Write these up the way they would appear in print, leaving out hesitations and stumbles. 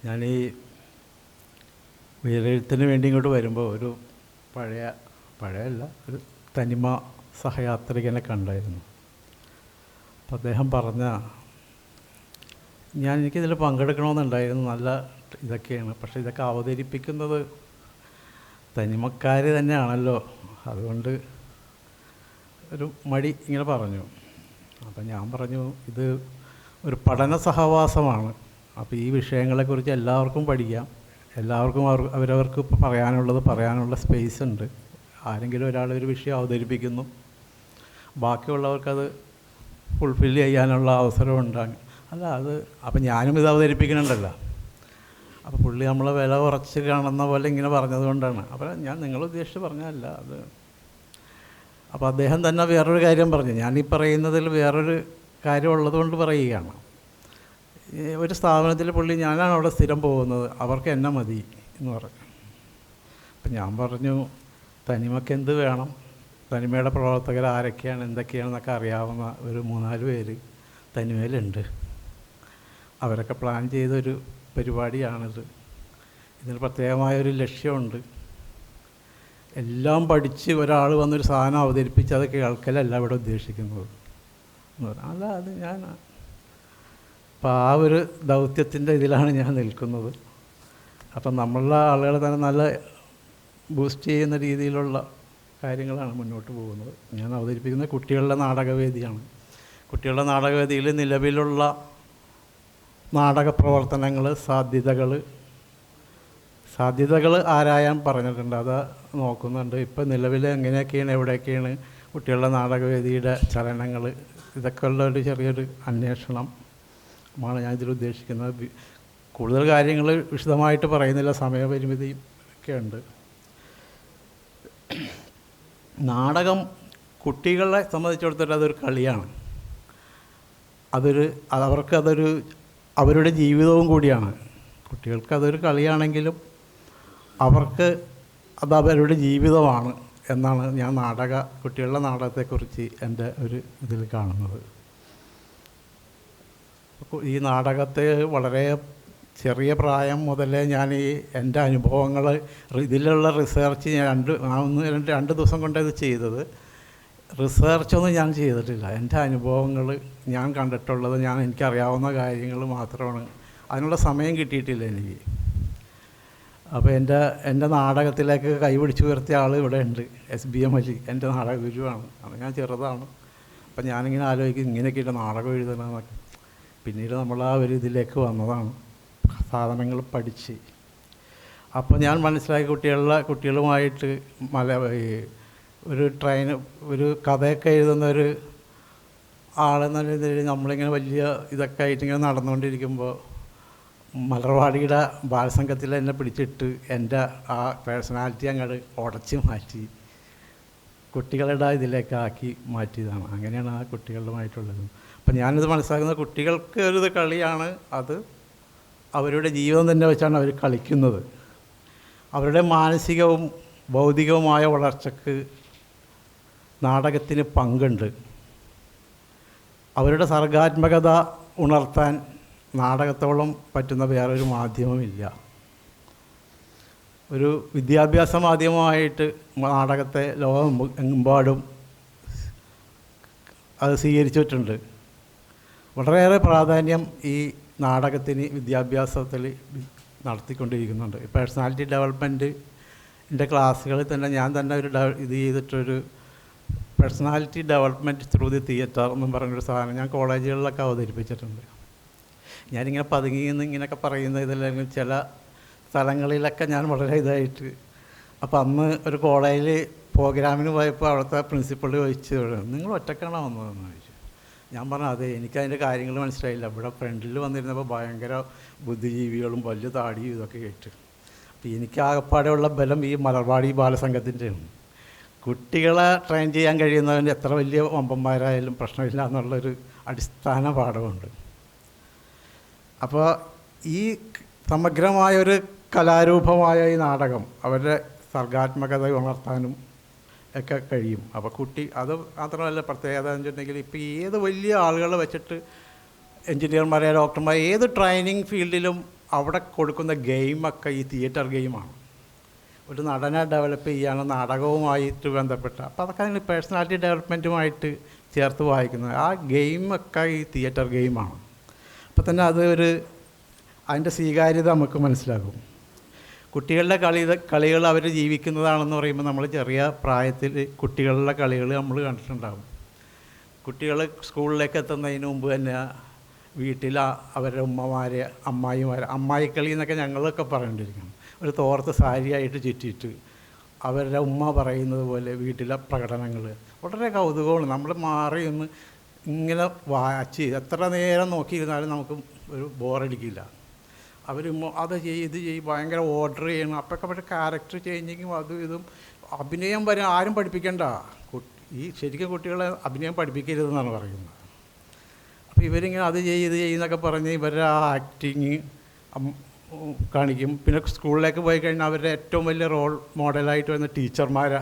ഞാൻ ഈ ഉയരെഴുത്തിന് വേണ്ടി ഇങ്ങോട്ട് വരുമ്പോൾ ഒരു പഴയല്ല ഒരു തനിമ സഹയാത്രികനെ കണ്ടായിരുന്നു. അപ്പം അദ്ദേഹം പറഞ്ഞ എനിക്കിതിൽ പങ്കെടുക്കണമെന്നുണ്ടായിരുന്നു, നല്ല ഇതൊക്കെയാണ്, പക്ഷേ ഇതൊക്കെ അവതരിപ്പിക്കുന്നത് തനിമക്കാർ തന്നെയാണല്ലോ, അതുകൊണ്ട് ഒരു മടി ഇങ്ങനെ പറഞ്ഞു. അപ്പം ഞാൻ പറഞ്ഞു, ഇത് ഒരു പഠന സഹവാസമാണ്. അപ്പോൾ ഈ വിഷയങ്ങളെക്കുറിച്ച് എല്ലാവർക്കും പഠിക്കാം, എല്ലാവർക്കും അവരവർക്ക് ഇപ്പോൾ പറയാനുള്ള സ്പേസ് ഉണ്ട്. ആരെങ്കിലും ഒരാൾ ഒരു വിഷയം അവതരിപ്പിക്കുന്നു, ബാക്കിയുള്ളവർക്കത് ഫുൾഫിൽ ചെയ്യാനുള്ള അവസരമുണ്ടാകും. അപ്പം ഞാനും ഇത് അവതരിപ്പിക്കുന്നുണ്ടല്ലോ. അപ്പോൾ പുള്ളി നമ്മളെ വില കുറച്ച് കാണുന്ന പോലെ ഇങ്ങനെ പറഞ്ഞതുകൊണ്ടാണ്. അപ്പോൾ ഞാൻ നിങ്ങളുദ്ദേശിച്ച് പറഞ്ഞതല്ല അത്. അപ്പോൾ അദ്ദേഹം തന്നെ വേറൊരു കാര്യം പറഞ്ഞു. ഞാനീ പറയുന്നതിൽ വേറൊരു കാര്യം ഉള്ളതുകൊണ്ട് പറയുകയാണ്. ഒരു സ്ഥാപനത്തിൽ പുള്ളി, ഞാനാണ് അവിടെ സ്ഥിരം പോകുന്നത്, അവർക്ക് എന്നെ മതി എന്ന് പറഞ്ഞു. അപ്പം ഞാൻ പറഞ്ഞു, തനിമയ്ക്ക് എന്ത് വേണം, തനിമയുടെ പ്രവർത്തകർ ആരൊക്കെയാണ് എന്തൊക്കെയാണെന്നൊക്കെ അറിയാവുന്ന ഒരു 3-4 പേര് തനിമയിലുണ്ട്. അവരൊക്കെ പ്ലാൻ ചെയ്തൊരു പരിപാടിയാണിത്. ഇതിന് പ്രത്യേകമായൊരു ലക്ഷ്യമുണ്ട്. എല്ലാം പഠിച്ച് ഒരാൾ വന്നൊരു സാധനം അവതരിപ്പിച്ച് അത് കേൾക്കലല്ല ഇവിടെ ഉദ്ദേശിക്കുന്നത് എന്ന് പറഞ്ഞു. അല്ല, അത് ഞാൻ അപ്പോൾ ആ ഒരു ദൗത്യത്തിൻ്റെ ഇതിലാണ് ഞാൻ നിൽക്കുന്നത്. അപ്പം നമ്മളുടെ ആളുകളെ തന്നെ നല്ല ബൂസ്റ്റ് ചെയ്യുന്ന രീതിയിലുള്ള കാര്യങ്ങളാണ് മുന്നോട്ട് പോകുന്നത്. ഞാൻ അവതരിപ്പിക്കുന്ന കുട്ടികളുടെ നാടകവേദിയാണ്. കുട്ടികളുടെ നാടകവേദിയിൽ നിലവിലുള്ള നാടക പ്രവർത്തനങ്ങൾ, സാധ്യതകൾ ആരായാൻ പറഞ്ഞിട്ടുണ്ട്, അത് നോക്കുന്നുണ്ട്. ഇപ്പം നിലവിൽ എങ്ങനെയൊക്കെയാണ്, എവിടെയൊക്കെയാണ് കുട്ടികളുടെ നാടകവേദിയുടെ ചലനങ്ങൾ, ഇതൊക്കെ ഉള്ള ഒരു ചെറിയൊരു അന്വേഷണമാണ് ഞാനിതിൽ ഉദ്ദേശിക്കുന്നത്. കൂടുതൽ കാര്യങ്ങൾ വിശദമായിട്ട് പറയുന്നില്ല, സമയപരിമിതിയും ഒക്കെ ഉണ്ട്. നാടകം കുട്ടികളെ സംബന്ധിച്ചിടത്തോളം അതൊരു കളിയാണ്. അവർക്കതൊരു അവരുടെ ജീവിതവും കൂടിയാണ്. കുട്ടികൾക്ക് അതൊരു കളിയാണെങ്കിലും അവർക്ക് അത് അവരുടെ ജീവിതമാണ് എന്നാണ് ഞാൻ കുട്ടികളുടെ നാടകത്തെക്കുറിച്ച് എൻ്റെ ഒരു ഇതിൽ കാണുന്നത്. ഈ നാടകത്തെ വളരെ ചെറിയ പ്രായം മുതലേ ഞാൻ എൻ്റെ അനുഭവങ്ങൾ, ഇതിലുള്ള റിസർച്ച് ഞാൻ 2 ദിവസം കൊണ്ടേ ഇത് ചെയ്തത്. റിസർച്ചൊന്നും ഞാൻ ചെയ്തിട്ടില്ല. എൻ്റെ അനുഭവങ്ങൾ, ഞാൻ കണ്ടിട്ടുള്ളത്, എനിക്കറിയാവുന്ന കാര്യങ്ങൾ മാത്രമാണ്. അതിനുള്ള സമയം കിട്ടിയിട്ടില്ല എനിക്ക്. അപ്പോൾ എൻ്റെ നാടകത്തിലേക്ക് കൈപിടിച്ച് ഉയർത്തിയ ആൾ ഇവിടെ ഉണ്ട്, SBM അലി, എൻ്റെ നാടക ഗുരുവാണ്. അത് ഞാൻ ചെറുതാണ്. അപ്പം ഞാനിങ്ങനെ ആലോചിക്കും, ഇങ്ങനെയൊക്കെയുള്ള നാടകം എഴുതണമെന്നൊക്കെ. പിന്നീട് നമ്മൾ ആ ഒരു ഇതിലേക്ക് വന്നതാണ്, സാധനങ്ങൾ പഠിച്ച്. അപ്പോൾ ഞാൻ മനസ്സിലാക്കി, കുട്ടികളുമായിട്ട് ഒരു കഥയൊക്കെ എഴുതുന്ന ഒരു ആളെന്ന രീതിയിൽ നമ്മളിങ്ങനെ വലിയ ഇതൊക്കെ ആയിട്ട് ഇങ്ങനെ നടന്നുകൊണ്ടിരിക്കുമ്പോൾ മലർവാടിയുടെ ബാലസംഘത്തിൽ എന്നെ പിടിച്ചിട്ട് എൻ്റെ ആ പേഴ്സണാലിറ്റി അങ്ങോട്ട് ഉടച്ച് മാറ്റി കുട്ടികളുടെ ഇതിലേക്ക് ആക്കി മാറ്റിയതാണ്. അങ്ങനെയാണ് ആ കുട്ടികളുമായിട്ടുള്ളത്. അപ്പം ഞാനിത് മനസ്സിലാക്കുന്നത്, കുട്ടികൾക്ക് ഒരു കളിയാണ് അത്. അവരുടെ ജീവിതം തന്നെ വെച്ചാണ് അവർ കളിക്കുന്നത്. അവരുടെ മാനസികവും ഭൗതികവുമായ വളർച്ചയ്ക്ക് നാടകത്തിന് പങ്കുണ്ട്. അവരുടെ സർഗാത്മകത ഉണർത്താൻ നാടകത്തോളം പറ്റുന്ന വേറൊരു മാധ്യമമില്ല. ഒരു വിദ്യാഭ്യാസ മാധ്യമമായിട്ട് നാടകത്തെ ലോകമെമ്പാടും അത് സ്വീകരിച്ചിട്ടുണ്ട്. വളരെയേറെ പ്രാധാന്യം ഈ നാടകത്തിന് വിദ്യാഭ്യാസത്തിൽ നടത്തിക്കൊണ്ടിരിക്കുന്നുണ്ട്. പേഴ്സണാലിറ്റി ഡെവലപ്മെൻറ്റിൻ്റെ ക്ലാസ്സുകളിൽ തന്നെ ഞാൻ തന്നെ ഇത് ചെയ്തിട്ടൊരു personality development through the theatre എന്നും പറഞ്ഞൊരു സാധനം ഞാൻ കോളേജുകളിലൊക്കെ അവതരിപ്പിച്ചിട്ടുണ്ട്. ഞാനിങ്ങനെ പതുങ്ങി ഇങ്ങനെയൊക്കെ പറയുന്ന ഇതിലെങ്കിൽ ചില സ്ഥലങ്ങളിലൊക്കെ ഞാൻ വളരെ ഇതായിട്ട്. അപ്പോൾ അന്ന് ഒരു കോളേജിൽ പ്രോഗ്രാമിന് പോയപ്പോൾ അവിടുത്തെ പ്രിൻസിപ്പൾ ചോദിച്ചു, നിങ്ങൾ ഒറ്റക്കാണോ വന്നതെന്ന് ചോദിച്ചു. ഞാൻ പറഞ്ഞു, അതെ, എനിക്കതിൻ്റെ കാര്യങ്ങൾ മനസ്സിലായില്ല. ഇവിടെ ഫ്രണ്ടിൽ വന്നിരുന്നപ്പോൾ ഭയങ്കര ബുദ്ധിജീവികളും വലിയ താടിയും ഇതൊക്കെ കേട്ട്. അപ്പോൾ എനിക്ക് ആകപ്പാടെയുള്ള ബലം ഈ മലർവാടി ബാലസംഘത്തിൻ്റെയാണ്. കുട്ടികളെ ട്രെയിൻ ചെയ്യാൻ കഴിയുന്നവൻ്റെ എത്ര വലിയ വമ്പന്മാരായാലും പ്രശ്നമില്ല എന്നുള്ളൊരു അടിസ്ഥാന പാഠമുണ്ട്. അപ്പോൾ ഈ സമഗ്രമായൊരു കലാരൂപമായ ഈ നാടകം അവരുടെ സർഗാത്മകത ഉണർത്താനും ഒക്കെ കഴിയും. അപ്പോൾ അത് മാത്രമല്ല, പ്രത്യേകത എന്ന് വെച്ചിട്ടുണ്ടെങ്കിൽ ഇപ്പോൾ ഏത് വലിയ ആളുകളെ വെച്ചിട്ട് എൻജിനീയർമാരെ, ഡോക്ടർമാരെ, ഏത് ട്രെയിനിങ് ഫീൽഡിലും അവിടെ കൊടുക്കുന്ന ഗെയിമൊക്കെ ഈ തിയേറ്റർ ഗെയിമാണ്. ഒരു നടനെ ഡെവലപ്പ് ചെയ്യാണ് നാടകവുമായിട്ട് ബന്ധപ്പെട്ട. അപ്പോൾ അതൊക്കെ അതിന് പേഴ്സണാലിറ്റി ഡെവലപ്മെൻറ്റുമായിട്ട് ചേർത്ത് വായിക്കുന്നത്. ആ ഗെയിമൊക്കെ ഈ തിയേറ്റർ ഗെയിമാണ്. അപ്പോൾ തന്നെ അത് അതിൻ്റെ സ്വീകാര്യത നമുക്ക് മനസ്സിലാകും. കുട്ടികളുടെ കളികൾ അവർ ജീവിക്കുന്നതാണെന്ന് പറയുമ്പോൾ നമ്മൾ ചെറിയ പ്രായത്തിൽ കുട്ടികളുടെ കളികൾ നമ്മൾ കണ്ടിട്ടുണ്ടാകും. കുട്ടികൾ സ്കൂളിലേക്ക് എത്തുന്നതിന് മുമ്പ് തന്നെ വീട്ടിൽ അവരുടെ ഉമ്മമാരെ അമ്മായിക്കളി എന്നൊക്കെ ഞങ്ങളൊക്കെ പറഞ്ഞിരിക്കണം. ഒരു തോർത്ത് സാരിയായിട്ട് ചുറ്റിയിട്ട് അവരുടെ ഉമ്മ പറയുന്നത് പോലെ വീട്ടിലെ പ്രകടനങ്ങൾ വളരെ കൗതുകമാണ്. നമ്മൾ മാറി ഒന്ന് ഇങ്ങനെ വാച്ച് എത്ര നേരം നോക്കിയിരുന്നാലും നമുക്ക് ഒരു ബോറടിക്കില്ല. അവർ അത് ഇത് ചെയ്യും, ഭയങ്കര ഓർഡർ ചെയ്യണം. അപ്പോഴൊക്കെ അവരുടെ ക്യാരക്ടർ ചേഞ്ചിങ്ങും അതും ഇതും അഭിനയം വരെ ആരും പഠിപ്പിക്കണ്ട. ഈ ശരിക്കും കുട്ടികളെ അഭിനയം പഠിപ്പിക്കരുതെന്നാണ് പറയുന്നത്. അപ്പോൾ ഇവരിങ്ങനെ അത് ഇത് ചെയ്യുന്നൊക്കെ പറഞ്ഞ് ഇവരുടെ ആ ആക്ടിങ് കാണിക്കും. പിന്നെ സ്കൂളിലേക്ക് പോയി കഴിഞ്ഞാൽ അവരുടെ ഏറ്റവും വലിയ റോൾ മോഡലായിട്ട് വരുന്ന ടീച്ചർമാരെ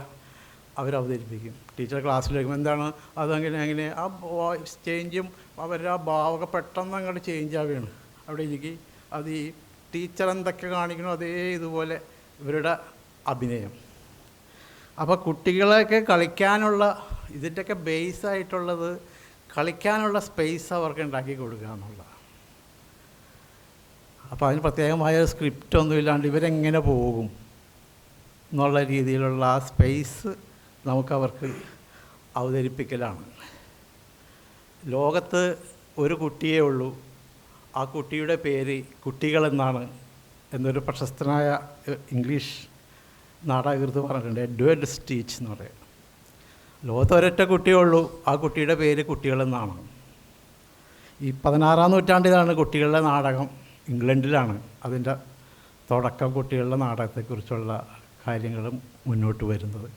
അവരവതരിപ്പിക്കും. ടീച്ചർ ക്ലാസ്സിൽ വയ്ക്കും, എന്താണ് അതങ്ങനെ ആ വോയിസ് ചേഞ്ചും അവരുടെ ആ ഭാവമൊക്കെ പെട്ടെന്ന് അങ്ങോട്ട് ചേഞ്ച് ആവുകയാണ്. അവിടെ എനിക്ക് അത് ഈ ടീച്ചർ എന്തൊക്കെ കാണിക്കണോ അതേ ഇതുപോലെ ഇവരുടെ അഭിനയം. അപ്പോൾ കുട്ടികളെയൊക്കെ കളിക്കാനുള്ള ഇതിൻ്റെയൊക്കെ ബേസായിട്ടുള്ളത് കളിക്കാനുള്ള സ്പേസ് അവർക്ക് ഉണ്ടാക്കി കൊടുക്കുക എന്നുള്ളതാണ്. അപ്പോൾ അതിന് പ്രത്യേകമായ സ്ക്രിപ്റ്റൊന്നും ഇല്ലാണ്ട് ഇവരെങ്ങനെ പോകും എന്നുള്ള രീതിയിലുള്ള ആ സ്പേസ് നമുക്കവർക്ക് അവതരിപ്പിക്കലാണ്. ലോകത്ത് ഒരു കുട്ടിയേ ഉള്ളൂ, ആ കുട്ടിയുടെ പേര് കുട്ടികളെന്നാണ് എന്നൊരു പ്രശസ്തനായ ഇംഗ്ലീഷ് നാടകകൃത്ത് പറഞ്ഞിട്ടുണ്ട്. എഡ്വേർഡ് സ്റ്റീച്ച് എന്ന് പറയും. ലോകത്ത് ഒരൊറ്റ കുട്ടിയേ ഉള്ളൂ, ആ കുട്ടിയുടെ പേര് കുട്ടികളെന്നാണ്. ഈ 16-ാം നൂറ്റാണ്ടിലാണ് കുട്ടികളുടെ നാടകം ഇംഗ്ലണ്ടിലാണ് അതിൻ്റെ തുടക്കം. കുട്ടികളുടെ നാടകത്തെക്കുറിച്ചുള്ള കാര്യങ്ങളും മുന്നോട്ട് വരുന്നത്.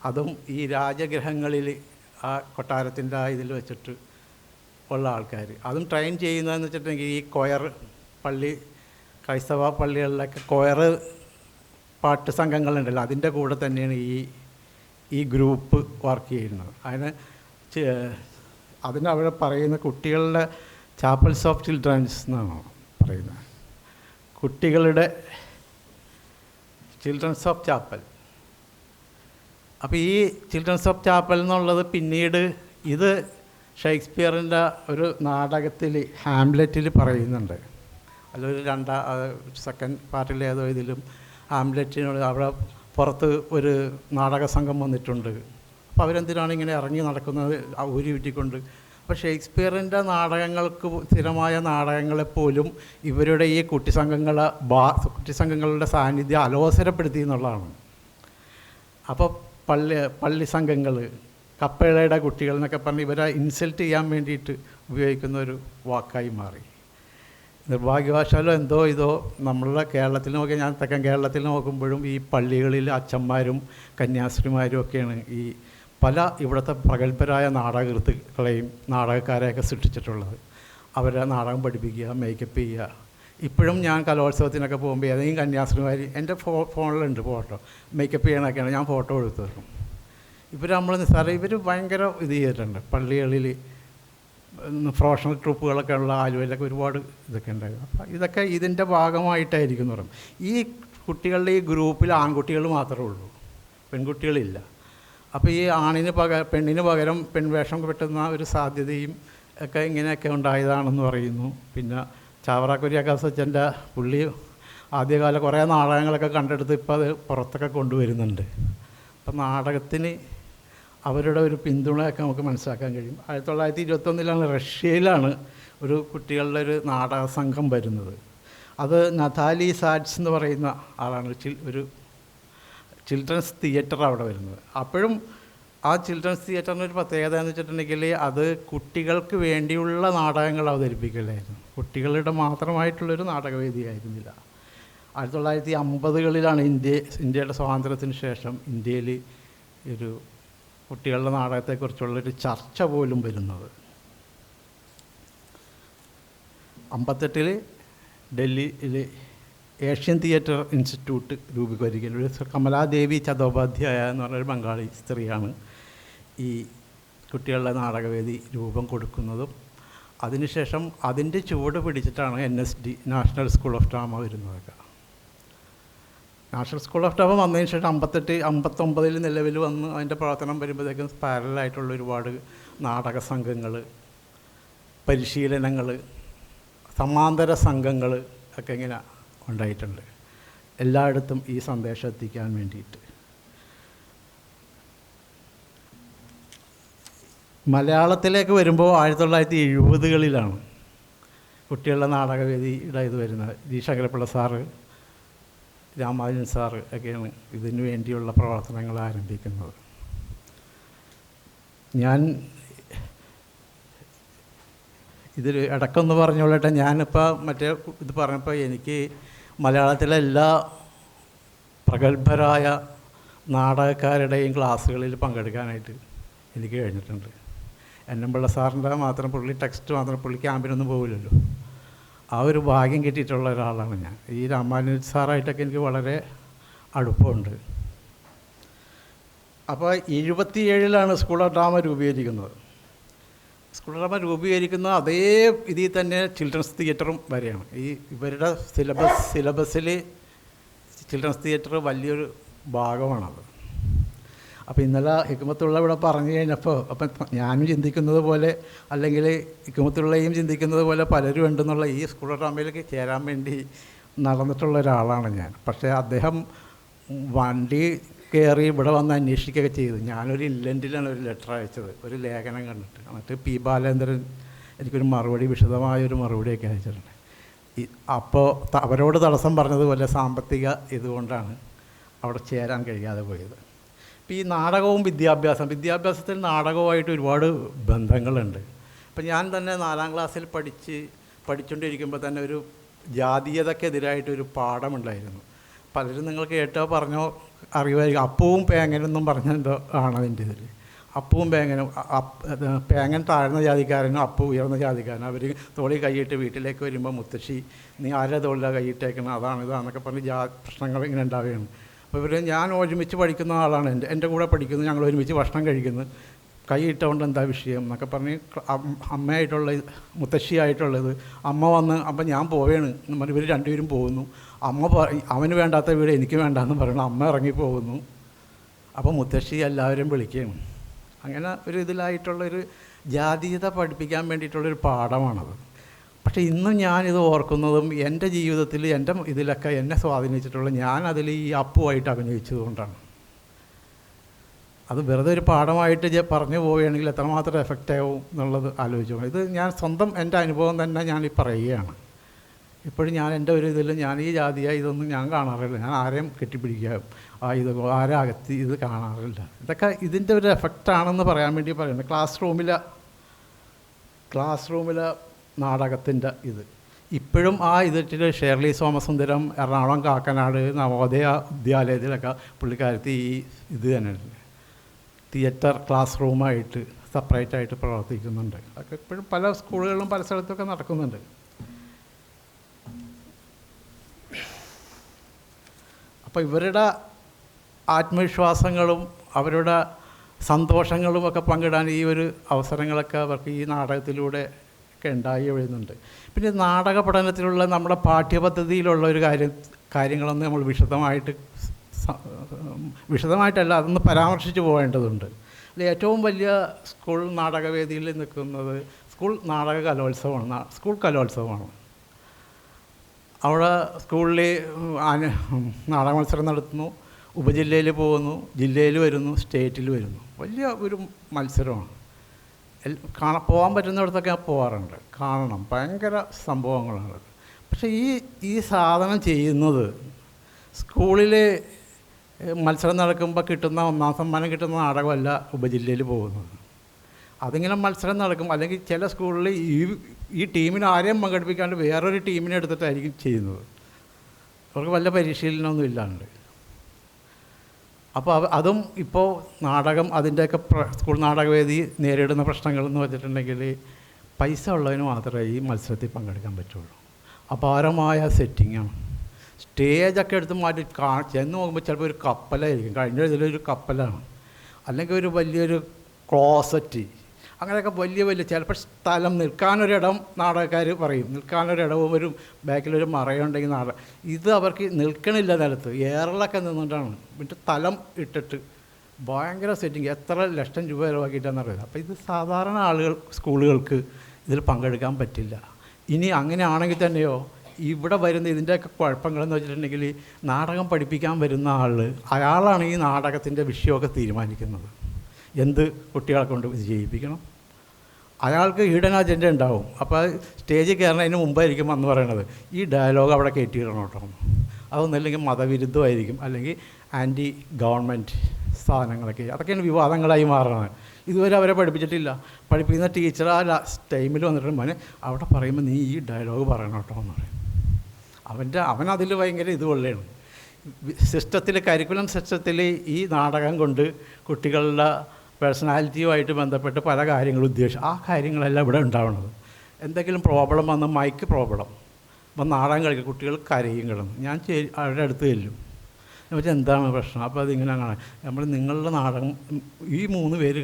അതും ഈ രാജഗൃഹങ്ങളിൽ ആ കൊട്ടാരത്തിൻ്റെ ആ ഇതിൽ വെച്ചിട്ട് ഉള്ള ആൾക്കാർ അതും ട്രെയിൻ ചെയ്യുന്നതെന്ന് വെച്ചിട്ടുണ്ടെങ്കിൽ ഈ കൊയർ ക്രൈസ്തവ പള്ളികളിലൊക്കെ കൊയർ പാട്ട് സംഘങ്ങളുണ്ടല്ലോ, അതിൻ്റെ കൂടെ തന്നെയാണ് ഈ ഗ്രൂപ്പ് വർക്ക് ചെയ്യുന്നത്. അതിനവിടെ പറയുന്ന കുട്ടികളുടെ ചാപ്പൽസ് ഓഫ് ചിൽഡ്രൻസ് എന്നാണ് പറയുന്നത്. കുട്ടികളുടെ ചിൽഡ്രൻസ് ഓഫ് ചാപ്പൽ. അപ്പോൾ ഈ ചിൽഡ്രൻസ് ഓഫ് ചാപ്പൽ എന്നുള്ളത് പിന്നീട് ഇത് ഷേക്സ്പിയറിൻ്റെ ഒരു നാടകത്തിൽ ഹാംലെറ്റിൽ പറയുന്നുണ്ട്. അതിലൊരു സെക്കൻഡ് പാർട്ടിലേതോ ഇതിലും ഹാംലെറ്റിനോട് അവിടെ പുറത്ത് ഒരു നാടക സംഘം വന്നിട്ടുണ്ട്. അപ്പോൾ അവരെന്തിനാണ് ഇങ്ങനെ ഇറങ്ങി നടക്കുന്നത് ഊരി വിറ്റിക്കൊണ്ട്. അപ്പോൾ ഷേക്സ്പിയറിൻ്റെ നാടകങ്ങൾക്ക് സ്ഥിരമായ നാടകങ്ങളെപ്പോലും ഇവരുടെ ഈ കുട്ടിസംഘങ്ങളുടെ സാന്നിധ്യം അലോസരപ്പെടുത്തി എന്നുള്ളതാണ്. അപ്പോൾ പള്ളി സംഘങ്ങൾ, കപ്പേളയുടെ കുട്ടികൾ എന്നൊക്കെ പറഞ്ഞ് ഇവരെ ഇൻസൾട്ട് ചെയ്യാൻ വേണ്ടിയിട്ട് ഉപയോഗിക്കുന്ന ഒരു വാക്കായി മാറി. നിർഭാഗ്യവശാലോ ഇതോ നമ്മളുടെ കേരളത്തിൽ നോക്കി, ഞാൻ തെക്കൻ കേരളത്തിൽ നോക്കുമ്പോഴും ഈ പള്ളികളിൽ അച്ഛന്മാരും കന്യാസ്ത്രീമാരും ഒക്കെയാണ് ഈ പല ഇവിടുത്തെ പ്രഗത്ഭരായ നാടകകൃത്തുക്കളെയും നാടകക്കാരെയൊക്കെ സൃഷ്ടിച്ചിട്ടുള്ളത്. അവരെ നാടകം പഠിപ്പിക്കുക, മേക്കപ്പ് ചെയ്യുക. ഇപ്പോഴും ഞാൻ കലോത്സവത്തിനൊക്കെ പോകുമ്പോൾ ഏതെങ്കിലും കന്യാസ്ത്രീമാർ എൻ്റെ ഫോണിലുണ്ട് ഫോട്ടോ, മേക്കപ്പ് ചെയ്യണമൊക്കെയാണ്, ഞാൻ ഫോട്ടോ എടുത്തു തരും. നമ്മൾ ഇവർ ഭയങ്കര ഇത് ചെയ്തിട്ടുണ്ട്. പള്ളികളിൽ പ്രൊഫഷണൽ ട്രൂപ്പുകളൊക്കെ ഉള്ള ആലുവയിലൊക്കെ ഒരുപാട് ഇതൊക്കെ ഉണ്ടായിരുന്നു. അപ്പോൾ ഇതൊക്കെ ഇതിൻ്റെ ഭാഗമായിട്ടായിരിക്കും എന്ന് പറയും. ഈ കുട്ടികളുടെ ഈ ഗ്രൂപ്പിൽ ആൺകുട്ടികൾ മാത്രമേ ഉള്ളൂ, പെൺകുട്ടികളില്ല. അപ്പോൾ ഈ പെണ്ണിന് പകരം പെൺവേഷം കെട്ടുന്ന ഒരു സാധ്യതയും ഒക്കെ ഇങ്ങനെയൊക്കെ ഉണ്ടായതാണെന്ന് പറയുന്നു. പിന്നെ ചാവറ കുര്യാക്കോസ് അച്ഛൻ്റെ പുള്ളി ആദ്യകാല കുറേ നാടകങ്ങളൊക്കെ കണ്ടെടുത്ത് ഇപ്പോൾ അത് പുറത്തൊക്കെ കൊണ്ടുവരുന്നുണ്ട്. അപ്പം നാടകത്തിന് അവരുടെ ഒരു പിന്തുണയൊക്കെ നമുക്ക് മനസ്സിലാക്കാൻ കഴിയും. 1921 റഷ്യയിലാണ് ഒരു കുട്ടികളുടെ ഒരു നാടക സംഘം വരുന്നത്. അത് നതാലി സാറ്റ്സ് എന്ന് പറയുന്ന ആളാണ് ഒരു ചിൽഡ്രൻസ് തിയേറ്റർ അവിടെ വരുന്നത്. അപ്പോഴും ആ ചിൽഡ്രൻസ് തിയേറ്ററിന് ഒരു പ്രത്യേകത എന്ന് വെച്ചിട്ടുണ്ടെങ്കിൽ അത് കുട്ടികൾക്ക് വേണ്ടിയുള്ള നാടകങ്ങൾ അവതരിപ്പിക്കലായിരുന്നു. കുട്ടികളുടെ മാത്രമായിട്ടുള്ളൊരു നാടകവേദിയായിരുന്നില്ല. 1950കളിലാണ് ഇന്ത്യയുടെ സ്വാതന്ത്ര്യത്തിന് ശേഷം ഇന്ത്യയിൽ ഒരു കുട്ടികളുടെ നാടകത്തെക്കുറിച്ചുള്ളൊരു ചർച്ച പോലും വരുന്നത്. 58 ഡൽഹിയിൽ ഏഷ്യൻ തിയേറ്റർ ഇൻസ്റ്റിറ്റ്യൂട്ട് രൂപീകരിക്കൽ. ഒരു കമലാദേവി ചതോപാധ്യായ എന്ന് പറഞ്ഞൊരു ബംഗാളി സ്ത്രീയാണ് ഈ കുട്ടികളുടെ നാടകവേദി രൂപം കൊടുക്കുന്നതും അതിനുശേഷം അതിൻ്റെ ചുവട് പിടിച്ചിട്ടാണ് NSD, national school of drama വരുന്നതൊക്കെ. നാഷണൽ സ്കൂൾ ഓഫ് ഡ്രാമ വന്നതിന് ശേഷം 58-59 നിലവിൽ വന്ന് അതിൻ്റെ പ്രവർത്തനം വരുമ്പോഴത്തേക്കും പാരലായിട്ടുള്ള ഒരുപാട് നാടക സംഘങ്ങൾ, പരിശീലനങ്ങൾ, സമാന്തര സംഘങ്ങൾ ഒക്കെ ഇങ്ങനെ ഉണ്ടായിട്ടുണ്ട് എല്ലായിടത്തും ഈ സന്ദേശം എത്തിക്കാൻ വേണ്ടിയിട്ട്. മലയാളത്തിലേക്ക് വരുമ്പോൾ 1970-കളിലാണ് കുട്ടികളുടെ നാടകവേദിയുടെ ഇത് വരുന്നത്. G Sankara Pillai sir, Ramanujan sir ഒക്കെയാണ് ഇതിനു വേണ്ടിയുള്ള പ്രവർത്തനങ്ങൾ ആരംഭിക്കുന്നത്. ഞാൻ ഇതിൽ ഇടയ്ക്കൊന്ന് പറഞ്ഞോളട്ടെ, ഞാനിപ്പോൾ മറ്റേ ഇത് പറഞ്ഞപ്പോൾ എനിക്ക് മലയാളത്തിലെ എല്ലാ പ്രഗത്ഭരായ നാടകക്കാരുടെയും ക്ലാസ്സുകളിൽ പങ്കെടുക്കാനായിട്ട് എനിക്ക് കഴിഞ്ഞിട്ടുണ്ട്. പിള്ള സാറിൻ്റെ മാത്രം പുള്ളി ടെക്സ്റ്റ് മാത്രം, പുള്ളി ക്യാമ്പിനൊന്നും പോകില്ലല്ലോ. ആ ഒരു ഭാഗ്യം കിട്ടിയിട്ടുള്ള ഒരാളാണ് ഞാൻ. ഈ രാമാനുജൻ സാറായിട്ടൊക്കെ എനിക്ക് വളരെ അടുപ്പമുണ്ട്. അപ്പോൾ 77-ലാണ് സ്കൂൾ ഓഫ് ഡ്രാമ രൂപീകരിക്കുന്നത്. സ്കൂൾ ഓഫ് ഡ്രാമ രൂപീകരിക്കുന്ന അതേ ഇതിൽ തന്നെ ചിൽഡ്രൻസ് തിയേറ്ററും വരെയാണ്. ഈ ഇവരുടെ സിലബസിൽ ചിൽഡ്രൻസ് തിയേറ്റർ വലിയൊരു ഭാഗമാണത്. അപ്പോൾ ഇന്നലെ ഹിക്മത്തുള്ള ഇവിടെ പറഞ്ഞു കഴിഞ്ഞപ്പോൾ അപ്പം ഞാനും ചിന്തിക്കുന്നത് പോലെ, അല്ലെങ്കിൽ ഹിക്മത്തുള്ളയും ചിന്തിക്കുന്നത് പോലെ പലരും ഉണ്ടെന്നുള്ള ഈ സ്കൂൾ ഓഫ് ഡ്രാമയിലേക്ക് ചേരാൻ വേണ്ടി നടന്നിട്ടുള്ള ഒരാളാണ് ഞാൻ. പക്ഷേ അദ്ദേഹം വണ്ടി കയറി ഇവിടെ വന്ന് അന്വേഷിക്കുകയൊക്കെ ചെയ്തു. ഞാനൊരു ഇൻലൻഡിലാണ് ഒരു ലെറ്റർ അയച്ചത്, ഒരു ലേഖനം കണ്ടിട്ട്. എന്നിട്ട് പി ബാലേന്ദ്രൻ എനിക്കൊരു മറുപടി, വിശദമായൊരു മറുപടിയൊക്കെ അയച്ചിട്ടുണ്ട്. അപ്പോൾ അവരോട് തടസ്സം പറഞ്ഞതുപോലെ സാമ്പത്തിക ഇതുകൊണ്ടാണ് അവിടെ ചേരാൻ കഴിയാതെ പോയത്. ഇപ്പോൾ ഈ നാടകവും വിദ്യാഭ്യാസത്തിൽ നാടകവുമായിട്ട് ഒരുപാട് ബന്ധങ്ങളുണ്ട്. ഇപ്പം ഞാൻ തന്നെ 4ാം ക്ലാസ്സിൽ പഠിച്ചുകൊണ്ടിരിക്കുമ്പോൾ തന്നെ ഒരു ജാതീയതക്കെതിരായിട്ടൊരു പാഠമുണ്ടായിരുന്നു. പലരും നിങ്ങൾ കേട്ടോ പറഞ്ഞോ അറിയുമായിരിക്കും. അപ്പവും പേങ്ങനെന്നും പറഞ്ഞെന്തോ ആണ് അതിൻ്റെ ഇതിൽ. അപ്പവും പേങ്ങനും, പേങ്ങൻ താഴ്ന്ന ജാതിക്കാരനും അപ്പു ഉയർന്ന ജാതിക്കാരനും. അവർ തോളി കൈയിട്ട് വീട്ടിലേക്ക് വരുമ്പോൾ മുത്തശ്ശി നീ ആരുടെ തോളിലാണ് കൈയിട്ടേക്കണം, അതാണ് ഇതാണെന്നൊക്കെ പറഞ്ഞ് പ്രശ്നങ്ങൾ ഇങ്ങനെ ഉണ്ടാവുകയാണ്. അപ്പോൾ ഇവർ ഞാൻ ഒരുമിച്ച് പഠിക്കുന്ന ആളാണ്, എൻ്റെ കൂടെ പഠിക്കുന്നു, ഞങ്ങൾ ഒരുമിച്ച് ഭക്ഷണം കഴിക്കുന്നു, കൈ ഇട്ടുകൊണ്ട് എന്താ വിഷയം എന്നൊക്കെ പറഞ്ഞ് അമ്മയായിട്ടുള്ള മുത്തശ്ശിയായിട്ടുള്ളത് അമ്മ വന്ന് അപ്പം ഞാൻ പോവുകയാണ് എന്ന് പറഞ്ഞ് ഇവർ രണ്ടുപേരും പോകുന്നു. അമ്മ അവന് വേണ്ടാത്ത വീട് എനിക്ക് വേണ്ടാന്ന് പറയണം, അമ്മ ഇറങ്ങിപ്പോകുന്നു. അപ്പോൾ മുത്തശ്ശി എല്ലാവരും വിളിക്കുകയാണ്. അങ്ങനെ ഒരു ഇതിലായിട്ടുള്ളൊരു ജാതീയത പഠിപ്പിക്കാൻ വേണ്ടിയിട്ടുള്ളൊരു പാഠമാണത്. പക്ഷേ ഇന്നും ഞാനിത് ഓർക്കുന്നതും എൻ്റെ ജീവിതത്തിൽ എൻ്റെ ഇതിലൊക്കെ എന്നെ സ്വാധീനിച്ചിട്ടുള്ള ഞാനതിൽ ഈ അപ്പുമായിട്ട് അഭിനയിച്ചതുകൊണ്ടാണ്. അത് വെറുതെ ഒരു പാഠമായിട്ട് പറഞ്ഞു പോവുകയാണെങ്കിൽ എത്രമാത്രം എഫക്റ്റ് ആവും എന്നുള്ളത് ആലോചിച്ചു. ഇത് ഞാൻ സ്വന്തം എൻ്റെ അനുഭവം തന്നെ ഞാൻ ഈ പറയുകയാണ്. ഇപ്പോഴും ഞാൻ എൻ്റെ ഒരു ഇതിൽ ഞാൻ ഈ ജാതിയ ഇതൊന്നും ഞാൻ കാണാറില്ല. ഞാൻ ആരെയും കെട്ടിപ്പിടിക്കുക ഇത് ആരെ അകത്തി ഇത് കാണാറില്ല. ഇതൊക്കെ ഇതിൻ്റെ ഒരു എഫക്റ്റാണെന്ന് പറയാൻ വേണ്ടി പറയുന്നത്. ക്ലാസ് റൂമിലെ നാടകത്തിൻ്റെ ഇത് ഇപ്പോഴും ആ ഇതിൽ ഷേർലി സോമസുന്ദരം എറണാകുളം കാക്കനാട് നവോദയ വിദ്യാലയത്തിലൊക്കെ പുള്ളിക്കാരത്തി ഈ ഇത് തന്നെ തിയേറ്റർ ക്ലാസ് റൂമായിട്ട് സെപ്പറേറ്റായിട്ട് പ്രവർത്തിക്കുന്നുണ്ട്. അതൊക്കെ ഇപ്പോഴും പല സ്കൂളുകളിലും പല സ്ഥലത്തൊക്കെ നടക്കുന്നുണ്ട്. അപ്പോൾ ഇവരുടെ ആത്മവിശ്വാസങ്ങളും അവരുടെ സന്തോഷങ്ങളും ഒക്കെ പങ്കിടാൻ ഈ ഒരു അവസരങ്ങളൊക്കെ അവർക്ക് ഈ നാടകത്തിലൂടെ ഒക്കെ ഉണ്ടായി വരുന്നുണ്ട്. പിന്നെ നാടക പഠനത്തിലുള്ള നമ്മുടെ പാഠ്യപദ്ധതിയിലുള്ള ഒരു കാര്യങ്ങളൊന്നും നമ്മൾ വിശദമായിട്ടല്ല അതൊന്ന് പരാമർശിച്ച് പോകേണ്ടതുണ്ട്. അതിൽ ഏറ്റവും വലിയ സ്കൂൾ നാടകവേദിയിൽ നിൽക്കുന്നത് സ്കൂൾ നാടക കലോത്സവമാണ്, സ്കൂൾ കലോത്സവമാണ്. അവിടെ സ്കൂളിൽ നാടക മത്സരം നടത്തുന്നു, ഉപജില്ലയിൽ പോകുന്നു, ജില്ലയിൽ വരുന്നു, സ്റ്റേറ്റിൽ വരുന്നു. വലിയ ഒരു മത്സരമാണ്. പോകാൻ പറ്റുന്നിടത്തൊക്കെ പോകാറുണ്ട്, കാണണം. ഭയങ്കര സംഭവങ്ങളാണ്. പക്ഷേ ഈ സാധനം ചെയ്യുന്നത് സ്കൂളിൽ മത്സരം നടക്കുമ്പോൾ കിട്ടുന്ന 1ാം സമ്മാനം കിട്ടുന്ന നാടകമല്ല ഉപജില്ലയിൽ പോകുന്നത്. അതിങ്ങനെ മത്സരം നടക്കും. അല്ലെങ്കിൽ ചില സ്കൂളിൽ ഈ ടീമിനെ ആരെയും പങ്കെടുപ്പിക്കാണ്ട് വേറൊരു ടീമിനെ എടുത്തിട്ടായിരിക്കും ചെയ്യുന്നത്. അവർക്ക് വല്ല പരിശീലനമൊന്നും ഇല്ലാണ്ട്. അപ്പോൾ അതും ഇപ്പോൾ നാടകം അതിൻ്റെയൊക്കെ സ്കൂൾ നാടകവേദി നേരിടുന്ന പ്രശ്നങ്ങളെന്ന് വെച്ചിട്ടുണ്ടെങ്കിൽ പൈസ ഉള്ളതിന് മാത്രമേ ഈ മത്സരത്തിൽ പങ്കെടുക്കാൻ പറ്റുള്ളൂ. അപാരമായ സെറ്റിങ്ങാണ്. സ്റ്റേജൊക്കെ എടുത്ത് മാറ്റി ചെന്ന് നോക്കുമ്പോൾ ചിലപ്പോൾ ഒരു കപ്പലായിരിക്കും. കഴിഞ്ഞ ഇതിലൊരു കപ്പലാണ്, അല്ലെങ്കിൽ ഒരു വലിയൊരു ക്ലോസറ്റ്, അങ്ങനെയൊക്കെ വലിയ വലിയ ചിലപ്പോൾ സ്ഥലം നിൽക്കാനൊരിടം നാടകക്കാർ പറയും, നിൽക്കാനൊരിടവും ഒരു ബാക്കിലൊരു മറയുണ്ടെങ്കിൽ ഇത് അവർക്ക് നിൽക്കണില്ല നിലത്ത്, ഏറലൊക്കെ നിന്നിട്ടാണ് എന്നിട്ട് സ്ഥലം ഇട്ടിട്ട് ഭയങ്കര സെറ്റിങ്, എത്ര ലക്ഷം രൂപ ചിലവാക്കിയിട്ടാണെന്ന് അറിയാം. അപ്പോൾ ഇത് സാധാരണ ആളുകൾ സ്കൂളുകൾക്ക് ഇതിൽ പങ്കെടുക്കാൻ പറ്റില്ല. ഇനി അങ്ങനെയാണെങ്കിൽ തന്നെയോ ഇവിടെ വരുന്ന ഇതിൻ്റെയൊക്കെ കുഴപ്പങ്ങളെന്ന് വെച്ചിട്ടുണ്ടെങ്കിൽ നാടകം പഠിപ്പിക്കാൻ വരുന്ന അയാളാണ് ഈ നാടകത്തിൻ്റെ വിഷയമൊക്കെ തീരുമാനിക്കുന്നത്. എന്ത് കുട്ടികളെ കൊണ്ട് വിജയിപ്പിക്കണം, അയാൾക്ക് ഈഡൻ അജണ്ട ഉണ്ടാവും. അപ്പോൾ സ്റ്റേജിൽ കയറുന്നതിന് മുമ്പായിരിക്കും വന്ന് പറയണത് ഈ ഡയലോഗ് അവിടെ കയറ്റിയിടണം കേട്ടോ, അതൊന്നല്ലെങ്കിൽ മതവിരുദ്ധമായിരിക്കും, അല്ലെങ്കിൽ ആൻറ്റി ഗവൺമെൻറ് സാധനങ്ങളൊക്കെ, അതൊക്കെയാണ് വിവാദങ്ങളായി മാറുന്നത്. ഇതുവരെ അവരെ പഠിപ്പിച്ചിട്ടില്ല. പഠിപ്പിക്കുന്ന ടീച്ചർ ആ ടൈമിൽ വന്നിട്ട് മോനെ അവിടെ പറയുമ്പോൾ നീ ഈ ഡയലോഗ് പറയണം കേട്ടോ എന്ന് പറയും. അവനതിൽ ഭയങ്കര ഇതുകൊള്ളയാണ്. സിസ്റ്റത്തിൽ, കരിക്കുലം സിസ്റ്റത്തിൽ ഈ നാടകം കൊണ്ട് കുട്ടികളുടെ പേഴ്സണാലിറ്റിയുമായിട്ട് ബന്ധപ്പെട്ട് പല കാര്യങ്ങളും ആ കാര്യങ്ങളെല്ലാം ഇവിടെ ഉണ്ടാവുന്നത്. എന്തെങ്കിലും പ്രോബ്ലം വന്ന് മൈക്ക് പ്രോബ്ലം വന്ന് നാടകം കളിക്കുക, കുട്ടികൾ കരയും കിടന്ന്, ഞാൻ അവരുടെ അടുത്ത് ചെല്ലും, എന്നുവെച്ചാൽ എന്താണ് പ്രശ്നം. അപ്പോൾ അതിങ്ങനെ കാണാം, നമ്മൾ നിങ്ങളുടെ നാടകം ഈ 3 പേര്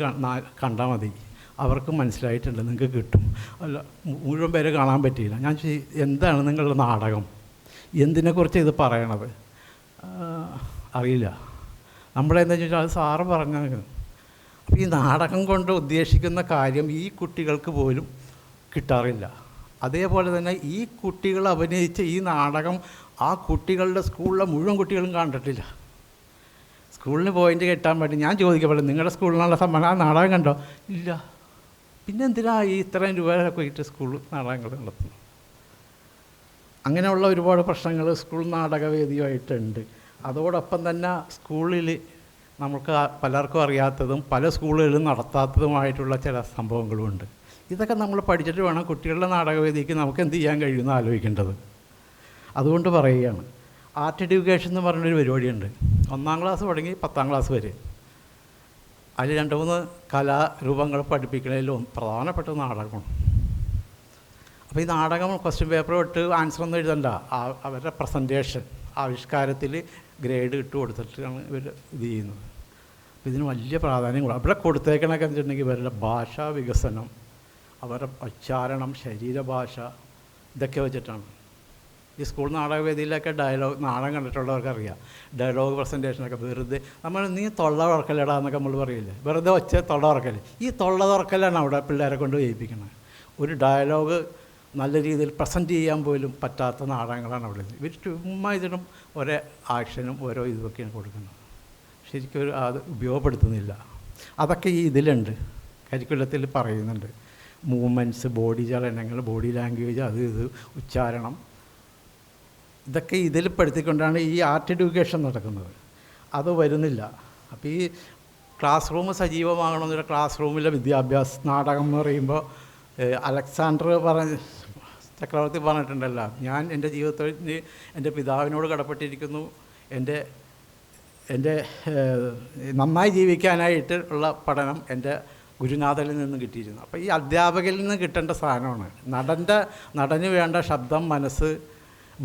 കണ്ടാൽ മതി, അവർക്ക് മനസ്സിലായിട്ടുണ്ട്, നിങ്ങൾക്ക് കിട്ടും. അല്ല മുഴുവൻ പേരെ കാണാൻ പറ്റിയില്ല. ഞാൻ എന്താണ് നിങ്ങളുടെ നാടകം, എന്തിനെക്കുറിച്ച് ഇത് പറയണത് അറിയില്ല. നമ്മളെന്താ ചോദിച്ചാൽ അത് സാറ് പറഞ്ഞാൽ. അപ്പോൾ ഈ നാടകം കൊണ്ട് ഉദ്ദേശിക്കുന്ന കാര്യം ഈ കുട്ടികൾക്ക് പോലും കിട്ടാറില്ല. അതേപോലെ തന്നെ ഈ കുട്ടികൾ അഭിനയിച്ച ഈ നാടകം ആ കുട്ടികളുടെ സ്കൂളിലെ മുഴുവൻ കുട്ടികളും കണ്ടിട്ടില്ല. സ്കൂളിന് പോയിൻ്റ് കിട്ടാൻ വേണ്ടി ഞാൻ ചോദിക്കപ്പെടും, നിങ്ങളുടെ സ്കൂളിനുള്ള സമ്മാനം ആ നാടകം കണ്ടോ? ഇല്ല. പിന്നെ എന്തിനാ ഈ ഇത്രയും രൂപയൊക്കെ ഇട്ട് സ്കൂൾ നാടകങ്ങൾ നടത്തുന്നു? അങ്ങനെയുള്ള ഒരുപാട് പ്രശ്നങ്ങൾ സ്കൂൾ നാടകവേദിയുമായിട്ടുണ്ട്. അതോടൊപ്പം തന്നെ സ്കൂളിൽ നമുക്ക് പലർക്കും അറിയാത്തതും പല സ്കൂളുകളിലും നടത്താത്തതുമായിട്ടുള്ള ചില സംഭവങ്ങളുമുണ്ട്. ഇതൊക്കെ നമ്മൾ പഠിച്ചിട്ട് വേണം കുട്ടികളുടെ നാടകവേദിക്ക് നമുക്ക് എന്ത് ചെയ്യാൻ കഴിയുമെന്ന് ആലോചിക്കേണ്ടത്. അതുകൊണ്ട് പറയുകയാണ്, ആർട്ട് എഡ്യൂക്കേഷൻ എന്ന് പറഞ്ഞൊരു പരിപാടിയുണ്ട്. 1ാം ക്ലാസ് തുടങ്ങി 10ാം ക്ലാസ് വരെ. അതിൽ 2-3 കലാരൂപങ്ങൾ പഠിപ്പിക്കുന്നതിൽ പ്രധാനപ്പെട്ട നാടകമാണ്. അപ്പോൾ ഈ നാടകം ക്വസ്റ്റ്യൻ പേപ്പർ ഇട്ട് ആൻസറൊന്നും എഴുതണ്ട, അവരുടെ പ്രസൻറ്റേഷൻ ആവിഷ്കാരത്തിൽ ഗ്രേഡ് ഇട്ട് കൊടുത്തിട്ടാണ് ഇവർ ഇത് ചെയ്യുന്നത്. അപ്പോൾ ഇതിന് വലിയ പ്രാധാന്യം കൊടുക്കും. അവിടെ കൊടുത്തേക്കണൊക്കെ എന്ന് വെച്ചിട്ടുണ്ടെങ്കിൽ ഇവരുടെ ഭാഷാ വികസനം, അവരുടെ ഉച്ചാരണം, ശരീരഭാഷ, ഇതൊക്കെ വെച്ചിട്ടാണ്. ഈ സ്കൂൾ നാടകവേദിയിലൊക്കെ നാടകം കണ്ടിട്ടുള്ളവർക്കറിയാം, ഡയലോഗ് പ്രസൻറ്റേഷനൊക്കെ വെറുതെ നീ തൊള്ള തുറക്കലടാ എന്നൊക്കെ നമ്മൾ പറയില്ലേ, വെറുതെ തൊള്ള തുറക്കൽ. ഈ തൊള്ള തുറക്കലാണ് അവിടെ പിള്ളേരെ കൊണ്ട് ചെയ്യിപ്പിക്കുന്നത്. ഒരു ഡയലോഗ് നല്ല രീതിയിൽ പ്രസൻറ്റ് ചെയ്യാൻ പോലും പറ്റാത്ത നാടകങ്ങളാണ് അവിടെ. ഇവർ ചുമ്മാ ഇതിനും ഓരോ ആക്ഷനും ഓരോ ഇതൊക്കെയാണ് കൊടുക്കുന്നത്. ശരിക്കും അത് ഉപയോഗപ്പെടുത്തുന്നില്ല. അതൊക്കെ ഈ ഇതിലുണ്ട്, കരിക്കുലത്തിൽ പറയുന്നുണ്ട്. മൂവ്മെൻറ്റ്സ്, ബോഡി ചലനങ്ങൾ, ബോഡി ലാംഗ്വേജ്, അത് ഉച്ചാരണം, ഇതൊക്കെ ഇതിൽ പെടുത്തിക്കൊണ്ടാണ് ഈ ആർട്ട് എഡ്യൂക്കേഷൻ നടക്കുന്നത്. അത് വരുന്നില്ല. അപ്പോൾ ഈ ക്ലാസ് റൂം സജീവമാകണമെന്നില്ല. ക്ലാസ് റൂമിലെ നാടകം എന്ന് പറയുമ്പോൾ അലക്സാണ്ടർ ചക്രവർത്തി പറഞ്ഞിട്ടുണ്ടല്ലോ, ഞാൻ എൻ്റെ ജീവിതത്തിൽ എൻ്റെ പിതാവിനോട് കടപ്പെട്ടിരിക്കുന്നു, എൻ്റെ നന്നായി ജീവിക്കാനായിട്ട് ഉള്ള പഠനം എൻ്റെ ഗുരുനാഥനിൽ നിന്ന് കിട്ടിയിരുന്നു. അപ്പോൾ ഈ അധ്യാപകരിൽ നിന്ന് കിട്ടേണ്ട സാധനമാണ്. നടന് വേണ്ട ശബ്ദം, മനസ്സ്,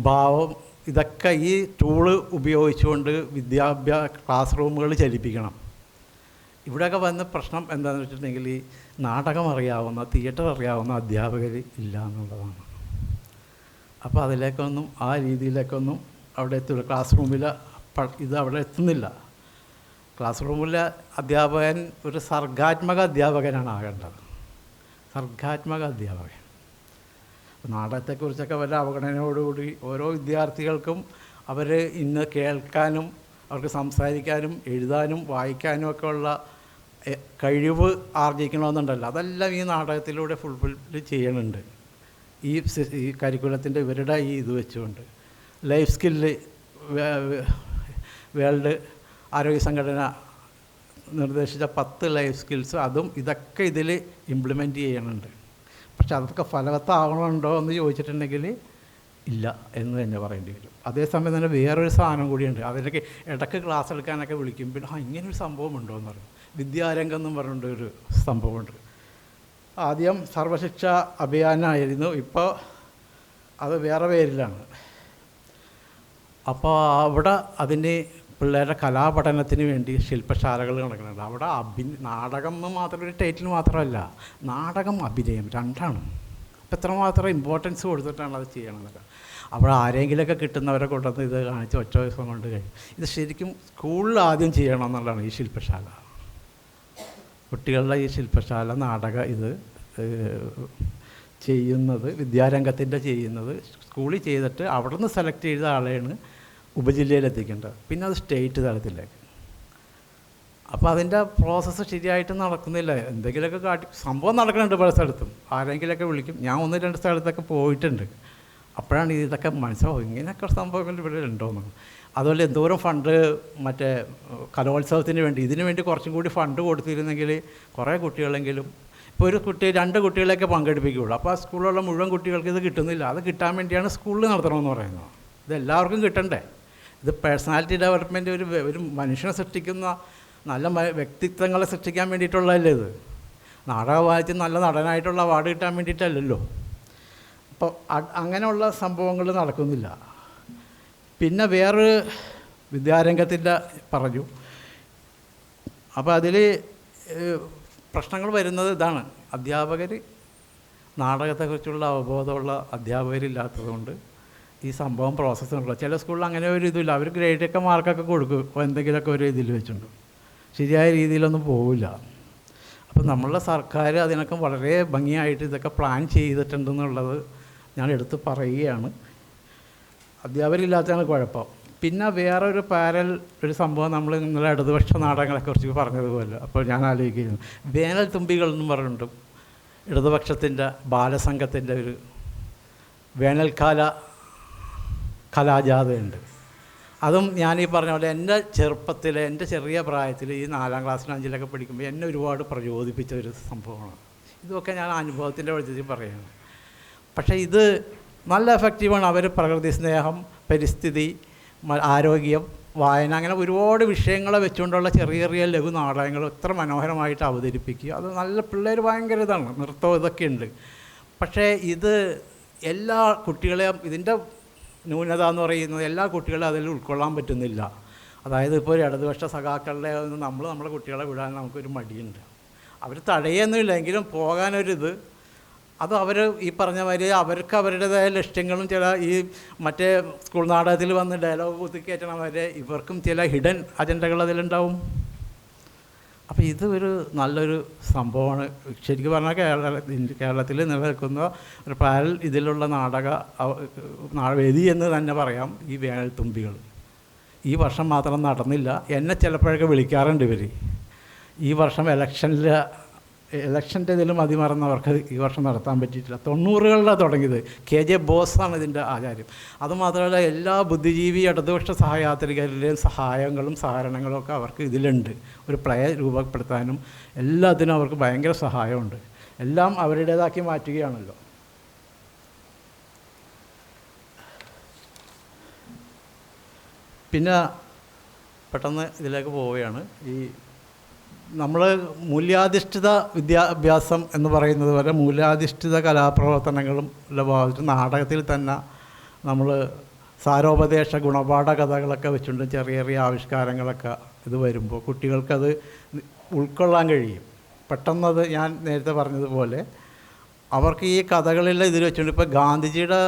ഭാവം, ഇതൊക്കെ ഈ ടൂള് ഉപയോഗിച്ചുകൊണ്ട് ക്ലാസ് റൂമുകൾ ചലിപ്പിക്കണം. ഇവിടെയൊക്കെ വന്ന പ്രശ്നം എന്താണെന്ന് വെച്ചിട്ടുണ്ടെങ്കിൽ ഈ നാടകം അറിയാവുന്ന, തിയേറ്റർ അറിയാവുന്ന അധ്യാപകർ ഇല്ല എന്നുള്ളതാണ്. അപ്പോൾ അതിലേക്കൊന്നും ആ രീതിയിലേക്കൊന്നും അവിടെ എത്തില്ല. ക്ലാസ് റൂമിൽ ഇത് അവിടെ എത്തുന്നില്ല. ക്ലാസ് റൂമിലെ അധ്യാപകൻ ഒരു സർഗാത്മക അധ്യാപകനാണ് ആകേണ്ടത്. സർഗാത്മക അധ്യാപകൻ. നാടകത്തെക്കുറിച്ചൊക്കെ വല്ല അവഗണനയോടുകൂടി ഓരോ വിദ്യാർത്ഥികൾക്കും അവർ ഇന്ന് കേൾക്കാനും അവർക്ക് സംസാരിക്കാനും എഴുതാനും വായിക്കാനും ഒക്കെ ഉള്ള കഴിവ് ആർജിക്കണമെന്നുണ്ടല്ലോ, അതെല്ലാം ഈ നാടകത്തിലൂടെ ഫുൾഫിൽ ചെയ്യുന്നുണ്ട്. ഈ കരിക്കുലത്തിൻ്റെ ഇവരുടെ ഈ ഇത് വെച്ചുകൊണ്ട് ലൈഫ് സ്കില്ല് വേൾഡ് ആരോഗ്യ സംഘടന നിർദ്ദേശിച്ച 10 ലൈഫ് സ്കിൽസ്, അതും ഇതൊക്കെ ഇതിൽ ഇംപ്ലിമെൻറ്റ് ചെയ്യുന്നുണ്ട്. പക്ഷെ അതൊക്കെ ഫലവത്താവണമുണ്ടോ എന്ന് ചോദിച്ചിട്ടുണ്ടെങ്കിൽ ഇല്ല എന്ന് തന്നെ പറയേണ്ടി വരും. അതേസമയം തന്നെ വേറൊരു സാധനം കൂടിയുണ്ട്. അതിനൊക്കെ ഇടയ്ക്ക് ക്ലാസ് എടുക്കാനൊക്കെ വിളിക്കും. പിന്നെ ഇങ്ങനൊരു സംഭവം ഉണ്ടോ എന്ന് പറയും. വിദ്യാരംഗം എന്നും പറഞ്ഞിട്ടൊരു സംഭവമുണ്ട്. ആദ്യം സർവശിക്ഷ അഭിയാനായിരുന്നു, ഇപ്പോൾ അത് വേറെ പേരിലാണ്. അപ്പോൾ അവിടെ അതിന് പിള്ളേരുടെ കലാപഠനത്തിന് വേണ്ടി ശില്പശാലകൾ നടക്കുന്നുണ്ട്. അവിടെ നാടകം എന്ന് മാത്രം ഒരു ടൈറ്റിൽ മാത്രമല്ല, നാടകം അഭിനയം രണ്ടാണ്. അപ്പം എത്രമാത്രം ഇമ്പോർട്ടൻസ് കൊടുത്തിട്ടാണ് അത് ചെയ്യണമെന്നൊക്കെ. അവിടെ ആരെങ്കിലുമൊക്കെ കിട്ടുന്നവരെ കൊണ്ടുവന്ന് ഇത് കാണിച്ച് ഒറ്റ ദിവസം കൊണ്ട് കഴിയും. ഇത് ശരിക്കും സ്കൂളിൽ ആദ്യം ചെയ്യണം എന്നുള്ളതാണ് ഈ ശില്പശാല. കുട്ടികളുടെ ഈ ശില്പശാല നാടക ഇത് ചെയ്യുന്നത്, വിദ്യാരംഗത്തിൻ്റെ ചെയ്യുന്നത് സ്കൂളിൽ ചെയ്തിട്ട് അവിടെ നിന്ന് സെലക്ട് ചെയ്ത ആളെയാണ് ഉപജില്ലയിലെത്തിക്കേണ്ടത്, പിന്നെ അത് സ്റ്റേറ്റ് തലത്തിലേക്ക്. അപ്പോൾ അതിൻ്റെ പ്രോസസ്സ് ശരിയായിട്ട് നടക്കുന്നില്ല. എന്തെങ്കിലുമൊക്കെ സംഭവം നടക്കുന്നുണ്ട് പല സ്ഥലത്തും, ആരെങ്കിലുമൊക്കെ വിളിക്കും. ഞാൻ 1-2 സ്ഥലത്തൊക്കെ പോയിട്ടുണ്ട്. അപ്പോഴാണ് ഇതൊക്കെ മനസ്സിലാവും, ഇങ്ങനെയൊക്കെ സംഭവങ്ങൾ ഇവിടെ ഉണ്ടോയെന്ന്. അതുപോലെ എന്തോരം ഫണ്ട് മറ്റേ കലോത്സവത്തിന് വേണ്ടി ഇതിനു വേണ്ടി കുറച്ചും കൂടി ഫണ്ട് കൊടുത്തിരുന്നെങ്കിൽ കുറേ കുട്ടികളെങ്കിലും, ഇപ്പോൾ ഒരു കുട്ടി 2 കുട്ടികളെയൊക്കെ പങ്കെടുപ്പിക്കുകയുള്ളൂ. അപ്പോൾ ആ സ്കൂളിലുള്ള മുഴുവൻ കുട്ടികൾക്ക് ഇത് കിട്ടുന്നില്ല. അത് കിട്ടാൻ വേണ്ടിയാണ് സ്കൂളിൽ നടത്തണമെന്ന് പറയുന്നത്. ഇത് എല്ലാവർക്കും കിട്ടണ്ടേ? ഇത് പേഴ്സണാലിറ്റി ഡെവലപ്മെൻറ്റ്, ഒരു മനുഷ്യനെ സൃഷ്ടിക്കുന്ന നല്ല വ്യക്തിത്വങ്ങളെ സൃഷ്ടിക്കാൻ വേണ്ടിയിട്ടുള്ളതല്ലേ ഇത്. നാടകം വായിച്ച് നല്ല നടനായിട്ടുള്ള അവാർഡ് കിട്ടാൻ വേണ്ടിയിട്ടല്ലല്ലോ. അപ്പോൾ അങ്ങനെയുള്ള സംഭവങ്ങൾ നടക്കുന്നില്ല. പിന്നെ വേറൊരു വിദ്യാരംഗത്തിൻ്റെ പറഞ്ഞു. അപ്പോൾ അതിൽ പ്രശ്നങ്ങൾ വരുന്നത് ഇതാണ്, അധ്യാപകർ നാടകത്തെക്കുറിച്ചുള്ള അവബോധമുള്ള അധ്യാപകരില്ലാത്തതുകൊണ്ട് ഈ സംഭവം പ്രോസസ്സുള്ള. ചില സ്കൂളിൽ അങ്ങനെ ഒരു ഇതില്ല, അവർ ഗ്രേഡൊക്കെ മാർക്കൊക്കെ കൊടുക്കും എന്തെങ്കിലുമൊക്കെ ഒരു ഇതിൽ വെച്ചിട്ടുണ്ട്, ശരിയായ രീതിയിലൊന്നും പോവില്ല. അപ്പം നമ്മളുടെ സർക്കാർ അതിനൊക്കെ വളരെ ഭംഗിയായിട്ട് ഇതൊക്കെ പ്ലാൻ ചെയ്തിട്ടുണ്ടെന്നുള്ളത് ഞാൻ എടുത്ത് പറയുകയാണ്. അധ്യാപകരില്ലാത്തതാണ് കുഴപ്പം. പിന്നെ വേറൊരു ഒരു സംഭവം നമ്മൾ ഇന്നലെ ഇടതുപക്ഷ നാടകങ്ങളെക്കുറിച്ച് പറഞ്ഞതുപോലെ, അപ്പോൾ ഞാൻ ആലോചിക്കുന്നു, വേനൽ തുമ്പികൾ എന്നും പറഞ്ഞിട്ടുണ്ട് ഇടതുപക്ഷത്തിൻ്റെ ബാലസംഘത്തിൻ്റെ ഒരു വേനൽക്കാല കലാജാഥയുണ്ട്. അതും ഞാനീ പറഞ്ഞ പോലെ എൻ്റെ ചെറുപ്പത്തിൽ, എൻ്റെ ചെറിയ പ്രായത്തിൽ ഈ 4ാം ക്ലാസ്സിലും 5ലൊക്കെ പഠിക്കുമ്പോൾ എന്നെ ഒരുപാട് പ്രചോദിപ്പിച്ച ഒരു സംഭവമാണ്. ഇതൊക്കെ ഞാൻ അനുഭവത്തിൻ്റെ വെളിച്ചത്തിൽ പറയുകയാണ്. പക്ഷേ ഇത് നല്ല എഫക്റ്റീവാണ്. അവർ പ്രകൃതി സ്നേഹം, പരിസ്ഥിതി, ആരോഗ്യം, വായന, അങ്ങനെ ഒരുപാട് വിഷയങ്ങളെ വെച്ചുകൊണ്ടുള്ള ചെറിയ ചെറിയ ലഘു നാടകങ്ങൾ എത്ര മനോഹരമായിട്ട് അവതരിപ്പിക്കുക. അത് നല്ല പിള്ളേർ ഭയങ്കര ഇതാണ്, നൃത്തം ഇതൊക്കെ ഉണ്ട്. പക്ഷേ ഇത് എല്ലാ കുട്ടികളെയും, ഇതിൻ്റെ ന്യൂനത എന്ന് പറയുന്നത് എല്ലാ കുട്ടികളെ അതിൽ ഉൾക്കൊള്ളാൻ പറ്റുന്നില്ല. അതായത് ഇപ്പോൾ ഒരു ഇടതുപക്ഷ സഖാക്കളുടെ നമ്മുടെ കുട്ടികളെ വിടാൻ നമുക്കൊരു മടിയുണ്ട്. അവർ തടയുന്നില്ലെങ്കിലും പോകാനൊരിത്, അത് അവർ ഈ പറഞ്ഞ മാതിരി അവർക്ക് അവരുടേതായ ലക്ഷ്യങ്ങളും ചില ഈ മറ്റേ സ്കൂൾ നാടകത്തിൽ വന്ന് ഡയലോഗ് കുത്തിക്കയറ്റണം വരെ ഇവർക്കും ചില ഹിഡൻ അജണ്ടകൾ അതിലുണ്ടാവും. അപ്പോൾ ഇത് ഒരു നല്ലൊരു സംഭവമാണ്. ശരിക്കും പറഞ്ഞാൽ കേരളത്തിൽ നിലനിൽക്കുന്ന ഒരു പാരൽ ഇതിലുള്ള വേദി എന്ന് തന്നെ പറയാം ഈ വേനൽ തുമ്പികൾ. ഈ വർഷം മാത്രം നടന്നില്ല. എന്നെ ചിലപ്പോഴൊക്കെ വിളിക്കാറുണ്ട് ഇവർ. ഈ വർഷം ഇലക്ഷൻ്റെ ഇതിലും മതിമറന്നവർക്ക് ഈ വർഷം നടത്താൻ പറ്റിയിട്ടില്ല. 90കളിലാണ് തുടങ്ങിയത്. KJ ബോസാണ് ഇതിൻ്റെ ആചാര്യം. അതുമാത്രമല്ല എല്ലാ ബുദ്ധിജീവി ഇടതുപക്ഷ സഹയാത്രികരുടെയും സഹായങ്ങളും സഹകരണങ്ങളും ഒക്കെ അവർക്ക് ഇതിലുണ്ട്. ഒരു പ്ലേ രൂപപ്പെടുത്താനും എല്ലാത്തിനും അവർക്ക് ഭയങ്കര സഹായമുണ്ട്. എല്ലാം അവരുടേതാക്കി മാറ്റുകയാണല്ലോ. പിന്നെ പെട്ടെന്ന് ഇതിലേക്ക് പോവുകയാണ്. ഈ നമ്മൾ മൂല്യാധിഷ്ഠിത വിദ്യാഭ്യാസം എന്ന് പറയുന്നത് പോലെ മൂല്യാധിഷ്ഠിത കലാപ്രവർത്തനങ്ങളും ഭാഗത്ത് നാടകത്തിൽ തന്നെ നമ്മൾ സാരോപദേശ ഗുണപാഠ കഥകളൊക്കെ വെച്ചുകൊണ്ട് ചെറിയ ചെറിയ ആവിഷ്കാരങ്ങളൊക്കെ ഇത് വരുമ്പോൾ കുട്ടികൾക്കത് ഉൾക്കൊള്ളാൻ കഴിയും പെട്ടെന്നത്. ഞാൻ നേരത്തെ പറഞ്ഞതുപോലെ അവർക്ക് ഈ കഥകളിൽ ഇതിൽ വെച്ചുകൊണ്ട് ഇപ്പോൾ ഗാന്ധിജിയുടെ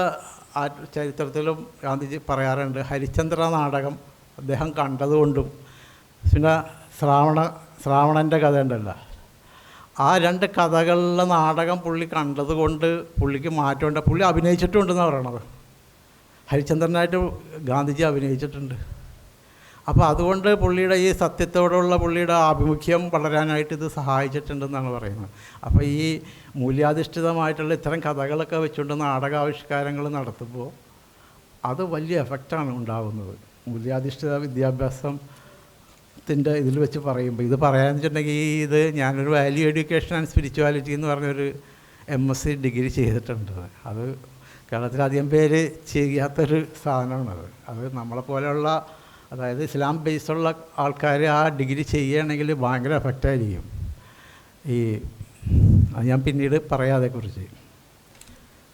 ചരിത്രത്തിലും ഗാന്ധിജി പറയാറുണ്ട്, ഹരിശ്ചന്ദ്ര നാടകം അദ്ദേഹം കണ്ടതുകൊണ്ടും പിന്നെ ശ്രാവണൻ്റെ കഥ ഉണ്ടല്ലോ, ആ 2 കഥകളിലെ നാടകം പുള്ളി കണ്ടതുകൊണ്ട് പുള്ളിക്ക് മാറ്റമുണ്ട്. പുള്ളി അഭിനയിച്ചിട്ടുണ്ടെന്നാണ് പറയണത്. ഹരിശ്ചന്ദ്രനായിട്ട് ഗാന്ധിജി അഭിനയിച്ചിട്ടുണ്ട്. അപ്പോൾ അതുകൊണ്ട് പുള്ളിയുടെ ഈ സത്യത്തോടുള്ള പുള്ളിയുടെ ആഭിമുഖ്യം വളരാനായിട്ട് ഇത് സഹായിച്ചിട്ടുണ്ടെന്നാണ് പറയുന്നത്. അപ്പോൾ ഈ മൂല്യാധിഷ്ഠിതമായിട്ടുള്ള ഇത്തരം കഥകളൊക്കെ വെച്ചുകൊണ്ട് നാടകാവിഷ്കാരങ്ങൾ നടത്തുമ്പോൾ അത് വലിയ എഫക്റ്റാണ് ഉണ്ടാകുന്നത്. മൂല്യാധിഷ്ഠിത വിദ്യാഭ്യാസത്തിൻ്റെ ഇതിൽ വെച്ച് പറയുമ്പോൾ ഇത് പറയാമെന്ന് വെച്ചിട്ടുണ്ടെങ്കിൽ ഇത് ഞാനൊരു വാല്യൂ എഡ്യൂക്കേഷൻ ആൻഡ് സ്പിരിച്വാലിറ്റി എന്ന് പറഞ്ഞൊരു MSc ഡിഗ്രി ചെയ്തിട്ടുണ്ട്. അത് കേരളത്തിലധികം പേര് ചെയ്യാത്തൊരു സാധനമാണത്. അത് നമ്മളെപ്പോലെയുള്ള അതായത് ഇസ്ലാം ബേസുള്ള ആൾക്കാർ ആ ഡിഗ്രി ചെയ്യുകയാണെങ്കിൽ ഭയങ്കര എഫക്റ്റായിരിക്കും. അത് ഞാൻ പിന്നീട് പറയാം അതേക്കുറിച്ച്.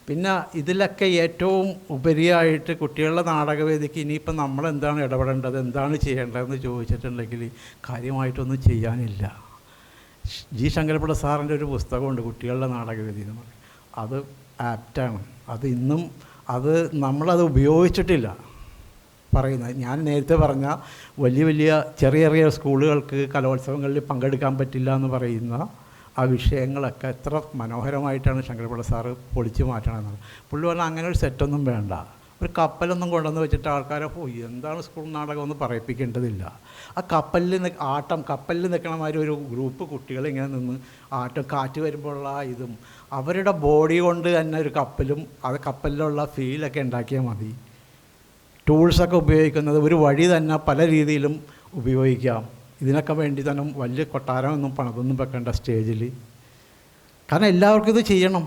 പിന്നെ ഇതിലൊക്കെ ഏറ്റവും ഉപരിയായിട്ട് കുട്ടികളുടെ നാടകവേദിക്ക് ഇനിയിപ്പം നമ്മളെന്താണ് ഇടപെടേണ്ടത്, എന്താണ് ചെയ്യേണ്ടതെന്ന് ചോദിച്ചിട്ടുണ്ടെങ്കിൽ കാര്യമായിട്ടൊന്നും ചെയ്യാനില്ല. ജി ശങ്കരപ്പിള്ള സാറിൻ്റെ ഒരു പുസ്തകമുണ്ട് കുട്ടികളുടെ നാടകവേദി എന്ന് പറയും. അത് ആപ്റ്റാണ്. അത് ഇന്നും നമ്മളത് ഉപയോഗിച്ചിട്ടില്ല പറയുന്നത്. ഞാൻ നേരത്തെ പറഞ്ഞ വലിയ വലിയ ചെറിയ ചെറിയ സ്കൂളുകൾക്ക് കലോത്സവങ്ങളിൽ പങ്കെടുക്കാൻ പറ്റില്ല എന്ന് പറയുന്ന ആ വിഷയങ്ങളൊക്കെ എത്ര മനോഹരമായിട്ടാണ് ശങ്കരപ്പിള്ള സാറ് പൊളിച്ചു മാറ്റണമെന്നത്. പുള്ളി പറഞ്ഞാൽ അങ്ങനെ ഒരു സെറ്റൊന്നും വേണ്ട, ഒരു കപ്പലൊന്നും കൊണ്ടുവന്ന് വെച്ചിട്ട് ആൾക്കാരെ പോയി എന്താണ് സ്കൂൾ നാടകം എന്ന് പറയിപ്പിക്കേണ്ടതില്ല. ആ കപ്പലിൽ നിൽക്കണ മാതിരി ഒരു ഗ്രൂപ്പ് കുട്ടികൾ ഇങ്ങനെ നിന്ന് ആട്ടം, കാറ്റ് വരുമ്പോഴുള്ള ഇതും അവരുടെ ബോഡി കൊണ്ട് തന്നെ ഒരു കപ്പലിലുള്ള ഫീലൊക്കെ ഉണ്ടാക്കിയാൽ മതി. ടൂൾസൊക്കെ ഉപയോഗിക്കുന്നത് ഒരു വഴി തന്നെ പല രീതിയിലും ഉപയോഗിക്കാം. ഇതിനൊക്കെ വേണ്ടി തന്നെ വലിയ കൊട്ടാരമൊന്നും പണിതൊന്നും വെക്കേണ്ട സ്റ്റേജിൽ. കാരണം എല്ലാവർക്കും ഇത് ചെയ്യണം.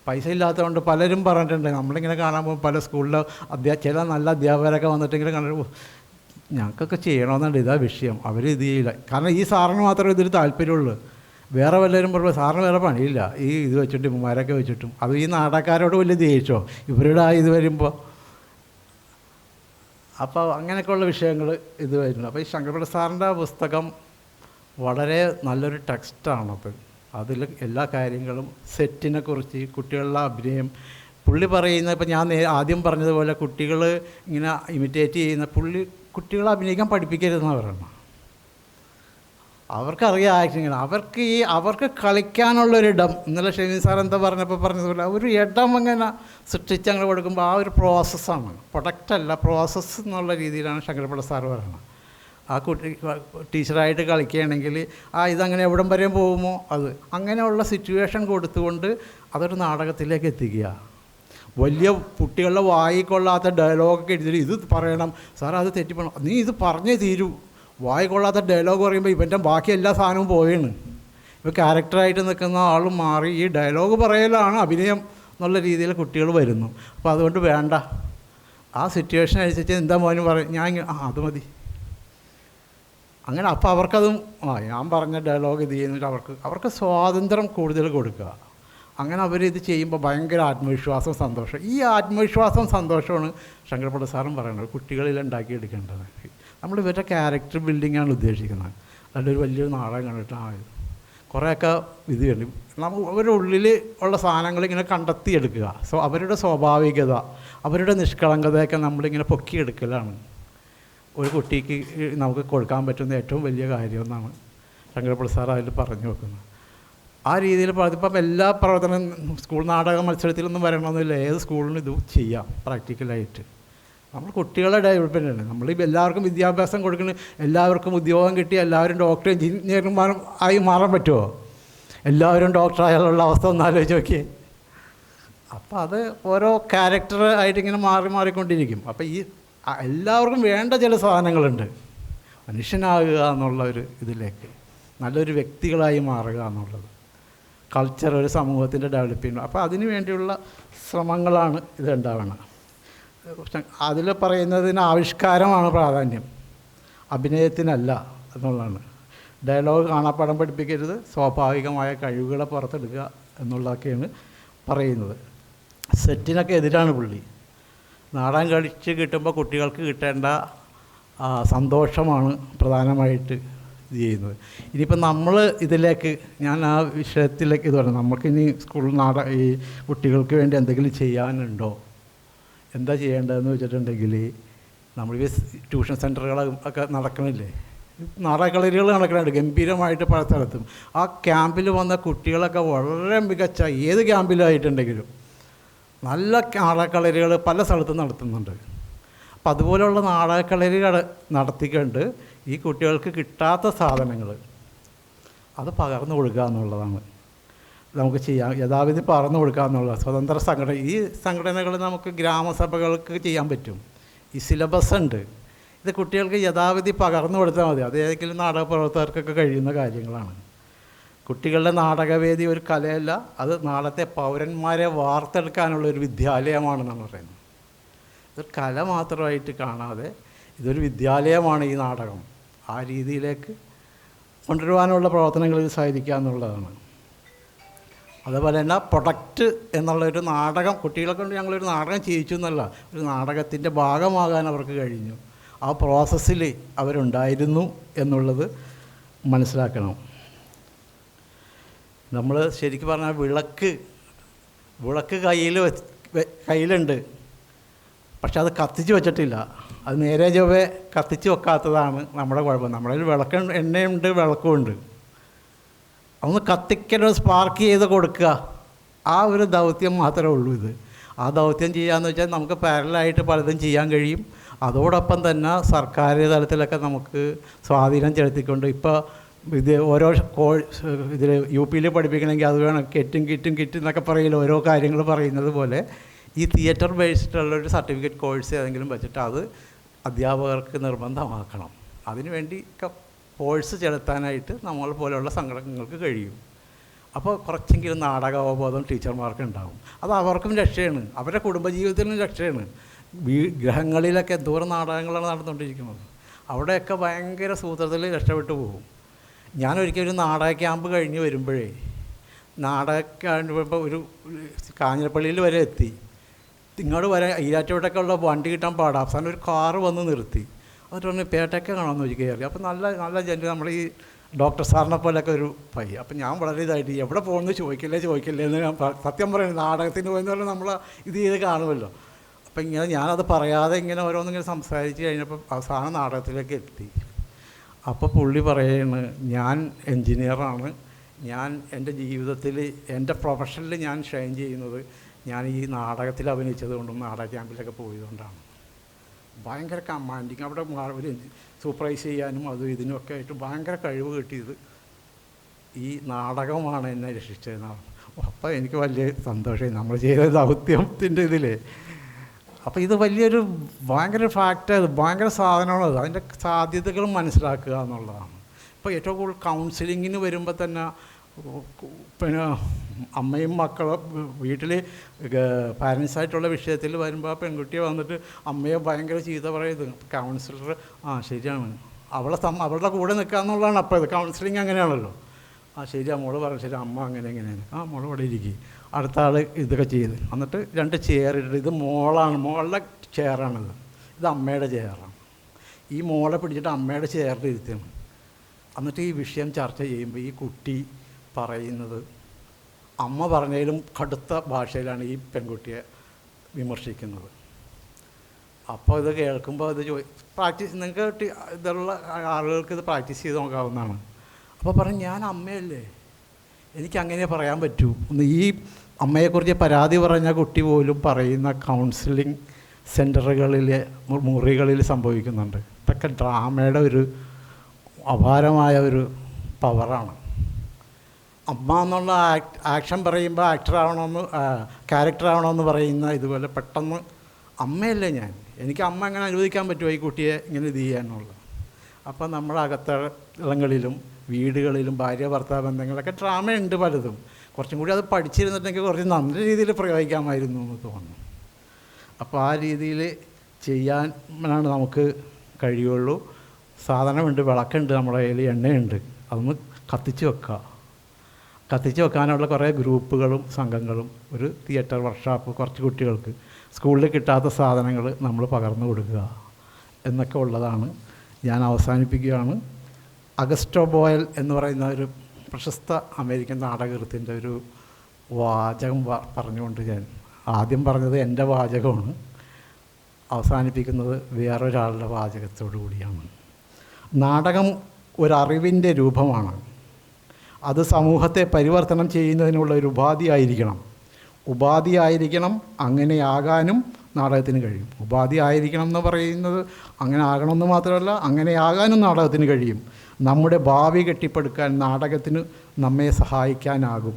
പൈസ ഇല്ലാത്തതുകൊണ്ട് പലരും പറഞ്ഞിട്ടുണ്ട്. നമ്മളിങ്ങനെ കാണാൻ പോകുമ്പോൾ പല സ്കൂളിലെ ചില നല്ല അധ്യാപകരൊക്കെ വന്നിട്ടിങ്ങനെ കണ്ടിട്ട് ഞങ്ങൾക്കൊക്കെ ചെയ്യണമെന്നുണ്ട്, ഇതാ വിഷയം. അവർ ഇത് ചെയ്യില്ല. കാരണം ഈ സാറിന് മാത്രമേ ഇതിൽ താല്പര്യമുള്ളൂ. വേറെ വല്ലവരും പറയുമ്പോൾ സാറിന് വേറെ പണിയില്ല, ഇത് വെച്ചിട്ടും ഇവന്മാരൊക്കെ വെച്ചിട്ടും. അത് ഈ നാടകക്കാരോട് വലിയ ദേഷ്യമോ ഇവരുടെ ഇത് വരുമ്പോൾ. അപ്പോൾ അങ്ങനെയൊക്കെയുള്ള വിഷയങ്ങൾ ഇത് വരുന്നുണ്ട്. അപ്പോൾ ഈ ശങ്കരപ്പിള്ള സാറിൻ്റെ പുസ്തകം വളരെ നല്ലൊരു ടെക്സ്റ്റാണത്. അതിൽ എല്ലാ കാര്യങ്ങളും സെറ്റിനെക്കുറിച്ച്, കുട്ടികളുടെ അഭിനയം, പുള്ളി പറയുന്ന ഇപ്പം ഞാൻ ആദ്യം പറഞ്ഞതുപോലെ കുട്ടികൾ ഇങ്ങനെ ഇമിറ്റേറ്റ് ചെയ്യുന്ന കുട്ടികളെ അഭിനയിക്കാൻ പഠിപ്പിക്കരുതെന്നാണ് പറയുന്നത്. അവർക്കറിയാം ആക്ടിങ്, അവർക്ക് കളിക്കാനുള്ളൊരിടം. ഇന്നലെ ഷെമീൻ സാർ എന്താ പറഞ്ഞതുപോലെ ഒരു ഇടം അങ്ങനെ സൃഷ്ടിച്ച് അങ്ങനെ കൊടുക്കുമ്പോൾ ആ ഒരു പ്രോസസ്സാണ്, പ്രൊഡക്റ്റല്ല, പ്രോസസ്സ് എന്നുള്ള രീതിയിലാണ് ശങ്കരപ്പിള്ള സാർ പറയുന്നത്. ആ കുട്ടി ടീച്ചറായിട്ട് കളിക്കുകയാണെങ്കിൽ ഇതങ്ങനെ എവിടം വരെയും പോകുമോ അങ്ങനെയുള്ള സിറ്റുവേഷൻ കൊടുത്തുകൊണ്ട് അതൊരു നാടകത്തിലേക്ക് എത്തിക്കുക. വലിയ കുട്ടികളുടെ വായിക്കൊള്ളാത്ത ഡയലോഗൊക്കെ എഴുതിയിട്ട് ഇത് പറയണം സാർ, അത് തെറ്റിപ്പോണം, നീ ഇത് പറഞ്ഞേ തീരൂ. വായിക്കൊള്ളാത്ത ഡയലോഗ് പറയുമ്പോൾ ഇവൻ്റെ ബാക്കി എല്ലാ സാധനവും പോയാണ്. ഇപ്പോൾ ക്യാരക്ടറായിട്ട് നിൽക്കുന്ന ആളും മാറി ഈ ഡയലോഗ് പറയലാണ് അഭിനയം എന്നുള്ള രീതിയിൽ കുട്ടികൾ വരുന്നു. അപ്പോൾ അതുകൊണ്ട് വേണ്ട, ആ സിറ്റുവേഷൻ അനുസരിച്ച് എന്താ മോനും പറയും, ഞാൻ അത് മതി അങ്ങനെ. അപ്പോൾ അവർക്കതും ഞാൻ പറഞ്ഞ ഡയലോഗ് ഇത് ചെയ്യുന്നിട്ട് അവർക്ക് സ്വാതന്ത്ര്യം കൂടുതൽ കൊടുക്കുക. അങ്ങനെ അവരിത് ചെയ്യുമ്പോൾ ഭയങ്കര ആത്മവിശ്വാസം, സന്തോഷം. ഈ ആത്മവിശ്വാസം, സന്തോഷമാണ് ശങ്കരപ്പിള്ള സാറും പറയുന്നത് കുട്ടികളിൽ ഉണ്ടാക്കിയെടുക്കേണ്ടത്. നമ്മൾ ഇവരുടെ ക്യാരക്ടർ ബിൽഡിങ്ങാണ് ഉദ്ദേശിക്കുന്നത്. അതിലൊരു വലിയൊരു നാടകം കണ്ടിട്ട് കുറേയൊക്കെ ഇത് വേണ്ടി അവരുടെ ഉള്ളിൽ ഉള്ള സാധനങ്ങൾ ഇങ്ങനെ കണ്ടെത്തിയെടുക്കുക. അവരുടെ സ്വാഭാവികത, അവരുടെ നിഷ്കളങ്കതയൊക്കെ നമ്മളിങ്ങനെ പൊക്കിയെടുക്കലാണ് ഒരു കുട്ടിക്ക് നമുക്ക് കൊടുക്കാൻ പറ്റുന്ന ഏറ്റവും വലിയ കാര്യം എന്നാണ് ശങ്കരപ്പിള്ള സാർ അതിൽ പറഞ്ഞു വെക്കുന്നത്. ആ രീതിയിൽ ഇപ്പം എല്ലാ പ്രവർത്തനം സ്കൂൾ നാടക മത്സരത്തിലൊന്നും വരണമെന്നില്ല, ഏത് സ്കൂളിനും ഇത് ചെയ്യാം പ്രാക്ടിക്കലായിട്ട്. നമ്മൾ കുട്ടികളുടെ ഡെവലപ്മെൻറ്റാണ്. നമ്മൾ എല്ലാവർക്കും വിദ്യാഭ്യാസം കൊടുക്കുന്ന, എല്ലാവർക്കും ഉദ്യോഗം കിട്ടി എല്ലാവരും ഡോക്ടർ എഞ്ചിനീയർമാരും ആയി മാറാൻ പറ്റുമോ? എല്ലാവരും ഡോക്ടറായാലുള്ള അവസ്ഥ ഒന്ന് ആലോചിച്ച് നോക്കിയേ. അപ്പോൾ അത് ഓരോ ക്യാരക്ടർ ആയിട്ടിങ്ങനെ മാറിക്കൊണ്ടിരിക്കും. അപ്പോൾ ഈ എല്ലാവർക്കും വേണ്ട ചില സാധനങ്ങളുണ്ട്. മനുഷ്യനാകുക എന്നുള്ള ഒരു ഇതിലേക്ക്, നല്ലൊരു വ്യക്തികളായി മാറുക എന്നുള്ളത്, കൾച്ചർ, ഒരു സമൂഹത്തിൻ്റെ ഡെവലപ്പിംഗ്. അപ്പോൾ അതിന് വേണ്ടിയുള്ള ശ്രമങ്ങളാണ് ഇതുണ്ടാവുന്നത്. അതിൽ പറയുന്നതിന് ആവിഷ്കാരമാണ് പ്രാധാന്യം, അഭിനയത്തിനല്ല എന്നുള്ളതാണ്. ഡയലോഗ് കാണാപ്പാടം പഠിപ്പിക്കരുത്, സ്വാഭാവികമായ കഴിവുകളെ പുറത്തെടുക്കുക എന്നുള്ളതൊക്കെയാണ് പറയുന്നത്. സെറ്റിനൊക്കെ എതിരാണ് പുള്ളി. നാടകം കളിച്ച് കിട്ടുമ്പോൾ കുട്ടികൾക്ക് കിട്ടേണ്ട സന്തോഷമാണ് പ്രധാനമായിട്ട് ഇത് ചെയ്യുന്നത്. ഇനിയിപ്പോൾ നമ്മൾ ഇതിലേക്ക്, ഞാൻ ആ വിഷയത്തിലേക്ക് ഇത് പറഞ്ഞു, നമുക്കിനി സ്കൂൾ ഈ കുട്ടികൾക്ക് വേണ്ടി എന്തെങ്കിലും ചെയ്യാനുണ്ടോ, എന്താ ചെയ്യേണ്ടതെന്ന് വെച്ചിട്ടുണ്ടെങ്കിൽ, നമ്മൾ ഈ ട്യൂഷൻ സെൻ്ററുകളൊക്കെ നടക്കണില്ലേ, നാടകക്കളരികൾ നടക്കുന്നുണ്ട് ഗംഭീരമായിട്ട് പല സ്ഥലത്തും. ആ ക്യാമ്പിൽ വന്ന കുട്ടികളൊക്കെ വളരെ മികച്ച, ഏത് ക്യാമ്പിലായിട്ടുണ്ടെങ്കിലും നല്ല നാടകക്കളരികൾ പല സ്ഥലത്തും നടത്തുന്നുണ്ട്. അപ്പം അതുപോലെയുള്ള നാടകക്കളരികൾ നടത്തിക്കൊണ്ട് ഈ കുട്ടികൾക്ക് കിട്ടാത്ത സാധനങ്ങൾ അത് പകർന്നു കൊടുക്കുക എന്നുള്ളതാണ് നമുക്ക് ചെയ്യാം. യഥാവിധി പകർന്നു കൊടുക്കുക എന്നുള്ളത് സ്വതന്ത്ര സംഘടന, ഈ സംഘടനകൾ നമുക്ക് ഗ്രാമസഭകൾക്ക് ചെയ്യാൻ പറ്റും. ഈ സിലബസ് ഉണ്ട്, ഇത് കുട്ടികൾക്ക് യഥാവിധി പകർന്നു കൊടുത്താൽ മതി. അത് ഏതെങ്കിലും നാടക പ്രവർത്തകർക്കൊക്കെ കഴിയുന്ന കാര്യങ്ങളാണ്. കുട്ടികളുടെ നാടകവേദി ഒരു കലയല്ല, അത് നാളത്തെ പൗരന്മാരെ വാർത്തെടുക്കാനുള്ള ഒരു വിദ്യാലയമാണെന്നാണ് പറയുന്നത്. ഇതൊരു കല മാത്രമായിട്ട് കാണാതെ ഇതൊരു വിദ്യാലയമാണ് ഈ നാടകം. ആ രീതിയിലേക്ക് കൊണ്ടുവരുവാനുള്ള പ്രവർത്തനങ്ങളിൽ സഹായിക്കുക എന്നുള്ളതാണ്. അതേപോലെ തന്നെ പ്രൊഡക്റ്റ് എന്നുള്ളൊരു നാടകം കുട്ടികളെ കൊണ്ട് ഞങ്ങളൊരു നാടകം ചെയ്യിച്ചു എന്നല്ല, ഒരു നാടകത്തിൻ്റെ ഭാഗമാകാൻ അവർക്ക് കഴിഞ്ഞു. ആ പ്രോസസ്സിൽ അവരുണ്ടായിരുന്നു എന്നുള്ളത് മനസ്സിലാക്കണം. നമ്മൾ ശരിക്കും പറഞ്ഞാൽ വിളക്ക് കയ്യിലുണ്ട്, പക്ഷെ അത് കത്തിച്ച് വെച്ചിട്ടില്ല. അത് നേരെ ചൊവ്വേ കത്തിച്ച് വെക്കാത്തതാണ് നമ്മുടെ കുഴപ്പം. നമ്മുടെ കയ്യിൽ എണ്ണയുണ്ട്, വിളക്കുമുണ്ട്. ഒന്ന് കത്തിക്കലോ സ്പാർക്ക് ചെയ്ത് കൊടുക്കുക, ആ ഒരു ദൗത്യം മാത്രമേ ഉള്ളൂ ഇത്. ആ ദൗത്യം ചെയ്യാമെന്ന് വെച്ചാൽ നമുക്ക് പാരലായിട്ട് പലതും ചെയ്യാൻ കഴിയും. അതോടൊപ്പം തന്നെ സർക്കാർ തലത്തിലൊക്കെ നമുക്ക് സ്വാധീനം ചെലുത്തിക്കൊണ്ട് ഇപ്പോൾ ഇത് ഓരോ ഇതിൽ UP-യിൽ പഠിപ്പിക്കണമെങ്കിൽ അത് വേണം, കിറ്റ് എന്നൊക്കെ പറയില്ല, ഓരോ കാര്യങ്ങൾ പറയുന്നത് പോലെ ഈ തിയേറ്റർ ബേസ്ഡുള്ളൊരു സർട്ടിഫിക്കറ്റ് കോഴ്സ് ഏതെങ്കിലും വെച്ചിട്ട് അത് അധ്യാപകർക്ക് നിർബന്ധമാക്കണം. അതിനുവേണ്ടി കോഴ്സ് ചെലുത്താനായിട്ട് നമ്മൾ പോലെയുള്ള സംഘടനകൾക്ക് കഴിയും. അപ്പോൾ കുറച്ചെങ്കിലും നാടകാവബോധം ടീച്ചർമാർക്ക് ഉണ്ടാകും. അത് അവർക്കും രക്ഷയാണ്, അവരുടെ കുടുംബജീവിതത്തിനും രക്ഷയാണ്. ഗ്രഹങ്ങളിലൊക്കെ എന്തോരം നാടകങ്ങളാണ് നടന്നുകൊണ്ടിരിക്കുന്നത്. അവിടെയൊക്കെ ഭയങ്കര സൂത്രത്തിൽ രക്ഷപ്പെട്ടു പോകും. ഞാനൊരിക്കലും ഒരു നാടക ക്യാമ്പ് കഴിഞ്ഞ് വരുമ്പോഴേ, നാടക ക്യാമ്പ് ഒരു കാഞ്ഞിരപ്പള്ളിയിൽ വരെ എത്തി. ഇങ്ങോട്ട് വരെ ഈരാറ്റോട്ടൊക്കെ ഉള്ള വണ്ടി കിട്ടാൻ പാടാം. അവസാനം ഒരു കാറ് വന്ന് നിർത്തി. എന്നിട്ട് പറഞ്ഞു പേട്ടൊക്കെ കാണാമെന്ന് വെച്ച് കയറി. അപ്പോൾ നല്ല ജനം, നമ്മൾ ഈ ഡോക്ടർ സാറിനെ പോലെയൊക്കെ ഒരു പയ്യ. അപ്പം ഞാൻ വളരെ ഇതായിട്ട് എവിടെ പോകുന്നത് ചോദിക്കില്ലേ എന്ന് ഞാൻ സത്യം പറയുന്നത്. നാടകത്തിന് പോയെന്ന് പറഞ്ഞാൽ നമ്മൾ ഇത് ചെയ്ത് കാണുമല്ലോ. അപ്പം ഇങ്ങനെ ഞാനത് പറയാതെ ഇങ്ങനെ ഓരോന്നിങ്ങനെ സംസാരിച്ച് കഴിഞ്ഞപ്പോൾ അവസാനം നാടകത്തിലേക്ക് എത്തി. അപ്പോൾ പുള്ളി പറയുന്നത്, ഞാൻ എൻജിനീയറാണ്, ഞാൻ എൻ്റെ ജീവിതത്തിൽ എൻ്റെ പ്രൊഫഷനിൽ ഞാൻ ഷൈൻ ചെയ്യുന്നത് ഞാൻ ഈ നാടകത്തിൽ അഭിനയിച്ചത് കൊണ്ടും നാടക ക്യാമ്പിലൊക്കെ പോയതുകൊണ്ടാണ്. ഭയങ്കര കമാൻഡിങ്, അവിടെ ഒരു സൂപ്പർവൈസ് ചെയ്യാനും അതും ഇതിനുമൊക്കെ ആയിട്ട് ഭയങ്കര കഴിവ് കിട്ടിയത് ഈ നാടകമാണ് എന്നെ രക്ഷിച്ചതെന്നാണ്. അപ്പോൾ എനിക്ക് വലിയ സന്തോഷമായി നമ്മൾ ചെയ്ത ദൗത്യത്തിൻ്റെ ഇതിൽ. അപ്പോൾ ഇത് വലിയൊരു ഭയങ്കര ഫാക്റ്റാണ്, ഭയങ്കര സാധനമാണത്. അതിൻ്റെ സാധ്യതകൾ മനസ്സിലാക്കുക എന്നുള്ളതാണ്. ഇപ്പോൾ ഏറ്റവും കൂടുതൽ കൗൺസിലിങ്ങിന് വരുമ്പോൾ തന്നെ പിന്നെ അമ്മയും മക്കളും വീട്ടിൽ പാരൻസായിട്ടുള്ള വിഷയത്തിൽ വരുമ്പോൾ ആ പെൺകുട്ടിയെ വന്നിട്ട് അമ്മയെ ഭയങ്കര ചീത്ത പറയുന്നത്. കൗൺസിലർ ശരിയാണ്, അവളുടെ കൂടെ നിൽക്കുക എന്നുള്ളതാണ്. അപ്പോൾ ഇത് കൗൺസിലിങ് അങ്ങനെയാണല്ലോ. ശരി, മോള് പറഞ്ഞു ശരി, അമ്മ എങ്ങനെയാണ്, മോള് ഇവിടെ ഇരിക്കും. അടുത്ത ആൾ ഇതൊക്കെ ചെയ്ത് എന്നിട്ട് 2 ചെയർ ഇട്ടിട്ട്, ഇത് മോളുടെ ചെയറാണിത്, ഇത് അമ്മയുടെ ചെയറാണ്. ഈ മോളെ പിടിച്ചിട്ട് അമ്മയുടെ ചെയറിൽ ഇരുത്തിയാണ്. എന്നിട്ട് ഈ വിഷയം ചർച്ച ചെയ്യുമ്പോൾ ഈ കുട്ടി പറയുന്നത് അമ്മ പറഞ്ഞതിലും കടുത്ത ഭാഷയിലാണ് ഈ പെൺകുട്ടിയെ വിമർശിക്കുന്നത്. അപ്പോൾ ഇത് കേൾക്കുമ്പോൾ ഇത് പ്രാക്ടീസ്, നിങ്ങൾക്ക് ഇതുള്ള ആളുകൾക്ക് ഇത് പ്രാക്ടീസ് ചെയ്ത് നോക്കാവുന്നതാണ്. അപ്പോൾ പറഞ്ഞു, ഞാൻ അമ്മയല്ലേ, എനിക്കങ്ങനെ പറയാൻ പറ്റൂ എന്ന്. ഈ അമ്മയെക്കുറിച്ച് പരാതി പറഞ്ഞ കുട്ടി പോലും പറയുന്ന കൗൺസിലിംഗ് സെൻറ്ററുകളിലെ മുറികളിൽ സംഭവിക്കുന്നുണ്ട്. ഇതൊക്കെ ഡ്രാമയുടെ ഒരു അപാരമായ ഒരു പവറാണ്. അമ്മ എന്നുള്ള ആക്ഷൻ പറയുമ്പോൾ ക്യാരക്ടർ ആവണമെന്ന് പറയുന്ന ഇതുപോലെ പെട്ടെന്ന് അമ്മയല്ലേ ഞാൻ, എനിക്ക് അമ്മ എങ്ങനെ അനുവദിക്കാൻ പറ്റുമോ ഈ കുട്ടിയെ ഇങ്ങനെ ഇത് ചെയ്യാനുള്ളത്. അപ്പോൾ നമ്മുടെ അകത്തളങ്ങളിലും വീടുകളിലും ഭാര്യ ഭർത്താവ് ബന്ധങ്ങളൊക്കെ ഡ്രാമയുണ്ട് പലതും. കുറച്ചും കൂടി അത് പഠിച്ചിരുന്നിട്ടെങ്കിൽ കുറച്ച് നല്ല രീതിയിൽ പ്രയോഗിക്കാമായിരുന്നു എന്ന് തോന്നുന്നു. അപ്പോൾ ആ രീതിയിൽ ചെയ്യാനാണ് നമുക്ക് കഴിയുള്ളൂ. സാധനമുണ്ട്, വിളക്കുണ്ട്, നമ്മുടെ കയ്യിൽ എണ്ണയുണ്ട്, അതൊന്ന് കത്തിച്ച് വെക്കാനുള്ള കുറേ ഗ്രൂപ്പുകളും സംഘങ്ങളും ഒരു തിയേറ്റർ വർക്ക്ഷോപ്പ്, കുറച്ച് കുട്ടികൾക്ക് സ്കൂളിൽ കിട്ടാത്ത സാധനങ്ങൾ നമ്മൾ പകർന്നു കൊടുക്കുക എന്നൊക്കെ ഉള്ളതാണ്. ഞാൻ അവസാനിപ്പിക്കുകയാണ്. അഗസ്റ്റോ ബോയൽ എന്ന് പറയുന്ന ഒരു പ്രശസ്ത അമേരിക്കൻ നാടകകൃത്തിൻ്റെ ഒരു വാചകം പറഞ്ഞുകൊണ്ട് ഞാൻ ആദ്യം പറഞ്ഞത് എൻ്റെ വാചകമാണ്, അവസാനിപ്പിക്കുന്നത് വേറൊരാളുടെ വാചകത്തോടു കൂടിയാണ്. നാടകം ഒരറിവിൻ്റെ രൂപമാണ്. അത് സമൂഹത്തെ പരിവർത്തനം ചെയ്യുന്നതിനുള്ള ഒരു ഉപാധിയായിരിക്കണം. അങ്ങനെയാകാനും നാടകത്തിന് കഴിയും. ഉപാധിയായിരിക്കണം എന്ന് പറയുന്നത് അങ്ങനെ ആകണമെന്ന് മാത്രമല്ല, അങ്ങനെയാകാനും നാടകത്തിന് കഴിയും. നമ്മുടെ ഭാവി കെട്ടിപ്പടുക്കാൻ നാടകത്തിന് നമ്മെ സഹായിക്കാനാകും.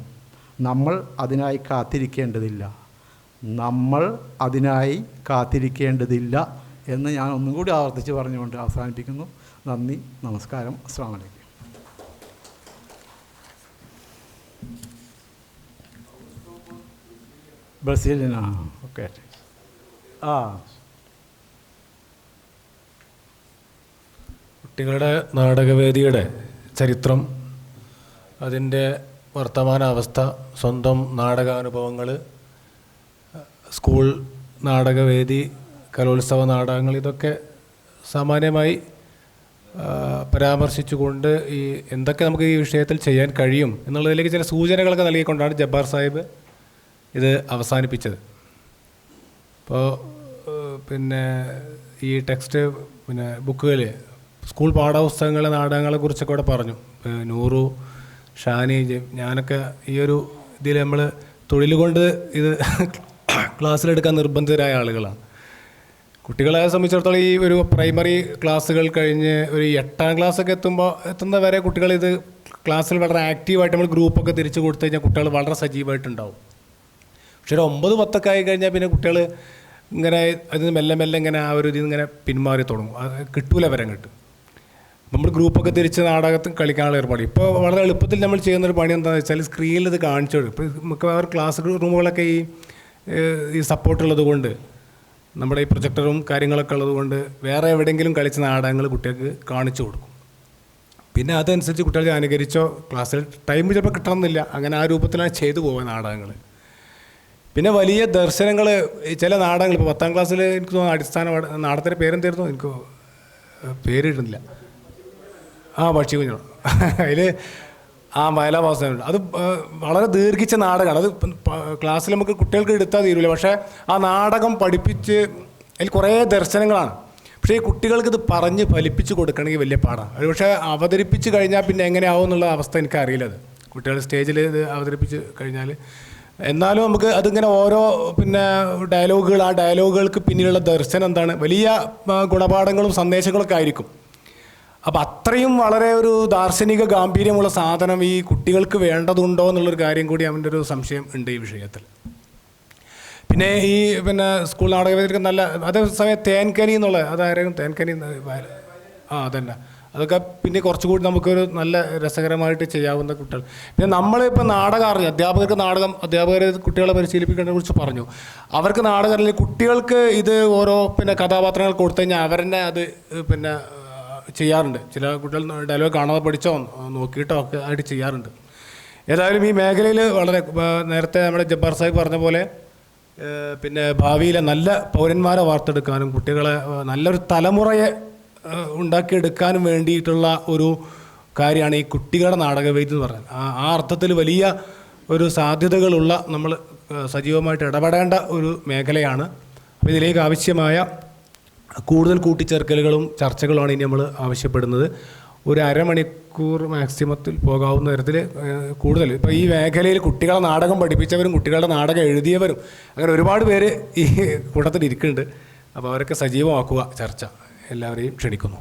നമ്മൾ അതിനായി കാത്തിരിക്കേണ്ടതില്ല എന്ന് ഞാൻ ഒന്നും കൂടി ആവർത്തിച്ച് പറഞ്ഞുകൊണ്ട് അവസാനിപ്പിക്കുന്നു. നന്ദി, നമസ്കാരം, അസ്സലാമു അലൈക്കും. ബ്രസീലിനാണ്. ഓക്കെ. കുട്ടികളുടെ നാടകവേദിയുടെ ചരിത്രം, അതിൻ്റെ വർത്തമാനാവസ്ഥ, സ്വന്തം നാടകാനുഭവങ്ങൾ, സ്കൂൾ നാടകവേദി, കലോത്സവ നാടകങ്ങൾ, ഇതൊക്കെ സാമാന്യമായി പരാമർശിച്ചുകൊണ്ട് ഈ എന്തൊക്കെ നമുക്ക് ഈ വിഷയത്തിൽ ചെയ്യാൻ കഴിയും എന്നുള്ളതിലേക്ക് ചില സൂചനകളൊക്കെ നൽകിക്കൊണ്ടാണ് ജബ്ബാർ സാഹിബ് ഇത് അവസാനിപ്പിച്ചത്. അപ്പോൾ പിന്നെ ഈ ടെക്സ്റ്റ് പിന്നെ ബുക്കുകൾ, സ്കൂൾ പാഠപുസ്തകങ്ങളെ നാടകങ്ങളെക്കുറിച്ചൊക്കെ ഇവിടെ പറഞ്ഞു. നൂറു, ഷാനി, ഞാനൊക്കെ ഈ ഒരു ഇതിൽ നമ്മൾ തൊഴിൽ കൊണ്ട് ഇത് ക്ലാസ്സിലെടുക്കാൻ നിർബന്ധിതരായ ആളുകളാണ്. കുട്ടികളെ സംബന്ധിച്ചിടത്തോളം ഈ ഒരു പ്രൈമറി ക്ലാസ്സുകൾ കഴിഞ്ഞ് ഒരു 8ാം ക്ലാസ്സൊക്കെ എത്തുന്ന വരെ കുട്ടികൾ ഇത് ക്ലാസ്സിൽ വളരെ ആക്റ്റീവായിട്ട് നമ്മൾ ഗ്രൂപ്പൊക്കെ തിരിച്ചു കൊടുത്തു കഴിഞ്ഞാൽ കുട്ടികൾ വളരെ സജീവമായിട്ടുണ്ടാവും. പക്ഷേ ഒരു 9, 10 ആയി കഴിഞ്ഞാൽ പിന്നെ കുട്ടികൾ ഇങ്ങനെ അതിന് മെല്ലെ മെല്ലെ ഇങ്ങനെ ആ ഒരു ഇതിൽ ഇങ്ങനെ പിന്മാറി തുടങ്ങും. കിട്ടൂല വരം കിട്ടും. നമ്മൾ ഗ്രൂപ്പൊക്കെ തിരിച്ച് നാടകത്തിൽ കളിക്കാനുള്ള ഏർപ്പാട്. ഇപ്പോൾ വളരെ എളുപ്പത്തിൽ നമ്മൾ ചെയ്യുന്നൊരു പണി എന്താണെന്ന് വെച്ചാൽ സ്ക്രീനിൽ ഇത് കാണിച്ചു കൊടുക്കും. ഇപ്പോൾ മിക്കവാറും ക്ലാസ് റൂമുകളൊക്കെ ഈ സപ്പോർട്ടുള്ളത് കൊണ്ട്, നമ്മുടെ ഈ പ്രൊജക്ടറും കാര്യങ്ങളൊക്കെ ഉള്ളത് കൊണ്ട് വേറെ എവിടെയെങ്കിലും കളിച്ച നാടകങ്ങൾ കുട്ടികൾക്ക് കാണിച്ചു കൊടുക്കും. പിന്നെ അതനുസരിച്ച് കുട്ടികൾ അനുകരിച്ചോ ക്ലാസ്സിൽ ടൈം ചിലപ്പോൾ കിട്ടണമെന്നില്ല, അങ്ങനെ ആ രൂപത്തിലാണ് ചെയ്തു പോകുക നാടകങ്ങൾ. പിന്നെ വലിയ ദർശനങ്ങൾ, ചില നാടകങ്ങൾ ഇപ്പോൾ 10ാം ക്ലാസ്സിൽ എനിക്ക് തോന്നുന്നു അടിസ്ഥാന നാടകത്തിൻ്റെ പേരെന്തായിരുന്നു, എനിക്ക് പേരിടുന്നില്ല, പക്ഷി കുഞ്ഞോ അതിൽ വയലാവാസനുണ്ട്. അത് വളരെ ദീർഘിച്ച നാടകമാണ്. അത് ക്ലാസ്സിൽ നമുക്ക് കുട്ടികൾക്ക് എടുത്താൽ തീരില്ല. പക്ഷേ ആ നാടകം പഠിപ്പിച്ച് അതിൽ കുറേ ദർശനങ്ങളാണ്. പക്ഷേ ഈ കുട്ടികൾക്ക് ഇത് പറഞ്ഞ് ഫലിപ്പിച്ച് കൊടുക്കണമെങ്കിൽ വലിയ പാടാണ്. അത് പക്ഷേ അവതരിപ്പിച്ച് കഴിഞ്ഞാൽ പിന്നെ എങ്ങനെയാവും എന്നുള്ള അവസ്ഥ എനിക്കറിയില്ല. അത് കുട്ടികൾ സ്റ്റേജിൽ ഇത് അവതരിപ്പിച്ച് കഴിഞ്ഞാൽ, എന്നാലും നമുക്ക് അതിങ്ങനെ ഓരോ പിന്നെ ഡയലോഗുകൾ, ആ ഡയലോഗുകൾക്ക് പിന്നിലുള്ള ദർശനം എന്താണ്, വലിയ ഗുണപാഠങ്ങളും സന്ദേശങ്ങളൊക്കെ ആയിരിക്കും. അപ്പോൾ അത്രയും വളരെ ഒരു ദാർശനിക ഗാംഭീര്യമുള്ള സാധനം ഈ കുട്ടികൾക്ക് വേണ്ടതുണ്ടോ എന്നുള്ളൊരു കാര്യം കൂടി അവൻ്റെ ഒരു സംശയം ഉണ്ട് ഈ വിഷയത്തിൽ. പിന്നെ ഈ പിന്നെ സ്കൂൾ നാടകവേദിക്ക് നല്ല അതേസമയം തേൻകനി എന്നുള്ള, അതായിരുന്നു തേൻകനി, അതന്നെ, അതൊക്കെ പിന്നെ കുറച്ചുകൂടി നമുക്കൊരു നല്ല രസകരമായിട്ട് ചെയ്യാവുന്ന കുട്ടികൾ. പിന്നെ നമ്മളിപ്പോൾ നാടകം അറിഞ്ഞു, അധ്യാപകർ കുട്ടികളെ പരിശീലിപ്പിക്കേണ്ടതിനെ കുറിച്ച് പറഞ്ഞു. അവർക്ക് നാടകം അറിയില്ല. കുട്ടികൾക്ക് ഇത് ഓരോ പിന്നെ കഥാപാത്രങ്ങൾ കൊടുത്തു കഴിഞ്ഞാൽ അവരെന്നെ അത് പിന്നെ ചെയ്യാറുണ്ട്. ചില കുട്ടികൾ ഡയലോഗ് കാണാതെ പഠിച്ചോ നോക്കിയിട്ടോ ഒക്കെ ആയിട്ട് ചെയ്യാറുണ്ട്. ഏതായാലും ഈ മേഖലയിൽ വളരെ നേരത്തെ നമ്മുടെ ജബ്ബാർ സാഹിബ് പറഞ്ഞ പോലെ പിന്നെ ഭാവിയിലെ നല്ല പൗരന്മാരെ വാർത്തെടുക്കാനും കുട്ടികളെ നല്ലൊരു തലമുറയെ ഉണ്ടാക്കിയെടുക്കാനും വേണ്ടിയിട്ടുള്ള ഒരു കാര്യമാണ് ഈ കുട്ടികളുടെ നാടകവേദി എന്ന് പറയുന്നത്. ആ അർത്ഥത്തിൽ വലിയ ഒരു സാധ്യതകളുള്ള, നമ്മൾ സജീവമായിട്ട് ഇടപെടേണ്ട ഒരു മേഖലയാണ്. അപ്പോൾ ഇതിലേക്ക് ആവശ്യമായ കൂടുതൽ കൂട്ടിച്ചേർക്കലുകളും ചർച്ചകളുമാണ് ഇനി നമ്മൾ ആവശ്യപ്പെടുന്നത്. ഒരു അരമണിക്കൂർ മാക്സിമത്തിൽ പോകാവുന്ന തരത്തിൽ കൂടുതൽ ഇപ്പോൾ ഈ മേഖലയിൽ കുട്ടികളെ നാടകം പഠിപ്പിച്ചവരും കുട്ടികളുടെ നാടകം എഴുതിയവരും അങ്ങനെ ഒരുപാട് പേര് ഈ കൂട്ടത്തിൽ ഇരിക്കുന്നുണ്ട്. അപ്പോൾ അവരൊക്കെ സജീവമാക്കുക ചർച്ച. എല്ലാവരെയും ക്ഷണിക്കുന്നു.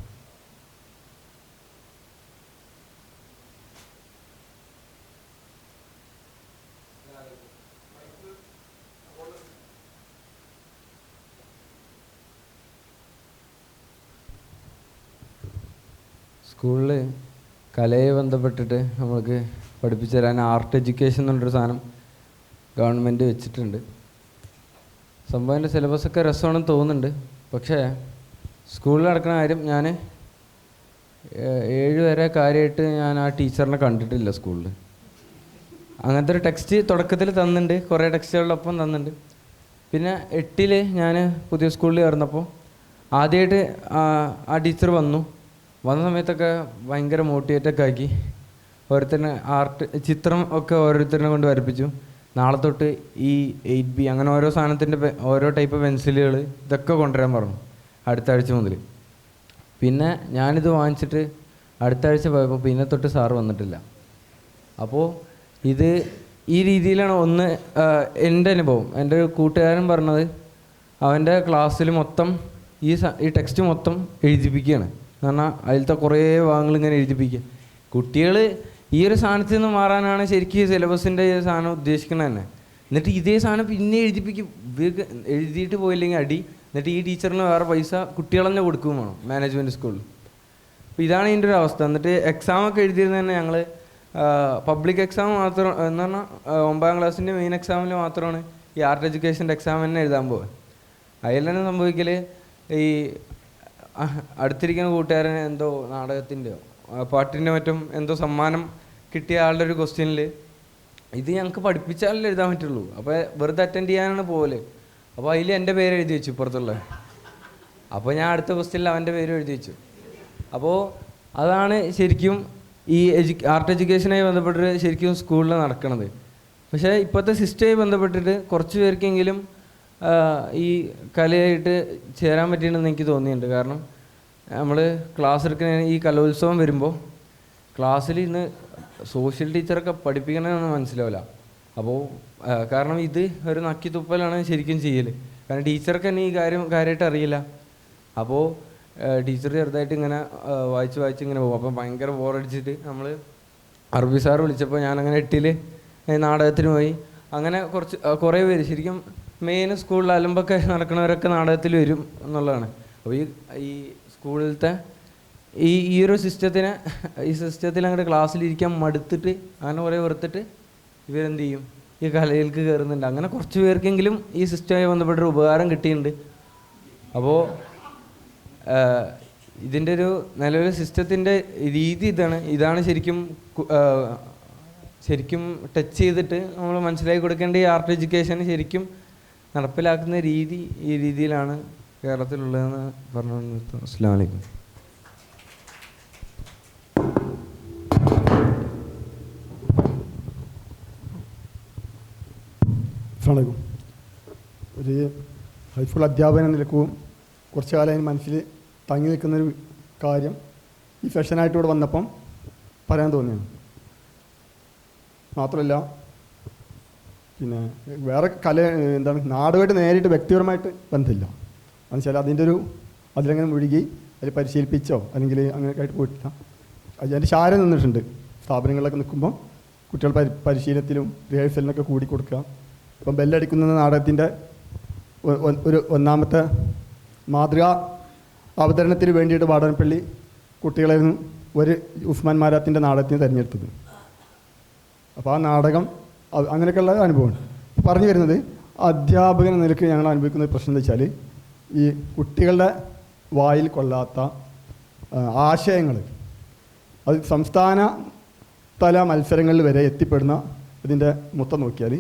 സ്കൂളിൽ കലയെ ബന്ധപ്പെട്ടിട്ട് നമ്മൾക്ക് പഠിപ്പിച്ചു തരാൻ ആർട്ട് എഡ്യൂക്കേഷൻ എന്നുള്ളൊരു സാധനം ഗവൺമെൻറ് വെച്ചിട്ടുണ്ട്. സംഭവം എൻ്റെ സിലബസൊക്കെ രസമാണെന്ന് തോന്നുന്നുണ്ട്. പക്ഷേ സ്കൂളിൽ നടക്കുന്ന കാര്യം, ഞാൻ 7 വരെ കാര്യമായിട്ട് ഞാൻ ആ ടീച്ചറിനെ കണ്ടിട്ടില്ല സ്കൂളിൽ. അങ്ങനത്തെ ഒരു ടെക്സ്റ്റ് തുടക്കത്തിൽ തന്നിട്ടുണ്ട്, കുറേ ടെക്സ്റ്റുകളൊപ്പം തന്നിട്ടുണ്ട്. പിന്നെ 8ൽ ഞാൻ പുതിയ സ്കൂളിൽ ചേർന്നപ്പോൾ ആദ്യമായിട്ട് ആ ടീച്ചർ വന്ന സമയത്തൊക്കെ ഭയങ്കര മോട്ടിവേറ്റൊക്കെ ആക്കി. ഓരോരുത്തരിനെ ചിത്രം ഒക്കെ ഓരോരുത്തരിനെ കൊണ്ട് വരപ്പിച്ചു. നാളെ തൊട്ട് ഈ 8B അങ്ങനെ ഓരോ സാധനത്തിൻ്റെ ഓരോ ടൈപ്പ് പെൻസിലുകൾ ഇതൊക്കെ കൊണ്ടുവരാൻ പറഞ്ഞു അടുത്ത ആഴ്ച മുതൽ. പിന്നെ ഞാനിത് വാങ്ങിച്ചിട്ട് അടുത്ത ആഴ്ച പോയപ്പോൾ പിന്നെ തൊട്ട് സാറ് വന്നിട്ടില്ല. അപ്പോൾ ഇത് ഈ രീതിയിലാണ് എൻ്റെ അനുഭവം. എൻ്റെ ഒരു കൂട്ടുകാരൻ പറഞ്ഞത് അവൻ്റെ ക്ലാസ്സിൽ മൊത്തം ഈ ടെക്സ്റ്റ് മൊത്തം എഴുതിപ്പിക്കുകയാണ്. എന്ന് പറഞ്ഞാൽ അതിലത്തെ കുറേ ഭാഗങ്ങൾ ഇങ്ങനെ എഴുതിപ്പിക്കുക. കുട്ടികൾ ഈ ഒരു സാധനത്തിൽ നിന്ന് മാറാനാണ് ശരിക്കും സിലബസിൻ്റെ ഈ സാധനം ഉദ്ദേശിക്കുന്നത് തന്നെ. എന്നിട്ട് ഇതേ സാധനം പിന്നെ എഴുതിപ്പിക്കും. ഇവർക്ക് എഴുതിയിട്ട് പോയില്ലെങ്കിൽ അടി. എന്നിട്ട് ഈ ടീച്ചറിന് വേറെ പൈസ കുട്ടികൾ തന്നെ കൊടുക്കുകയും വേണം മാനേജ്മെൻറ്റ് സ്കൂളിൽ. അപ്പോൾ ഇതാണ് ഇതിൻ്റെ ഒരു അവസ്ഥ. എന്നിട്ട് എക്സാമൊക്കെ എഴുതിയിരുന്നത് തന്നെ ഞങ്ങൾ പബ്ലിക് എക്സാം മാത്രം എന്ന് പറഞ്ഞാൽ 9ാം ക്ലാസ്സിൻ്റെ മെയിൻ എക്സാമിൽ മാത്രമാണ് ഈ ആർട്ട് എഡ്യൂക്കേഷൻ്റെ എക്സാം തന്നെ എഴുതാൻ പോകുക. അതിൽ തന്നെ സംഭവിക്കൽ ഈ അടുത്തിരിക്കുന്ന കൂട്ടുകാരന് എന്തോ നാടകത്തിൻ്റെയോ പാട്ടിൻ്റെ മറ്റും എന്തോ സമ്മാനം കിട്ടിയ ആളുടെ ഒരു ക്വസ്റ്റ്യനിൽ ഇത് ഞങ്ങൾക്ക് പഠിപ്പിച്ചാലല്ലേ എഴുതാൻ പറ്റുള്ളൂ. അപ്പോൾ വെറുതെ അറ്റൻഡ് ചെയ്യാനാണ് പോലെ. അപ്പോൾ അതിൽ എൻ്റെ പേര് എഴുതി വെച്ചു ഇപ്പുറത്തുള്ള. അപ്പോൾ ഞാൻ അടുത്ത ക്വസ്റ്റ്യനിൽ അവൻ്റെ പേര് എഴുതി വെച്ചു. അപ്പോൾ അതാണ് ശരിക്കും ഈ ആർട്ട് എഡ്യൂക്കേഷനായി ബന്ധപ്പെട്ടിട്ട് ശരിക്കും സ്കൂളിൽ നടക്കുന്നത്. പക്ഷേ ഇപ്പോഴത്തെ സിസ്റ്റമായി ബന്ധപ്പെട്ടിട്ട് കുറച്ച് പേർക്കെങ്കിലും ഈ കലയായിട്ട് ചേരാൻ പറ്റിയിട്ടുണ്ടെന്ന് എനിക്ക് തോന്നിയിട്ടുണ്ട്. കാരണം നമ്മൾ ക്ലാസ് എടുക്കുന്ന ഈ കലോത്സവം വരുമ്പോൾ ക്ലാസ്സിൽ ഇന്ന് സോഷ്യൽ ടീച്ചറൊക്കെ പഠിപ്പിക്കണമെന്ന് മനസ്സിലാവില്ല. അപ്പോൾ കാരണം ഇത് ഒരു നക്കിത്തുപ്പലാണ് ശരിക്കും ചെയ്യൽ. കാരണം ടീച്ചർക്ക് തന്നെ ഈ കാര്യമായിട്ട് അറിയില്ല. അപ്പോൾ ടീച്ചർ ചെറുതായിട്ട് ഇങ്ങനെ വായിച്ച് ഇങ്ങനെ പോകും. അപ്പോൾ ഭയങ്കര ബോറടിച്ചിട്ട് നമ്മൾ അറബി സാർ വിളിച്ചപ്പോൾ ഞാനങ്ങനെ 8ൽ നാടകത്തിന് പോയി. അങ്ങനെ കുറേ പേര് ശരിക്കും മെയിൻ സ്കൂളിൽ അലമ്പൊക്കെ നടക്കുന്നവരൊക്കെ നാടകത്തിൽ വരും എന്നുള്ളതാണ്. അപ്പോൾ ഈ സ്കൂളിലത്തെ ഈ ഒരു സിസ്റ്റത്തിൽ അങ്ങോട്ട് ക്ലാസ്സിലിരിക്കാൻ മടുത്തിട്ട് അങ്ങനെ കുറേ വെറുത്തിട്ട് ഇവരെന്ത് ചെയ്യും, ഈ കലയിലേക്ക് കയറുന്നുണ്ട്. അങ്ങനെ കുറച്ച് പേർക്കെങ്കിലും ഈ സിസ്റ്റവുമായി ബന്ധപ്പെട്ടൊരു ഉപകാരം കിട്ടിയിട്ടുണ്ട്. അപ്പോൾ ഇതിൻ്റെ ഒരു നിലവിലെ സിസ്റ്റത്തിൻ്റെ രീതി ഇതാണ് ശരിക്കും ടച്ച് ചെയ്തിട്ട് നമ്മൾ മനസ്സിലാക്കി കൊടുക്കേണ്ട ഈ ആർട്ട് എഡ്യൂക്കേഷൻ ശരിക്കും നടപ്പിലാക്കുന്ന രീതി ഈ രീതിയിലാണ് കേരളത്തിലുള്ളതെന്ന് പറഞ്ഞു. അസ്സലാമു അലൈക്കും. അസ്സലാമു അലൈക്കും. ഒരു ഹൈസ്കൂൾ അധ്യാപകൻ എന്ന നിലക്കും കുറച്ച് കാലം അതിന് മനസ്സിൽ തങ്ങി നിൽക്കുന്നൊരു കാര്യം ഈ സെഷനായിട്ട് ഇവിടെ വന്നപ്പം പറയാൻ തോന്നിയാണ്. മാത്രമല്ല പിന്നെ വേറെ നാടുമായിട്ട് നേരിട്ട് വ്യക്തിപരമായിട്ട് ബന്ധമില്ല. എന്ന് വെച്ചാൽ അതിലങ്ങനെ മുഴുകി അതിൽ പരിശീലിപ്പിച്ചോ അല്ലെങ്കിൽ അങ്ങനെയൊക്കെ ആയിട്ട് പോയിട്ടില്ല. അതിൻ്റെ ശാര നിന്നിട്ടുണ്ട്. സ്ഥാപനങ്ങളിലൊക്കെ നിൽക്കുമ്പോൾ കുട്ടികൾ പരിശീലനത്തിലും റിഹേഴ്സലിനൊക്കെ കൂടി കൊടുക്കുക. ഇപ്പം ബെല്ലടിക്കുന്ന നാടകത്തിൻ്റെ ഒരു ഒന്നാമത്തെ മാതൃകാ അവതരണത്തിന് വേണ്ടിയിട്ട് വാടാനപ്പള്ളി കുട്ടികളായിരുന്നു ഒരു ഉസ്മാൻ മാരാത്തിൻ്റെ നാടകത്തിന് തിരഞ്ഞെടുത്തത്. അപ്പോൾ ആ നാടകം അങ്ങനെയൊക്കെയുള്ള അനുഭവമാണ് പറഞ്ഞു വരുന്നത്. അധ്യാപകൻ എന്ന നിലയ്ക്ക് ഞങ്ങൾ അനുഭവിക്കുന്ന ഒരു പ്രശ്നം എന്താ വെച്ചാൽ ഈ കുട്ടികളുടെ വായിൽ കൊള്ളാത്ത ആശയങ്ങൾ അത് സംസ്ഥാന തല മത്സരങ്ങളിൽ വരെ എത്തിപ്പെടുന്ന ഇതിൻ്റെ മൊത്തം നോക്കിയാൽ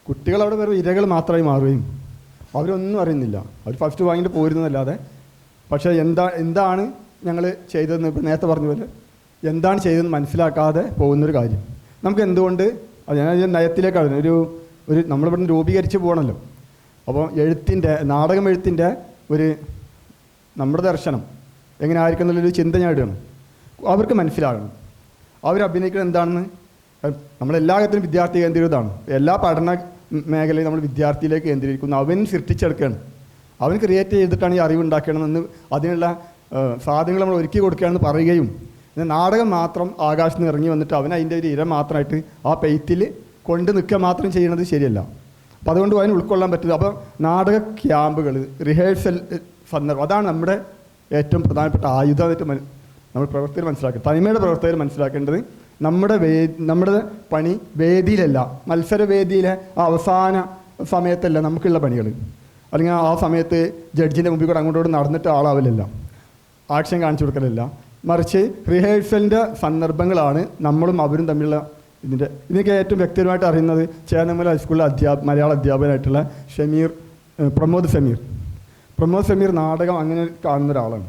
കുട്ടികൾ അവിടെ വെറും ഇരകൾ മാത്രമായി മാറുകയും അവരൊന്നും അറിയുന്നില്ല. അവർ ഫസ്റ്റ് വാങ്ങിയിട്ട് പോരുന്നതല്ലാതെ പക്ഷേ എന്താണ് ഞങ്ങൾ ചെയ്തതെന്ന് ഇപ്പോൾ നേരത്തെ പറഞ്ഞ പോലെ എന്താണ് ചെയ്തതെന്ന് മനസ്സിലാക്കാതെ പോകുന്നൊരു കാര്യം. നമുക്ക് എന്തുകൊണ്ട് ഞാൻ നയത്തിലേക്കാണ് ഒരു നമ്മളിവിടെ രൂപീകരിച്ച് പോകണമല്ലോ. അപ്പോൾ നാടകം എഴുത്തിൻ്റെ നമ്മുടെ ദർശനം എങ്ങനെ ആയിരിക്കും എന്നുള്ളൊരു ചിന്ത ഞാൻ ഇടുകയാണ്. അവർക്ക് മനസ്സിലാകണം അവരഭിനയിക്കുന്നത് എന്താണെന്ന്. നമ്മളെല്ലാ കാര്യത്തിലും വിദ്യാർത്ഥി കേന്ദ്രീകൃതമാണ്. എല്ലാ പഠന മേഖലയും നമ്മൾ വിദ്യാർത്ഥിയിലേക്ക് കേന്ദ്രീകരിക്കുന്നു. അവൻ സൃഷ്ടിച്ചെടുക്കുകയാണ്. അവൻ ക്രിയേറ്റ് ചെയ്തിട്ടാണ് ഈ അറിവുണ്ടാക്കണമെന്ന് അതിനുള്ള സാധനങ്ങൾ നമ്മൾ ഒരുക്കി കൊടുക്കുകയാണെന്ന് പറയുകയും നാടകം മാത്രം ആകാശത്ത് നിന്ന് ഇറങ്ങി വന്നിട്ട് അവൻ അതിൻ്റെ ഒരു ഇര മാത്രമായിട്ട് ആ പെയ്ത്തിൽ കൊണ്ട് നിൽക്കുക മാത്രം ചെയ്യുന്നത് ശരിയല്ല. അപ്പോൾ അതുകൊണ്ട് അതിന് ഉൾക്കൊള്ളാൻ പറ്റില്ല. അപ്പോൾ നാടക ക്യാമ്പുകൾ, റിഹേഴ്സൽ സന്ദർഭം അതാണ് നമ്മുടെ ഏറ്റവും പ്രധാനപ്പെട്ട ആയുധമായിട്ട് നമ്മൾ പ്രവർത്തകർ മനസ്സിലാക്കുക. തനിമയുടെ പ്രവർത്തകർ മനസ്സിലാക്കേണ്ടത് നമ്മുടെ പണി വേദിയിലല്ല, മത്സരവേദിയിലെ ആ അവസാന സമയത്തല്ല നമുക്കുള്ള പണികൾ. അല്ലെങ്കിൽ ആ സമയത്ത് ജഡ്ജിൻ്റെ മുമ്പിൽ കൂടെ അങ്ങോട്ടോട് നടന്നിട്ട് ആളാവില്ലല്ല, ആക്ഷൻ കാണിച്ചു കൊടുക്കലല്ല. മറിച്ച് റിഹേഴ്സലിൻ്റെ സന്ദർഭങ്ങളാണ് നമ്മളും അവരും തമ്മിലുള്ള ഇതിനൊക്കെ ഏറ്റവും വ്യക്തിപരമായിട്ട് അറിയുന്നത് ചേന്നമല ഹൈസ്കൂളിലെ മലയാള അധ്യാപകനായിട്ടുള്ള പ്രമോദ് സമീർ നാടകം അങ്ങനെ കാണുന്ന ഒരാളാണ്.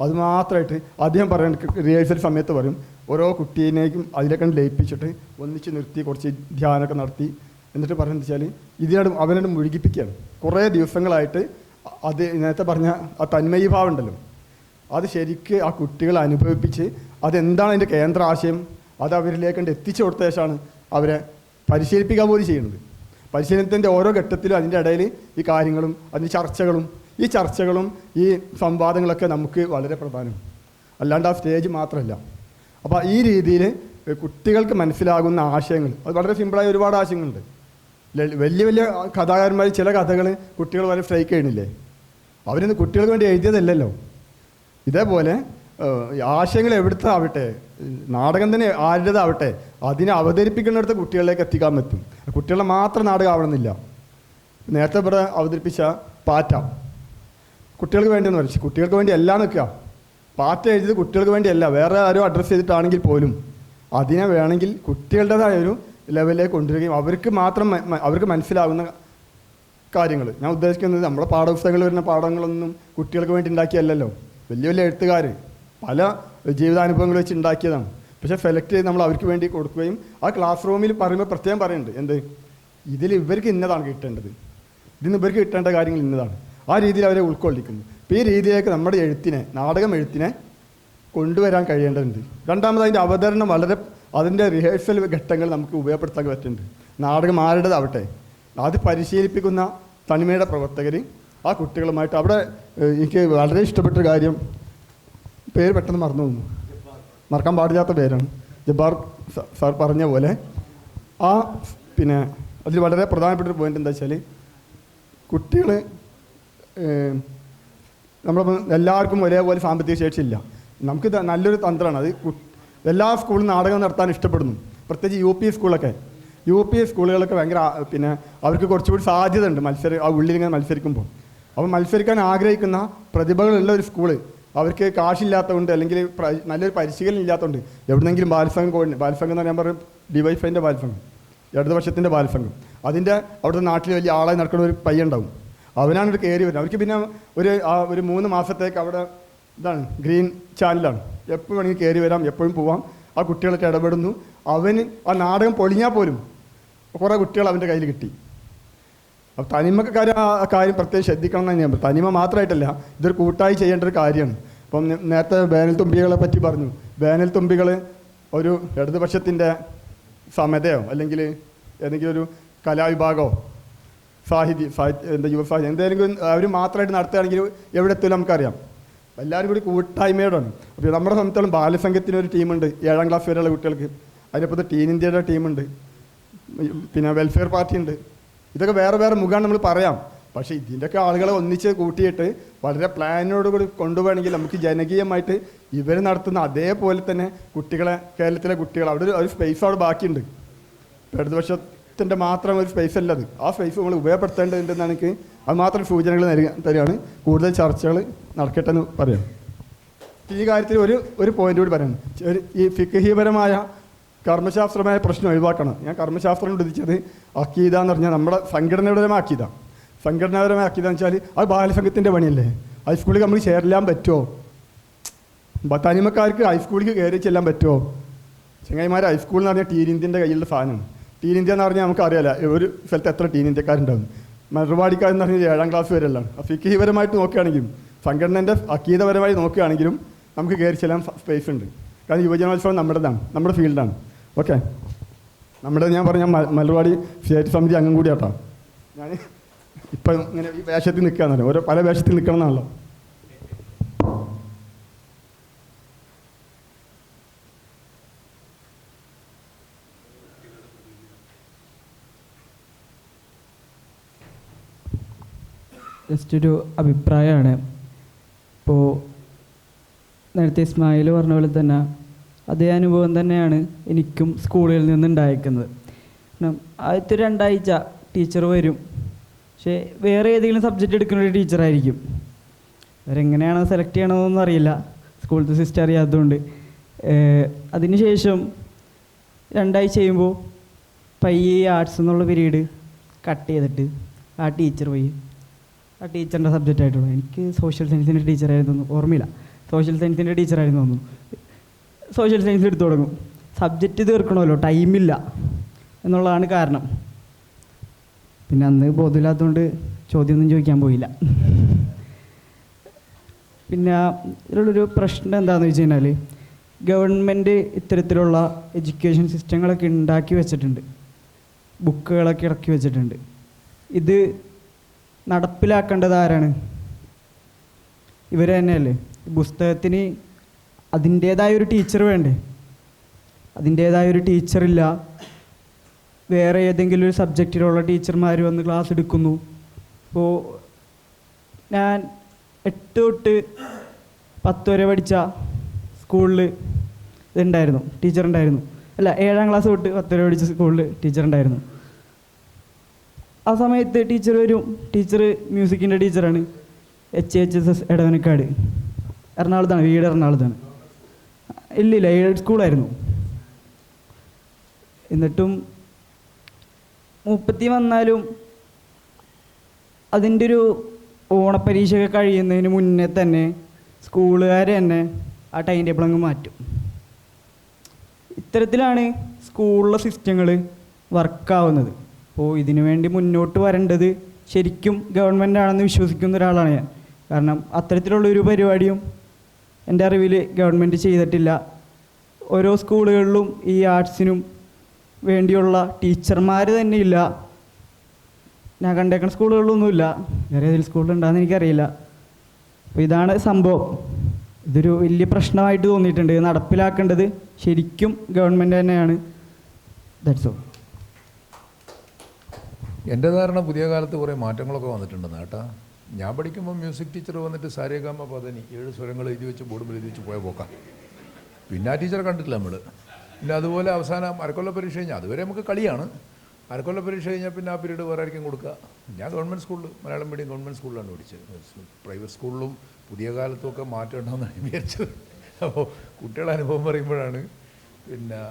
അതുമാത്രമായിട്ട് അദ്ദേഹം പറയുന്നത് റിഹേഴ്സൽ സമയത്ത് പറയും ഓരോ കുട്ടീനേക്കും അതിലേക്കാണ് ലയിപ്പിച്ചിട്ട് ഒന്നിച്ച് നിർത്തി കുറച്ച് ധ്യാനമൊക്കെ നടത്തി എന്നിട്ട് പറയുന്നത് വെച്ചാൽ അവനോട് മുഴുകിപ്പിക്കുകയാണ്. കുറേ ദിവസങ്ങളായിട്ട് അത് നേരത്തെ പറഞ്ഞ ആ തന്മയീഭാവം ഉണ്ടല്ലോ, അത് ശരിക്ക് ആ കുട്ടികളെ അനുഭവിപ്പിച്ച് അതെന്താണ് അതിൻ്റെ കേന്ദ്ര ആശയം അത് അവരിലേക്കൊണ്ട് എത്തിച്ചു കൊടുത്ത ശേഷമാണ് അവരെ പരിശീലിപ്പിക്കാൻ പോലും ചെയ്യുന്നത്. പരിശീലനത്തിൻ്റെ ഓരോ ഘട്ടത്തിലും അതിൻ്റെ ഇടയിൽ ഈ കാര്യങ്ങളും അതിൻ്റെ ചർച്ചകളും ഈ സംവാദങ്ങളൊക്കെ നമുക്ക് വളരെ പ്രധാനം, അല്ലാണ്ട് ആ സ്റ്റേജ് മാത്രമല്ല. അപ്പോൾ ഈ രീതിയിൽ കുട്ടികൾക്ക് മനസ്സിലാകുന്ന ആശയങ്ങൾ അത് വളരെ സിമ്പിളായ ഒരുപാട് ആശയങ്ങളുണ്ട്. വലിയ വലിയ കഥാകാരന്മാർ ചില കഥകൾ കുട്ടികൾ വളരെ സ്ട്രൈക്ക് ചെയ്യണില്ലേ, അവരിന്ന് കുട്ടികൾക്ക് വേണ്ടി എഴുതിയതല്ലല്ലോ. ഇതേപോലെ ആശയങ്ങൾ എവിടുത്തെ ആവട്ടെ, നാടകം തന്നെ ആരുടേതാവട്ടെ, അതിനെ അവതരിപ്പിക്കുന്നിടത്ത് കുട്ടികളിലേക്ക് എത്തിക്കാൻ പറ്റും. കുട്ടികളെ മാത്രം നാടകം ആവണമെന്നില്ല. നേരത്തെ ഇവിടെ അവതരിപ്പിച്ച പാറ്റ കുട്ടികൾക്ക് വേണ്ടിയെന്ന് പറയും, കുട്ടികൾക്ക് വേണ്ടി എല്ലാം നിൽക്കുക. പാറ്റ എഴുതിയത് കുട്ടികൾക്ക് വേണ്ടിയല്ല, വേറെ ആരും അഡ്രസ്സ് ചെയ്തിട്ടാണെങ്കിൽ പോലും അതിനെ വേണമെങ്കിൽ കുട്ടികളുടേതായൊരു ലെവലിലേക്ക് കൊണ്ടുവരികയും അവർക്ക് മാത്രം അവർക്ക് മനസ്സിലാകുന്ന കാര്യങ്ങൾ. ഞാൻ ഉദ്ദേശിക്കുന്നത് നമ്മുടെ പാഠപുസ്തകങ്ങളിൽ വരുന്ന പാഠങ്ങളൊന്നും കുട്ടികൾക്ക് വേണ്ടി ഉണ്ടാക്കിയല്ലല്ലോ. വലിയ വലിയ എഴുത്തുകാർ പല ജീവിതാനുഭവങ്ങൾ വെച്ച് ഉണ്ടാക്കിയതാണ്. പക്ഷേ സെലക്ട് ചെയ്ത് നമ്മൾ അവർക്ക് വേണ്ടി കൊടുക്കുകയും ആ ക്ലാസ് റൂമിൽ പറയുമ്പോൾ പ്രത്യേകം പറയുന്നുണ്ട്, എന്ത് ഇതിൽ ഇവർക്ക് ഇന്നതാണ് കിട്ടേണ്ടത്, ഇതിന് ഇവർക്ക് കിട്ടേണ്ട കാര്യങ്ങൾ ഇന്നതാണ്. ആ രീതിയിൽ അവരെ ഉൾക്കൊള്ളിക്കുന്നു. അപ്പോൾ ഈ രീതിയിലേക്ക് നമ്മുടെ എഴുത്തിനെ, നാടകം എഴുത്തിനെ കൊണ്ടുവരാൻ കഴിയേണ്ടതുണ്ട്. രണ്ടാമത് അതിൻ്റെ അവതരണം അതിൻ്റെ റിഹേഴ്സൽ ഘട്ടങ്ങൾ നമുക്ക് ഉപയോഗപ്പെടുത്താൻ പറ്റുന്നുണ്ട്. നാടകം ആരുടേതാവട്ടെ അത് പരിശീലിപ്പിക്കുന്ന തനിമയുടെ പ്രവർത്തകർ ആ കുട്ടികളുമായിട്ട് അവിടെ എനിക്ക് വളരെ ഇഷ്ടപ്പെട്ട കാര്യം, പേര് പെട്ടെന്ന് മറന്നു പോകുന്നു, മറക്കാൻ പാടില്ലാത്ത പേരാണ്, ജബ്ബാർ സാർ പറഞ്ഞ പോലെ പിന്നെ അതിൽ വളരെ പ്രധാനപ്പെട്ട ഒരു പോയിൻ്റ് എന്താ വെച്ചാൽ കുട്ടികൾ നമ്മൾ എല്ലാവർക്കും ഒരേപോലെ സാമ്പത്തിക ശേഷി ഇല്ല. നമുക്ക് നല്ലൊരു തന്ത്രമാണ് അത്. എല്ലാ സ്കൂളിലും നാടകം നടത്താൻ ഇഷ്ടപ്പെടുന്നു. പ്രത്യേകിച്ച് യു പി സ്കൂളുകളൊക്കെ ഭയങ്കര പിന്നെ അവർക്ക് കുറച്ചുകൂടി സാധ്യത ഉണ്ട് ആ ഉള്ളിലിങ്ങനെ മത്സരിക്കുമ്പോൾ. അപ്പോൾ മത്സരിക്കാൻ ആഗ്രഹിക്കുന്ന പ്രതിഭകളുള്ള ഒരു സ്കൂള് അവർക്ക് കാശില്ലാത്തതുകൊണ്ട് അല്ലെങ്കിൽ നല്ലൊരു പരിശീലനം ഇല്ലാത്തതുകൊണ്ട് എവിടെന്നെങ്കിലും ബാലസംഘം എന്ന് പറഞ്ഞാൽ ഞാൻ പറയും ഡിവൈഫൈൻ്റെ ബാലസംഘം, ഇടതുപക്ഷത്തിൻ്റെ ബാലസംഘം, അതിൻ്റെ അവിടുത്തെ നാട്ടിൽ വലിയ ആളായി നടക്കുന്ന ഒരു പയ്യുണ്ടാവും. അവനാണ് ഒരു കയറി വരുന്നത്. അവർക്ക് പിന്നെ ഒരു 3 മാസത്തേക്ക് അവിടെ ഗ്രീൻ ചാനലാണ്, എപ്പോഴും വേണമെങ്കിൽ കയറി വരാം, എപ്പോഴും പോവാം. ആ കുട്ടികളൊക്കെ ഇടപെടുന്നു. അവന് ആ നാടകം പൊളിഞ്ഞാൽ പോലും കുറേ കുട്ടികൾ അവൻ്റെ കയ്യിൽ കിട്ടി. അപ്പോൾ കാര്യം പ്രത്യേകം ശ്രദ്ധിക്കണം എന്ന് ഞാൻ പറയും. തനിമ മാത്രമായിട്ടല്ല, ഇതൊരു കൂട്ടായി ചെയ്യേണ്ട ഒരു കാര്യമാണ്. അപ്പം നേരത്തെ വേനൽ തുമ്പികളെ പറ്റി പറഞ്ഞു. വേനൽ തുമ്പികൾ ഒരു ഇടതുപക്ഷത്തിൻ്റെ സമതയോ അല്ലെങ്കിൽ ഏതെങ്കിലും ഒരു കലാവിഭാഗമോ യുവസാഹിത്യം എന്തെങ്കിലും അവർ മാത്രമായിട്ട് നടത്തുകയാണെങ്കിൽ എവിടെ എത്തുമല്ലോ നമുക്കറിയാം. എല്ലാവരും കൂടി കൂട്ടായ്മയോടാണ്. അപ്പോൾ നമ്മുടെ സംബന്ധിച്ചോളം ബാലസംഘത്തിനൊരു ടീമുണ്ട് 7ാം ക്ലാസ് വരെയുള്ള കുട്ടികൾക്ക്. അതിനപ്പുറത്ത് ടീൻ ഇന്ത്യയുടെ ടീമുണ്ട്, പിന്നെ വെൽഫെയർ പാർട്ടി ഉണ്ട്. ഇതൊക്കെ വേറെ വേറെ മുഖമാണ് നമ്മൾ പറയാം. പക്ഷേ ഇതിൻ്റെയൊക്കെ ആളുകളെ ഒന്നിച്ച് കൂട്ടിയിട്ട് വളരെ പ്ലാനോടുകൂടി കൊണ്ടുപോകണമെങ്കിൽ നമുക്ക് ജനകീയമായിട്ട് ഇവർ നടത്തുന്ന അതേപോലെ തന്നെ കുട്ടികളെ, കേരളത്തിലെ കുട്ടികൾ അവിടെ ഒരു സ്പേസ് അവിടെ ബാക്കിയുണ്ട്. ഇടതുപക്ഷത്തിൻ്റെ മാത്രം ഒരു സ്പേസ് അല്ലത്. ആ സ്പേസ് നമ്മൾ ഉപയോഗപ്പെടുത്തേണ്ടതുണ്ടെന്നാണ് എനിക്ക് അത് മാത്രം സൂചനകൾ തരികയാണ്. കൂടുതൽ ചർച്ചകൾ നടക്കട്ടെ എന്ന് പറയാം. ഈ കാര്യത്തിൽ ഒരു പോയിന്റ് കൂടി പറയാം. ഈ ഫിഖ്ഹിപരമായ കർമ്മശാസ്ത്രമായ പ്രശ്നം ഒഴിവാക്കണം. ഞാൻ കർമ്മശാസ്ത്രം ഉദ്ദേശിച്ചത് അക്കീദ എന്ന് പറഞ്ഞാൽ നമ്മുടെ സംഘടനാപരമായ അക്കീദ. സംഘടനാപരമായ അക്കീദ എന്ന് വെച്ചാൽ അത് ബാലസംഘത്തിൻ്റെ പണിയല്ലേ. ഹൈസ്കൂളിൽ നമുക്ക് ചേരാൻ പറ്റുമോ? തനിമക്കാർക്ക് ഹൈസ്കൂളിൽ കയറി ചെല്ലാൻ പറ്റുമോ? ചങ്ങായിമാർ ഹൈസ്കൂൾ എന്ന് പറഞ്ഞാൽ ടീൻ ഇന്ത്യൻ്റെ കയ്യിലുള്ള സാധനമാണ്. ടീൻ ഇന്ത്യ എന്ന് പറഞ്ഞാൽ നമുക്കറിയാലോ ഒരു സ്ഥലത്ത് എത്ര ടീൻ ഇന്ത്യക്കാരുണ്ടാവും. മറുപാടിക്കാരെന്ന് പറഞ്ഞാൽ 7ാം ക്ലാസ് വരെയുള്ളതാണ്. ഫിഖ്ഹിപരമായിട്ട് നോക്കുകയാണെങ്കിലും സംഘടനേൻ്റെ അക്കീദപരമായി നോക്കുകയാണെങ്കിലും നമുക്ക് കയറി ചെല്ലാൻ സ്പേസ് ഉണ്ട്. കാരണം യുവജനോത്സവം നമ്മുടേതാണ്, നമ്മുടെ ഫീൽഡാണ്. ഓക്കെ, ഞാൻ പറഞ്ഞ മലർവാടി സ്റ്റേറ്റ് സമിതി അംഗം കൂടി ആട്ടോ. ഞാൻ ഇപ്പം ഇങ്ങനെ ഈ വേഷത്തിൽ നിൽക്കുകയെന്നല്ലോ, പല വേഷത്തിൽ നിൽക്കണം എന്നാണല്ലോ. ജസ്റ്റ് ഒരു അഭിപ്രായമാണ്. ഇപ്പോൾ നേരത്തെ ഇസ്മായിൽ പറഞ്ഞ പോലെ തന്നെ അതേ അനുഭവം തന്നെയാണ് എനിക്കും സ്കൂളിൽ നിന്നുണ്ടായിരിക്കുന്നത്. ആദ്യത്തെ 2 ആഴ്ച ടീച്ചർ വരും, പക്ഷേ വേറെ ഏതെങ്കിലും സബ്ജക്റ്റ് എടുക്കുന്ന ഒരു ടീച്ചറായിരിക്കും. അവരെങ്ങനെയാണ് സെലക്ട് ചെയ്യണമെന്നൊന്നും അറിയില്ല, സ്കൂളത്തെ സിസ്റ്റം അറിയാത്തതുകൊണ്ട്. അതിനുശേഷം 2 ആഴ്ച കഴിയുമ്പോൾ പയ്യെ ആർട്സ് എന്നുള്ള പീരീഡ് കട്ട് ചെയ്തിട്ട് ആ ടീച്ചർ പോയി ആ ടീച്ചറിൻ്റെ സബ്ജക്റ്റ് ആയിട്ടുള്ളൂ. എനിക്ക് സോഷ്യൽ സയൻസിൻ്റെ ടീച്ചറായിരുന്നു, ഓർമ്മയില്ല, സോഷ്യൽ സയൻസിൻ്റെ ടീച്ചറായിരുന്നു തോന്നുന്നു. സോഷ്യൽ സയൻസ് എടുത്തു തുടങ്ങും. സബ്ജക്റ്റ് തീർക്കണമല്ലോ, ടൈമില്ല എന്നുള്ളതാണ് കാരണം. പിന്നെ അന്ന് ബോധമില്ലാത്തതുകൊണ്ട് ചോദ്യമൊന്നും ചോദിക്കാൻ പോയില്ല. പിന്നെ ഇതിലുള്ളൊരു പ്രശ്നം എന്താണെന്ന് വെച്ച് കഴിഞ്ഞാൽ ഗവൺമെൻറ് ഇത്തരത്തിലുള്ള എഡ്യൂക്കേഷൻ സിസ്റ്റങ്ങളൊക്കെ ഉണ്ടാക്കി വെച്ചിട്ടുണ്ട്, ബുക്കുകളൊക്കെ ഇറക്കി വെച്ചിട്ടുണ്ട്. ഇത് നടപ്പിലാക്കേണ്ടത് ആരാണ്? ഇവർ തന്നെയല്ലേ. പുസ്തകത്തിന് അതിൻ്റേതായൊരു ടീച്ചർ വേണ്ടേ? അതിൻ്റേതായൊരു ടീച്ചറില്ല. വേറെ ഏതെങ്കിലും ഒരു സബ്ജക്റ്റിലുള്ള ടീച്ചർമാർ വന്ന് ക്ലാസ് എടുക്കുന്നു. ഇപ്പോൾ ഞാൻ 8 തൊട്ട് 10 വരെ പഠിച്ച സ്കൂളിൽ ഇതുണ്ടായിരുന്നു, ടീച്ചറുണ്ടായിരുന്നു. അല്ല, 7ാം ക്ലാസ് തൊട്ട് 10 വരെ പഠിച്ച സ്കൂളിൽ ടീച്ചറുണ്ടായിരുന്നു. ആ സമയത്ത് ടീച്ചർ വരും. ടീച്ചർ മ്യൂസിക്കിൻ്റെ ടീച്ചറാണ്. HHSS എടവനക്കാട്, എറണാകുളത്താണ്, വീട് എറണാകുളത്താണ്. ഇല്ലില്ല, എയ്ഡഡ് സ്കൂളായിരുന്നു. എന്നിട്ടും മൂപ്പത്തി വന്നാലും അതിൻ്റെ ഒരു ഓണപ്പരീക്ഷയൊക്കെ കഴിയുന്നതിന് മുന്നേ തന്നെ സ്കൂളുകാർ തന്നെ ആ ടൈം ടേബിൾ അങ്ങ് മാറ്റും. ഇത്തരത്തിലാണ് സ്കൂളിലെ സിസ്റ്റങ്ങൾ വർക്കാവുന്നത്. അപ്പോൾ ഇതിനു വേണ്ടി മുന്നോട്ട് വരേണ്ടത് ശരിക്കും ഗവൺമെൻറ് ആണെന്ന് വിശ്വസിക്കുന്ന ഒരാളാണ് ഞാൻ. കാരണം അത്തരത്തിലുള്ളൊരു പരിപാടിയും എൻ്റെ അറിവിൽ ഗവൺമെൻറ് ചെയ്തിട്ടില്ല. ഓരോ സ്കൂളുകളിലും ഈ ആർട്സിനും വേണ്ടിയുള്ള ടീച്ചർമാർ തന്നെ ഇല്ല. ഞാൻ കണ്ടേക്കുന്ന സ്കൂളുകളിലൊന്നുമില്ല, വേറെ ഏതെങ്കിലും സ്കൂളിലുണ്ടാകുന്ന എനിക്കറിയില്ല. അപ്പോൾ ഇതാണ് സംഭവം. ഇതൊരു വലിയ പ്രശ്നമായിട്ട് തോന്നിയിട്ടുണ്ട്. നടപ്പിലാക്കേണ്ടത് ശരിക്കും ഗവൺമെൻറ് തന്നെയാണ്. That's all. എൻ്റെ ധാരണ പുതിയ കാലത്ത് കുറേ മാറ്റങ്ങളൊക്കെ വന്നിട്ടുണ്ടെന്ന് കേട്ടാ. ഞാൻ പഠിക്കുമ്പോൾ മ്യൂസിക് ടീച്ചർ വന്നിട്ട് സാരേഗാമ പദനി 7 സ്വരങ്ങൾ എഴുതി വെച്ച് ബോർഡിൽ എഴുതി വെച്ച് പോയ പോക്കാം. പിന്നെ ആ ടീച്ചറെ കണ്ടിട്ടില്ല നമ്മൾ. പിന്നെ അതുപോലെ അവസാനം അരക്കൊല്ല പരീക്ഷ കഴിഞ്ഞാൽ അതുവരെ നമുക്ക് കളിയാണ്. അരക്കൊല്ല പരീക്ഷ കഴിഞ്ഞാൽ പിന്നെ ആ പീരീഡ് വേറെ ആയിരിക്കും കൊടുക്കുക. ഞാൻ ഗവൺമെൻറ് സ്കൂളിൽ മലയാളം മീഡിയം ഗവൺമെൻറ് സ്കൂളിലാണ് പഠിച്ചത്. പ്രൈവറ്റ് സ്കൂളിലും പുതിയ കാലത്തുമൊക്കെ മാറ്റം ഉണ്ടാകുമെന്നാണ് വിചാരിച്ചത്. അപ്പോൾ കുട്ടികളുടെ അനുഭവം പറയുമ്പോഴാണ് പിന്നെ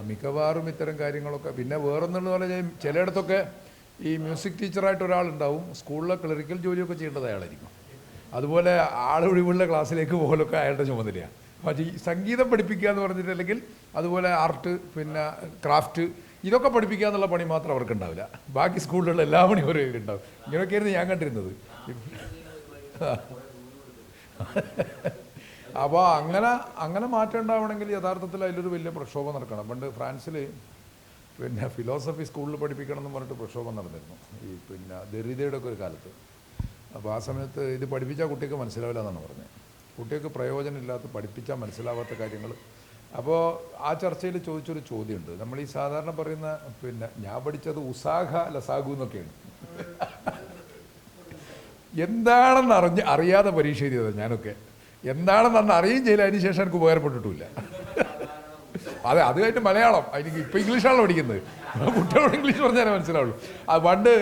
മിക്കവാറും ഇത്തരം കാര്യങ്ങളൊക്കെ. പിന്നെ വേറൊന്നെന്ന് പറഞ്ഞാൽ ചിലയിടത്തൊക്കെ ഈ മ്യൂസിക് ടീച്ചറായിട്ട് ഒരാളുണ്ടാവും, സ്കൂളിലെ ക്ലറിക്കൽ ജോലിയൊക്കെ ചെയ്യേണ്ടത് അയാളായിരിക്കും. അതുപോലെ ആളൊഴിവുള്ള ക്ലാസ്സിലേക്ക് പോകലൊക്കെ അയാളുടെ ചുമതലയാണ്. പക്ഷേ ഈ സംഗീതം പഠിപ്പിക്കുക എന്ന് പറഞ്ഞിട്ടുണ്ടെങ്കിൽ അതുപോലെ ആർട്ട്, പിന്നെ ക്രാഫ്റ്റ്, ഇതൊക്കെ പഠിപ്പിക്കുക എന്നുള്ള പണി മാത്രം അവർക്ക് ഉണ്ടാവില്ല. ബാക്കി സ്കൂളിലുള്ള എല്ലാ പണിയും ഒരു ഉണ്ടാവും. ഇങ്ങനെയൊക്കെയായിരുന്നു ഞാൻ കണ്ടിരുന്നത്. അപ്പോൾ അങ്ങനെ മാറ്റം ഉണ്ടാവണമെങ്കിൽ യഥാർത്ഥത്തിൽ അതിലൊരു വലിയ പ്രക്ഷോഭം നടക്കണം. പണ്ട് ഫ്രാൻസിൽ പിന്നെ ഫിലോസഫി സ്കൂളിൽ പഠിപ്പിക്കണം എന്ന് പറഞ്ഞിട്ട് പ്രക്ഷോഭം നടന്നിരുന്നു, ഈ പിന്നെ ദരിദ്രയുടെ ഒക്കെ ഒരു കാലത്ത്. അപ്പോൾ ആ സമയത്ത് ഇത് പഠിപ്പിച്ചാൽ കുട്ടിക്ക് മനസ്സിലാവില്ല എന്നാണ് പറഞ്ഞത്. കുട്ടികൾക്ക് പ്രയോജനമില്ലാത്ത, പഠിപ്പിച്ചാൽ മനസ്സിലാവാത്ത കാര്യങ്ങൾ. അപ്പോൾ ആ ചർച്ചയിൽ ചോദിച്ചൊരു ചോദ്യമുണ്ട്. നമ്മൾ ഈ സാധാരണ പറയുന്ന പിന്നെ ഞാൻ പഠിച്ചത് ഉസാഖ ലസാഗു എന്നൊക്കെയാണ്. എന്താണെന്ന് അറിയാതെ പരീക്ഷ എഴുതിയത് ഞാനൊക്കെ. എന്താണെന്ന് അറിയുകയും ചെയ്യില്ല, അതിന് ശേഷം എനിക്ക് ഉപകാരപ്പെട്ടിട്ടില്ല. അതെ, അതുമായിട്ട് മലയാളം അതിന് ഇപ്പം ഇംഗ്ലീഷാണല്ലോ പഠിക്കുന്നത്. കുട്ടികളോട് ഇംഗ്ലീഷ് പറഞ്ഞാലേ മനസ്സിലാവുള്ളൂ. അത് പണ്ട്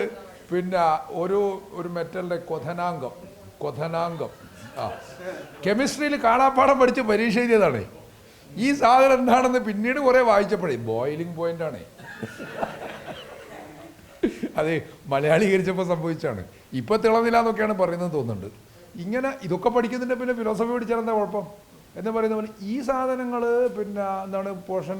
പിന്നെ ഒരു മെറ്റലിൻ്റെ കൊഥനാങ്കം കെമിസ്ട്രിയിൽ കാണാപ്പാടം പഠിച്ച് പരീക്ഷ എഴുതിയതാണ്. ഈ സാധനം എന്താണെന്ന് പിന്നീട് കുറേ വായിച്ചപ്പോഴേ ബോയിലിംഗ് പോയിൻ്റാണ്. അത് മലയാളീകരിച്ചപ്പോൾ സംഭവിച്ചാണ്. ഇപ്പം തിളന്നില്ല എന്നൊക്കെയാണ് പറയുന്നത് തോന്നുന്നുണ്ട്. ഇങ്ങനെ ഇതൊക്കെ പഠിക്കുന്നതിൻ്റെ പിന്നെ ഫിലോസഫി പഠിച്ചാൽ എന്താ കുഴപ്പം എന്ന് പറയുന്ന പോലെ ഈ സാധനങ്ങൾ പിന്നെ എന്താണ് പോർഷൻ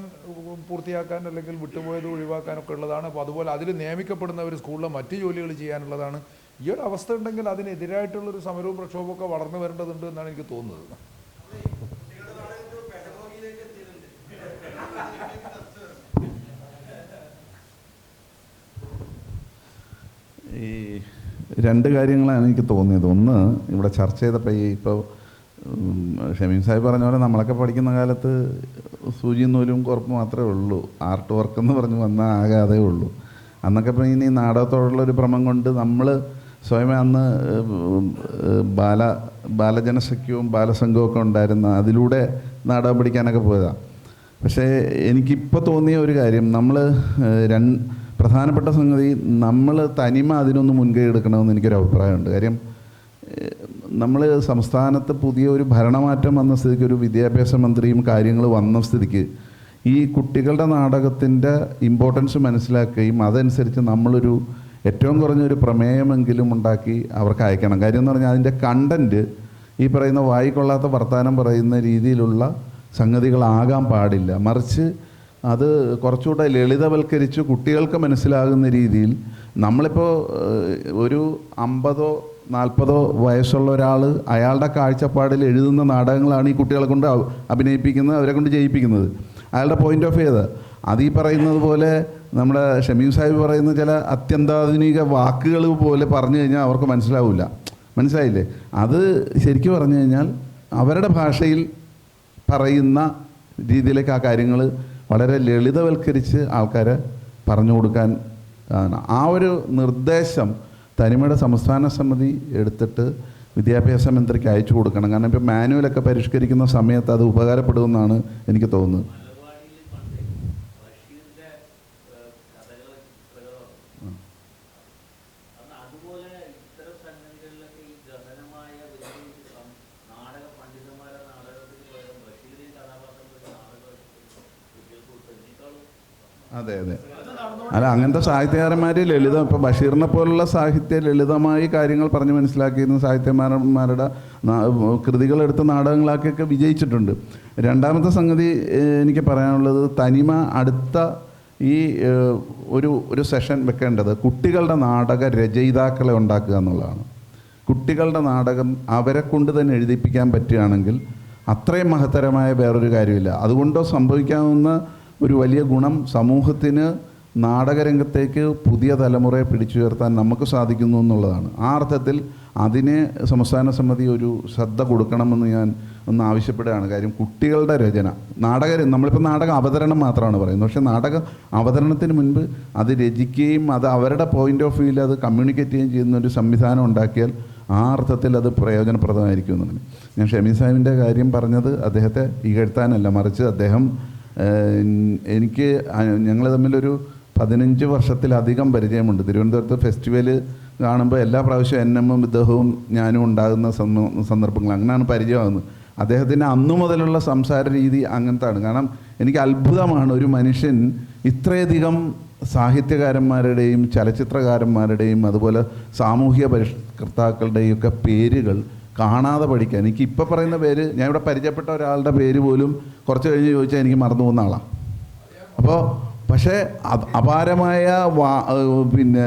പൂർത്തിയാക്കാൻ അല്ലെങ്കിൽ വിട്ടുപോയത് ഒഴിവാക്കാനൊക്കെ ഉള്ളതാണ്. അപ്പോൾ അതുപോലെ അതിൽ നിയമിക്കപ്പെടുന്നവർ സ്കൂളിലെ മറ്റ് ജോലികൾ ചെയ്യാനുള്ളതാണ്. ഈ ഒരു അവസ്ഥ ഉണ്ടെങ്കിൽ അതിനെതിരായിട്ടുള്ളൊരു സമരവും പ്രക്ഷോഭമൊക്കെ വളർന്നു വരേണ്ടതുണ്ട് എന്നാണ് എനിക്ക് തോന്നുന്നത്. ഈ 2 കാര്യങ്ങളാണ് എനിക്ക് തോന്നിയത്. ഒന്ന്, ഇവിടെ ചർച്ച ചെയ്തപ്പോൾ ഇപ്പോൾ ഷമീം സാഹിബ് പറഞ്ഞ പോലെ നമ്മളൊക്കെ പഠിക്കുന്ന കാലത്ത് സൂചിയും നൂലും കുറപ്പ് മാത്രമേ ഉള്ളൂ. ആർട്ട് വർക്ക് എന്ന് പറഞ്ഞ് വന്നാൽ ആകാതെ ഉള്ളൂ. അന്നൊക്കെ ഇപ്പോൾ ഇനി നാടകത്തോടുള്ളൊരു ഭ്രമം കൊണ്ട് നമ്മൾ സ്വയമേ അന്ന് ബാലജനസഖ്യവും ബാലസംഘവും ഒക്കെ ഉണ്ടായിരുന്ന അതിലൂടെ നാടകം പഠിക്കാനൊക്കെ പോയതാണ്. പക്ഷേ എനിക്കിപ്പോൾ തോന്നിയ ഒരു കാര്യം, നമ്മൾ പ്രധാനപ്പെട്ട സംഗതി, നമ്മൾ തനിമ അതിനൊന്ന് മുൻകൈ എടുക്കണമെന്ന് എനിക്കൊരു അഭിപ്രായമുണ്ട്. കാര്യം നമ്മൾ സംസ്ഥാനത്ത് പുതിയ ഒരു ഭരണമാറ്റം വന്ന സ്ഥിതിക്ക്, ഒരു വിദ്യാഭ്യാസ മന്ത്രിയും കാര്യങ്ങൾ വന്ന സ്ഥിതിക്ക് ഈ കുട്ടികളുടെ നാടകത്തിൻ്റെ ഇമ്പോർട്ടൻസ് മനസ്സിലാക്കുകയും അതനുസരിച്ച് നമ്മളൊരു ഏറ്റവും കുറഞ്ഞൊരു പ്രമേയമെങ്കിലും ഉണ്ടാക്കി അവർക്ക് അയക്കണം. കാര്യം എന്ന് പറഞ്ഞാൽ അതിൻ്റെ കണ്ടൻറ്റ് ഈ പറയുന്ന വായിക്കൊള്ളാത്ത വർത്തമാനം പറയുന്ന രീതിയിലുള്ള സംഗതികളാകാൻ പാടില്ല. മറിച്ച് അത് കുറച്ചുകൂടെ ലളിതവൽക്കരിച്ച് കുട്ടികൾക്ക് മനസ്സിലാകുന്ന രീതിയിൽ. നമ്മളിപ്പോൾ ഒരു 50-40 വയസ്സുള്ള ഒരാൾ അയാളുടെ കാഴ്ചപ്പാടിൽ എഴുതുന്ന നാടകങ്ങളാണ് ഈ കുട്ടികളെ കൊണ്ട് അഭിനയിപ്പിക്കുന്നത്, അവരെ കൊണ്ട് ചെയ്യിപ്പിക്കുന്നത്. അയാളുടെ പോയിൻ്റ് ഓഫ് വ്യൂ അത് ഈ പറയുന്നത് പോലെ നമ്മുടെ ഷമീം സാഹിബ് പറയുന്ന ചില അത്യന്താധുനിക വാക്കുകൾ പോലെ പറഞ്ഞു കഴിഞ്ഞാൽ അവർക്ക് മനസ്സിലാവില്ല. മനസ്സിലായില്ലേ? അത് ശരിക്കും പറഞ്ഞു കഴിഞ്ഞാൽ അവരുടെ ഭാഷയിൽ പറയുന്ന രീതിയിലേക്ക് ആ കാര്യങ്ങൾ വളരെ ലളിതവൽക്കരിച്ച് ആൾക്കാരെ പറഞ്ഞു കൊടുക്കാൻ ആ ഒരു നിർദ്ദേശം തനിമയുടെ സംസ്ഥാന സമിതി എടുത്തിട്ട് വിദ്യാഭ്യാസ മന്ത്രിക്ക് അയച്ചു കൊടുക്കണം. കാരണം ഇപ്പോൾ മാനുവലൊക്കെ പരിഷ്കരിക്കുന്ന സമയത്ത് അത് ഉപകാരപ്പെടുമെന്നാണ് എനിക്ക് തോന്നുന്നത്. അതെ അതെ അല്ല, അങ്ങനത്തെ സാഹിത്യകാരന്മാർ ലളിതം, ഇപ്പോൾ ബഷീറിനെ പോലുള്ള ലളിതമായി കാര്യങ്ങൾ പറഞ്ഞ് മനസ്സിലാക്കിയിരുന്ന സാഹിത്യകാരന്മാരുടെ കൃതികളെടുത്ത് നാടകങ്ങളാക്കിയൊക്കെ വിജയിച്ചിട്ടുണ്ട്. രണ്ടാമത്തെ സംഗതി എനിക്ക് പറയാനുള്ളത്, തനിമ അടുത്ത ഈ ഒരു സെഷൻ വെക്കേണ്ടത് കുട്ടികളുടെ നാടക രചയിതാക്കളെ ഉണ്ടാക്കുക എന്നുള്ളതാണ്. കുട്ടികളുടെ നാടകം അവരെ കൊണ്ട് തന്നെ എഴുതിപ്പിക്കാൻ പറ്റുകയാണെങ്കിൽ അത്രയും മഹത്തരമായ വേറൊരു കാര്യമില്ല. അതുകൊണ്ട് സംഭവിക്കാവുന്ന ഒരു വലിയ ഗുണം, സമൂഹത്തിന് നാടകരംഗത്തേക്ക് പുതിയ തലമുറയെ പിടിച്ചുയർത്താൻ നമുക്ക് സാധിക്കുന്നു എന്നുള്ളതാണ്. ആ അർത്ഥത്തിൽ അതിന് സംസ്ഥാന സമിതി ഒരു ശ്രദ്ധ കൊടുക്കണമെന്ന് ഞാൻ ഒന്ന് ആവശ്യപ്പെടുകയാണ്. കാര്യം കുട്ടികളുടെ രചന, നമ്മളിപ്പോൾ നാടക അവതരണം മാത്രമാണ് പറയുന്നത്, പക്ഷേ നാടക അവതരണത്തിന് മുൻപ് അത് രചിക്കുകയും അത് അവരുടെ പോയിൻ്റ് ഓഫ് വ്യൂവിൽ അത് കമ്മ്യൂണിക്കേറ്റ് ചെയ്യുകയും ചെയ്യുന്ന ഒരു സംവിധാനം ഉണ്ടാക്കിയാൽ ആ അർത്ഥത്തിൽ അത് പ്രയോജനപ്രദമായിരിക്കും എന്നുണ്ട്. ഞാൻ ഷമീർ സാഹിബിൻ്റെ കാര്യം പറഞ്ഞത് അദ്ദേഹത്തെ ഇകഴ്ത്താനല്ല, മറിച്ച് അദ്ദേഹം ഞങ്ങൾ തമ്മിലൊരു 15 വർഷത്തിലധികം പരിചയമുണ്ട്. തിരുവനന്തപുരത്ത് ഫെസ്റ്റിവൽ കാണുമ്പോൾ എല്ലാ പ്രാവശ്യവും എന്നമ്മും ഇദ്ദേഹവും ഞാനും ഉണ്ടാകുന്ന സന്ദർഭങ്ങൾ, അങ്ങനെയാണ് പരിചയമാകുന്നത്. അദ്ദേഹത്തിൻ്റെ അന്നു മുതലുള്ള സംസാര രീതി അങ്ങനത്താണ്. കാരണം എനിക്ക് അത്ഭുതമാണ്, ഒരു മനുഷ്യൻ ഇത്രയധികം സാഹിത്യകാരന്മാരുടെയും ചലച്ചിത്രകാരന്മാരുടെയും അതുപോലെ സാമൂഹിക പരിഷ്കർത്താക്കളുടെയും ഒക്കെ പേരുകൾ കാണാതെ പഠിക്കാൻ. എനിക്ക് ഇപ്പോൾ പറയുന്ന പേര്, ഞാൻ ഇവിടെ പരിചയപ്പെട്ട ഒരാളുടെ പേര് പോലും കുറച്ച് കഴിഞ്ഞ് ചോദിച്ചാൽ എനിക്ക് മറന്നു പോകുന്ന ആളാണ്. അപ്പോൾ പക്ഷേ അപാരമായ പിന്നെ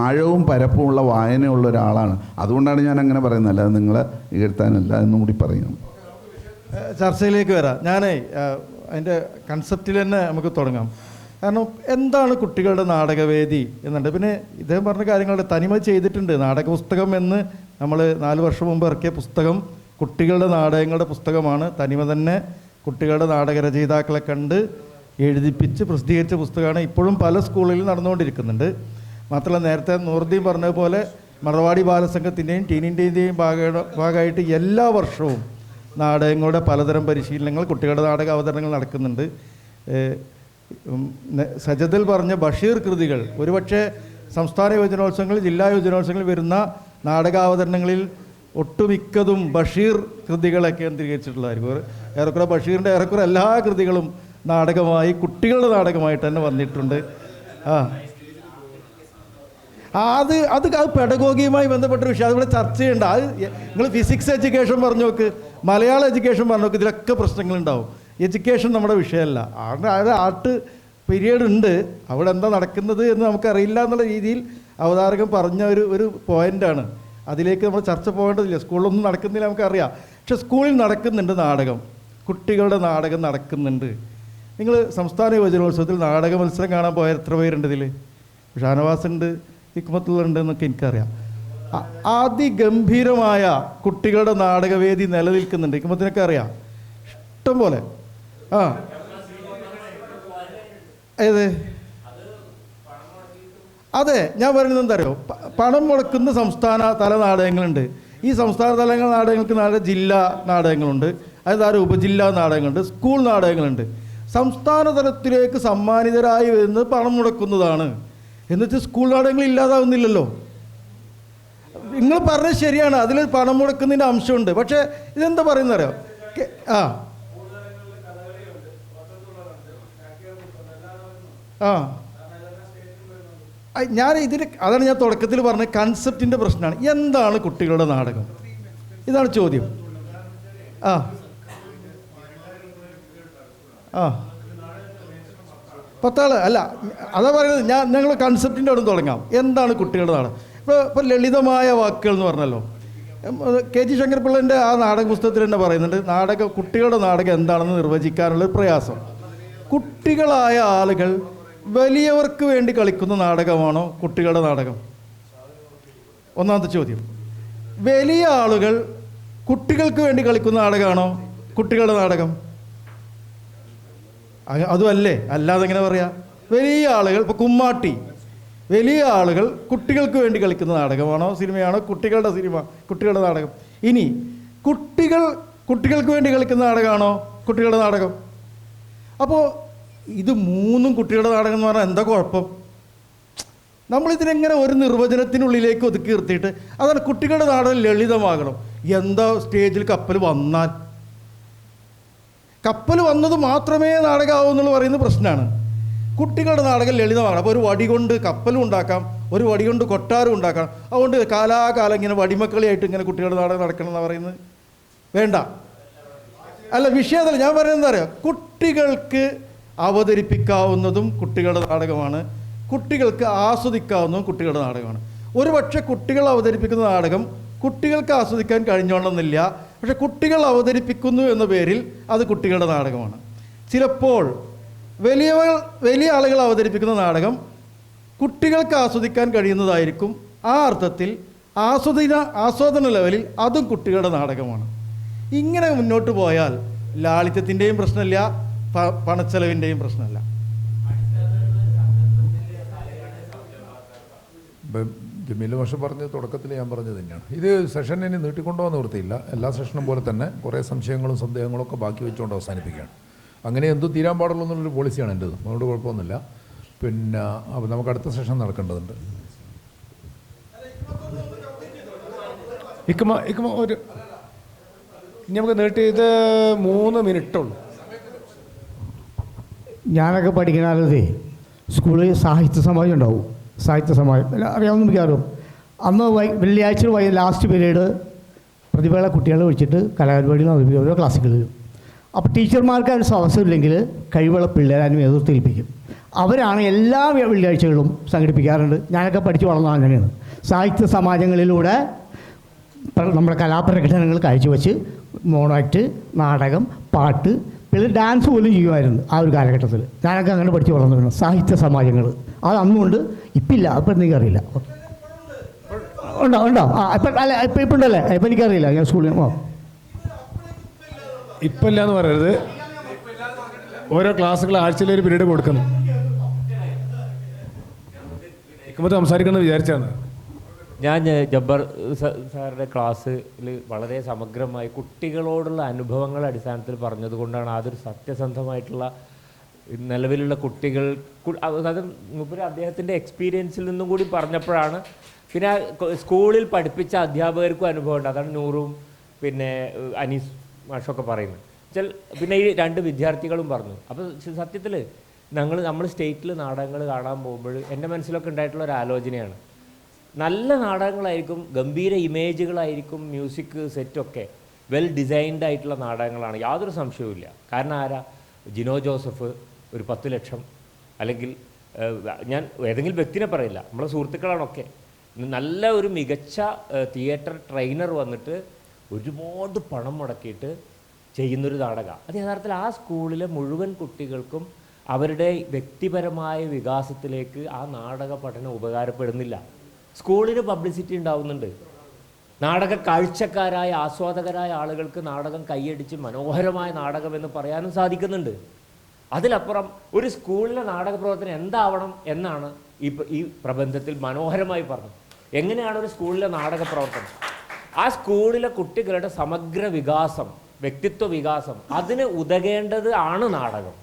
ആഴവും പരപ്പുമുള്ള വായനയുള്ള ഒരാളാണ്. അതുകൊണ്ടാണ് ഞാൻ അങ്ങനെ പറയുന്നത്, അല്ലാതെ നിങ്ങളെ ഇകഴ്ത്താനല്ല എന്നും കൂടി പറയുന്നു. ചർച്ചയിലേക്ക് വരാം. ഞാനേ അതിൻ്റെ കൺസെപ്റ്റിൽ തന്നെ നമുക്ക് തുടങ്ങാം. കാരണം എന്താണ് കുട്ടികളുടെ നാടകവേദി എന്നുണ്ട്. പിന്നെ ഇദ്ദേഹം പറഞ്ഞ കാര്യങ്ങളുടെ തനിമ ചെയ്തിട്ടുണ്ട്. നാടക പുസ്തകം എന്ന് നമ്മൾ 4 വർഷം മുമ്പ് ഇറക്കിയ പുസ്തകം കുട്ടികളുടെ നാടകങ്ങളുടെ പുസ്തകമാണ്. തനിമ തന്നെ കുട്ടികളുടെ നാടക രചയിതാക്കളെ കണ്ട് എഴുതിപ്പിച്ച് പ്രസിദ്ധീകരിച്ച പുസ്തകമാണ്. ഇപ്പോഴും പല സ്കൂളുകളിൽ നടന്നുകൊണ്ടിരിക്കുന്നുണ്ട്. മാത്രമല്ല, നേരത്തെ നൂറുദ്ദീൻ പറഞ്ഞതുപോലെ മറവാടി ബാലസംഘത്തിൻ്റെയും ടീനിൻ്റെയും ഭാഗമായിട്ട് എല്ലാ വർഷവും നാടകങ്ങളുടെ പലതരം പരിശീലനങ്ങൾ, കുട്ടികളുടെ നാടക അവതരണങ്ങൾ നടക്കുന്നുണ്ട്. സജദിൽ പറഞ്ഞ ബഷീർ കൃതികൾ ഒരുപക്ഷെ സംസ്ഥാന യുവജനോത്സവങ്ങളിൽ, ജില്ലാ യുവജനോത്സവങ്ങളിൽ വരുന്ന നാടകാവതരണങ്ങളിൽ ഒട്ടുമിക്കതും ബഷീർ കൃതികളെ കേന്ദ്രീകരിച്ചിട്ടുള്ളതായിരിക്കും. ഏറെക്കുറെ ബഷീറിൻ്റെ ഏറെക്കുറെ എല്ലാ കൃതികളും നാടകമായി, കുട്ടികളുടെ നാടകമായിട്ട് തന്നെ വന്നിട്ടുണ്ട്. അത് പെഡഗോഗിയുമായി ബന്ധപ്പെട്ടൊരു വിഷയം, അതിവിടെ ചർച്ച ചെയ്യേണ്ട. അത് നിങ്ങൾ ഫിസിക്സ് എഡ്യൂക്കേഷൻ പറഞ്ഞു നോക്ക്, മലയാളം എഡ്യൂക്കേഷൻ പറഞ്ഞു നോക്ക്, ഇതിലൊക്കെ പ്രശ്നങ്ങളുണ്ടാവും. എഡ്യൂക്കേഷൻ നമ്മുടെ വിഷയമല്ല. ആർട്ട് പീരിയഡ് ഉണ്ട്, അവിടെ എന്താ നടക്കുന്നത് എന്ന് നമുക്കറിയില്ല എന്നുള്ള രീതിയിൽ അവതാരകൻ പറഞ്ഞ ഒരു പോയിൻ്റാണ്. അതിലേക്ക് നമ്മൾ ചർച്ച പോകേണ്ടതില്ല. സ്കൂളിലൊന്നും നടക്കുന്നില്ല, നമുക്കറിയാം. പക്ഷെ സ്കൂളിൽ നടക്കുന്നുണ്ട് നാടകം, കുട്ടികളുടെ നാടകം നടക്കുന്നുണ്ട്. നിങ്ങൾ സംസ്ഥാന യുവജനോത്സവത്തിൽ നാടക മത്സരം കാണാൻ പോയ എത്ര പേരുണ്ട് ഇതിൽ? ഷാനവാസുണ്ട്, ഹിക്മത്തുള്ളുണ്ട് എന്നൊക്കെ എനിക്കറിയാം. അതിഗംഭീരമായ കുട്ടികളുടെ നാടകവേദി നിലനിൽക്കുന്നുണ്ട്. ഹിക്മത്തിനൊക്കെ അറിയാം, ഇഷ്ടം പോലെ. ഏത്? അതെ, ഞാൻ പറയുന്നത് എന്താ അറിയോ, പണം മുടക്കുന്ന സംസ്ഥാന തല നാടകങ്ങളുണ്ട്. ഈ സംസ്ഥാന തല നാടകങ്ങൾക്ക് ജില്ലാ നാടകങ്ങളുണ്ട്, അതായത് ഉപജില്ലാ നാടകങ്ങളുണ്ട്, സ്കൂൾ നാടകങ്ങളുണ്ട്. സംസ്ഥാന തലത്തിലേക്ക് സമ്മാനിതരായി വരുന്നത് പണം മുടക്കുന്നതാണ്. എന്നിട്ട് സ്കൂൾ നാടകങ്ങൾ ഇല്ലാതാവുന്നില്ലല്ലോ. നിങ്ങൾ പറഞ്ഞത് ശരിയാണ്, അതിൽ പണം മുടക്കുന്നതിൻ്റെ അംശമുണ്ട്. പക്ഷേ ഇതെന്താ പറയുന്നറിയോ, അതാണ് ഞാൻ തുടക്കത്തിൽ പറഞ്ഞ കൺസെപ്റ്റിൻ്റെ പ്രശ്നമാണ്. എന്താണ് കുട്ടികളുടെ നാടകം? ഇതാണ് ചോദ്യം. പത്താള് അല്ല, അതാ പറയുന്നത്. ഞങ്ങൾ കൺസെപ്റ്റിൻ്റെ അവിടെ തുടങ്ങാം. എന്താണ് കുട്ടികളുടെ നാടകം? ഇപ്പോൾ ലളിതമായ വാക്കുകൾ എന്ന് പറഞ്ഞല്ലോ, കെ.ജി. ശങ്കരപ്പിള്ളൻ്റെ ആ നാടക പുസ്തകത്തിൽ തന്നെ പറയുന്നുണ്ട്, കുട്ടികളുടെ നാടകം എന്താണെന്ന് നിർവചിക്കാനുള്ളൊരു പ്രയാസം. കുട്ടികളായ ആളുകൾ വലിയവർക്ക് വേണ്ടി കളിക്കുന്ന നാടകമാണോ കുട്ടികളുടെ നാടകം? ഒന്നാമത്തെ ചോദ്യം. വലിയ ആളുകൾ കുട്ടികൾക്ക് വേണ്ടി കളിക്കുന്ന നാടകമാണോ കുട്ടികളുടെ നാടകം? അതുമല്ലേ? അല്ലാതെ എങ്ങനെ പറയാം? വലിയ ആളുകൾ, ഇപ്പോൾ കുമ്മാട്ടി, വലിയ ആളുകൾ കുട്ടികൾക്ക് വേണ്ടി കളിക്കുന്ന നാടകമാണോ, സിനിമയാണോ കുട്ടികളുടെ സിനിമ, കുട്ടികളുടെ നാടകം? ഇനി കുട്ടികൾക്ക് വേണ്ടി കളിക്കുന്ന നാടകമാണോ കുട്ടികളുടെ നാടകം? അപ്പോൾ ഇത് മൂന്നും കുട്ടികളുടെ നാടകം എന്ന് പറഞ്ഞാൽ എന്താ കുഴപ്പം? നമ്മളിതിനെങ്ങനെ ഒരു നിർവചനത്തിനുള്ളിലേക്ക് ഒതുക്കി നിർത്തിയിട്ട്, അതാണ് കുട്ടികളുടെ നാടകം ലളിതമാകണം. എന്താ സ്റ്റേജിൽ കപ്പൽ വന്നത് മാത്രമേ നാടകമാവൂ എന്നുള്ള പറയുന്ന പ്രശ്നമാണ്. കുട്ടികളുടെ നാടകം ലളിതമാണ്. അപ്പോൾ ഒരു വടി കൊണ്ട് കപ്പലും ഉണ്ടാക്കാം, ഒരു വടി കൊണ്ട് കൊട്ടാരം ഉണ്ടാക്കാം. അതുകൊണ്ട് കാലാകാലം ഇങ്ങനെ വടിമക്കളിയായിട്ട് ഇങ്ങനെ കുട്ടികളുടെ നാടകം നടക്കണം എന്ന് പറയുന്നത് വേണ്ട. അല്ല, വിഷയത്തില്ല. ഞാൻ പറയുന്നത് എന്താ പറയുക, കുട്ടികൾക്ക് അവതരിപ്പിക്കാവുന്നതും കുട്ടികളുടെ നാടകമാണ്, കുട്ടികൾക്ക് ആസ്വദിക്കാവുന്നതും കുട്ടികളുടെ നാടകമാണ്. ഒരു പക്ഷേ കുട്ടികൾ അവതരിപ്പിക്കുന്ന നാടകം കുട്ടികൾക്ക് ആസ്വദിക്കാൻ കഴിഞ്ഞോണമെന്നില്ല. പക്ഷെ കുട്ടികൾ അവതരിപ്പിക്കുന്നു എന്ന പേരിൽ അത് കുട്ടികളുടെ നാടകമാണ്. ചിലപ്പോൾ വലിയ ആളുകൾ അവതരിപ്പിക്കുന്ന നാടകം കുട്ടികൾക്ക് ആസ്വദിക്കാൻ കഴിയുന്നതായിരിക്കും. ആ അർത്ഥത്തിൽ ആസ്വാദന ലെവലിൽ അതും കുട്ടികളുടെ നാടകമാണ്. ഇങ്ങനെ മുന്നോട്ട് പോയാൽ ലാളിത്യത്തിൻ്റെയും പ്രശ്നമില്ല, പണച്ചെലവിൻ്റെയും പ്രശ്നമില്ല. ജമീൽ മാഷ് പറഞ്ഞത് തുടക്കത്തിൽ ഞാൻ പറഞ്ഞത് തന്നെയാണ്. ഇത് സെഷൻ ഇനി നീട്ടിക്കൊണ്ടുപോകാൻ നിവൃത്തിയില്ല. എല്ലാ സെഷനും പോലെ തന്നെ കുറേ സംശയങ്ങളും സന്ദേഹങ്ങളും ഒക്കെ ബാക്കി വെച്ചുകൊണ്ട് അവസാനിപ്പിക്കുകയാണ്. അങ്ങനെ എന്തും തീരാൻ പാടുള്ളൂ എന്നുള്ളൊരു പോളിസിയാണ് എൻ്റെത്. അതുകൊണ്ട് കുഴപ്പമൊന്നുമില്ല. പിന്നെ അപ്പോൾ നമുക്ക് അടുത്ത സെഷൻ നടക്കേണ്ടതുണ്ട്. ഇക്കുമ ഒരു ഇനി നമുക്ക് നീട്ടി ഇത് 3 മിനിറ്റുള്ളൂ. ഞാനൊക്കെ പഠിക്കുന്ന കാലത്ത് സ്കൂളിൽ സാഹിത്യ സമാജം ഉണ്ടാവും. സാഹിത്യ സമാജം അറിയാവുന്ന മിക്കവാറും അന്ന് വെള്ളിയാഴ്ച ലാസ്റ്റ് പീരീഡ് പ്രതിഭകളെ കുട്ടികളെ വിളിച്ചിട്ട് കലാപരിപാടികൾ അവതരിപ്പിക്കും, ഓരോ ക്ലാസ്സുകളിലും. അപ്പോൾ ടീച്ചർമാർക്ക് അതിന് അവസരമില്ലെങ്കിൽ കഴിവുള്ള പിള്ളേരെ അതിന് നേതൃത്വം ഏൽപ്പിക്കും. അവരാണ് എല്ലാ വെള്ളിയാഴ്ചകളും സംഘടിപ്പിക്കാറുണ്ട്. ഞാനൊക്കെ പഠിച്ചു വളർന്നത് അങ്ങനെയാണ്. സാഹിത്യ സമാജങ്ങളിലൂടെ നമ്മുടെ കലാപ്രകടനങ്ങൾ കാഴ്ചവെച്ച് മോണോ ആക്ട്, നാടകം, പാട്ട്, പിള്ളേർ ഡാൻസ് പോലും ചെയ്യുമായിരുന്നു ആ ഒരു കാലഘട്ടത്തിൽ. ഞാനൊക്കെ അങ്ങനെ പഠിച്ച് വളർന്നിരുന്നു. സാഹിത്യ സമാജങ്ങൾ അത് അന്നുകൊണ്ട് ഇപ്പില്ല. അപ്പം എനിക്കറിയില്ല. ഉണ്ടോ? ഇപ്പം അല്ല, ഇപ്പം ഉണ്ടല്ലേ? ഇപ്പം എനിക്കറിയില്ല. ഞാൻ സ്കൂളിൽ ഇപ്പം ഇല്ല എന്ന് പറയരുത്. ഓരോ ക്ലാസ്സുകൾ ആഴ്ചയിലൊരു പീരീഡ് കൊടുക്കുന്നു. ഇക്കുമ്പോൾ സംസാരിക്കണം വിചാരിച്ചാണ് ഞാൻ. ജബ്ബാർ സാറുടെ ക്ലാസ്സിൽ വളരെ സമഗ്രമായി കുട്ടികളോടുള്ള അനുഭവങ്ങളുടെ അടിസ്ഥാനത്തിൽ പറഞ്ഞതുകൊണ്ടാണ് അതൊരു സത്യസന്ധമായിട്ടുള്ള നിലവിലുള്ള കുട്ടികൾ അത് മുമ്പ് അദ്ദേഹത്തിൻ്റെ എക്സ്പീരിയൻസിൽ നിന്നും കൂടി പറഞ്ഞപ്പോഴാണ്. പിന്നെ സ്കൂളിൽ പഠിപ്പിച്ച അധ്യാപകർക്കും അനുഭവമുണ്ട്. അതാണ് നൂറും പിന്നെ അനീസ് മാഷൊക്കെ പറയുന്നത്. പിന്നെ ഈ 2 വിദ്യാർത്ഥികളും പറഞ്ഞു. അപ്പോൾ സത്യത്തിൽ നമ്മൾ സ്റ്റേറ്റിൽ നാടകങ്ങൾ കാണാൻ പോകുമ്പോൾ എൻ്റെ മനസ്സിലൊക്കെ ഉണ്ടായിട്ടുള്ള ഒരു ആലോചനയാണ്, നല്ല നാടകങ്ങളായിരിക്കും, ഗംഭീര ഇമേജുകളായിരിക്കും, മ്യൂസിക് സെറ്റൊക്കെ വെൽ ഡിസൈൻഡ് ആയിട്ടുള്ള നാടകങ്ങളാണ്, യാതൊരു സംശയവുമില്ല. കാരണം ആരാ? ജിനോ ജോസഫ് ഒരു 10 ലക്ഷം, അല്ലെങ്കിൽ ഞാൻ ഏതെങ്കിലും വ്യക്തിനെ പറയില്ല, നമ്മളെ സുഹൃത്തുക്കളാണൊക്കെ, നല്ല ഒരു മികച്ച തിയേറ്റർ ട്രെയിനർ വന്നിട്ട് ഒരുപാട് പണം മുടക്കിയിട്ട് ചെയ്യുന്നൊരു നാടകമാണ്. അത് യഥാർത്ഥത്തിൽ ആ സ്കൂളിലെ മുഴുവൻ കുട്ടികൾക്കും അവരുടെ വ്യക്തിപരമായ വികാസത്തിലേക്ക് ആ നാടക പഠനം ഉപകാരപ്പെടുന്നില്ല. സ്കൂളിന് പബ്ലിസിറ്റി ഉണ്ടാവുന്നുണ്ട്. നാടക കാഴ്ചക്കാരായ ആസ്വാദകരായ ആളുകൾക്ക് നാടകം കൈയടിച്ച് മനോഹരമായ നാടകം എന്ന് പറയാനും സാധിക്കുന്നുണ്ട്. അതിലപ്പുറം ഒരു സ്കൂളിലെ നാടക പ്രവർത്തനം എന്താവണം എന്നാണ് ഈ പ്രബന്ധത്തിൽ മനോഹരമായി പറഞ്ഞത്. എങ്ങനെയാണ് ഒരു സ്കൂളിലെ നാടക പ്രവർത്തനം? ആ സ്കൂളിലെ കുട്ടികളുടെ സമഗ്ര വികാസം, വ്യക്തിത്വ വികാസം, അതിന് ഉതകേണ്ടത് ആണ് നാടകം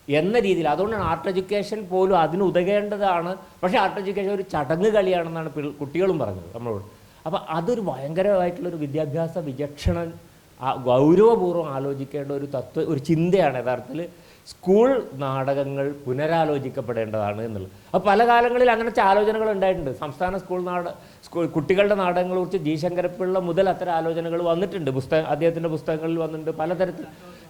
എന്ന രീതിയിൽ. അതുകൊണ്ടാണ് ആർട്ട് എഡ്യൂക്കേഷൻ പോലും അതിന് ഉതകേണ്ടതാണ്. പക്ഷേ ആർട്ട് എഡ്യൂക്കേഷൻ ഒരു ചടങ്ങ് കളിയാണെന്നാണ് കുട്ടികളും പറഞ്ഞത് നമ്മളോട്. അപ്പോൾ അതൊരു ഭയങ്കരമായിട്ടുള്ളൊരു വിദ്യാഭ്യാസ വിചക്ഷണൻ ഗൗരവപൂർവ്വം ആലോചിക്കേണ്ട ഒരു ചിന്തയാണ് യഥാർത്ഥത്തിൽ സ്കൂൾ നാടകങ്ങൾ പുനരാലോചിക്കപ്പെടേണ്ടതാണ് എന്നുള്ളത്. അപ്പോൾ പല കാലങ്ങളിൽ അങ്ങനത്തെ ആലോചനകൾ ഉണ്ടായിട്ടുണ്ട്. സംസ്ഥാന സ്കൂൾ കുട്ടികളുടെ നാടകങ്ങളെ കുറിച്ച് ജി ശങ്കരപ്പിള്ള മുതൽ അത്തരം ആലോചനകൾ വന്നിട്ടുണ്ട്. അദ്ദേഹത്തിൻ്റെ പുസ്തകങ്ങളിൽ വന്നിട്ടുണ്ട്. പലതരത്തിൽ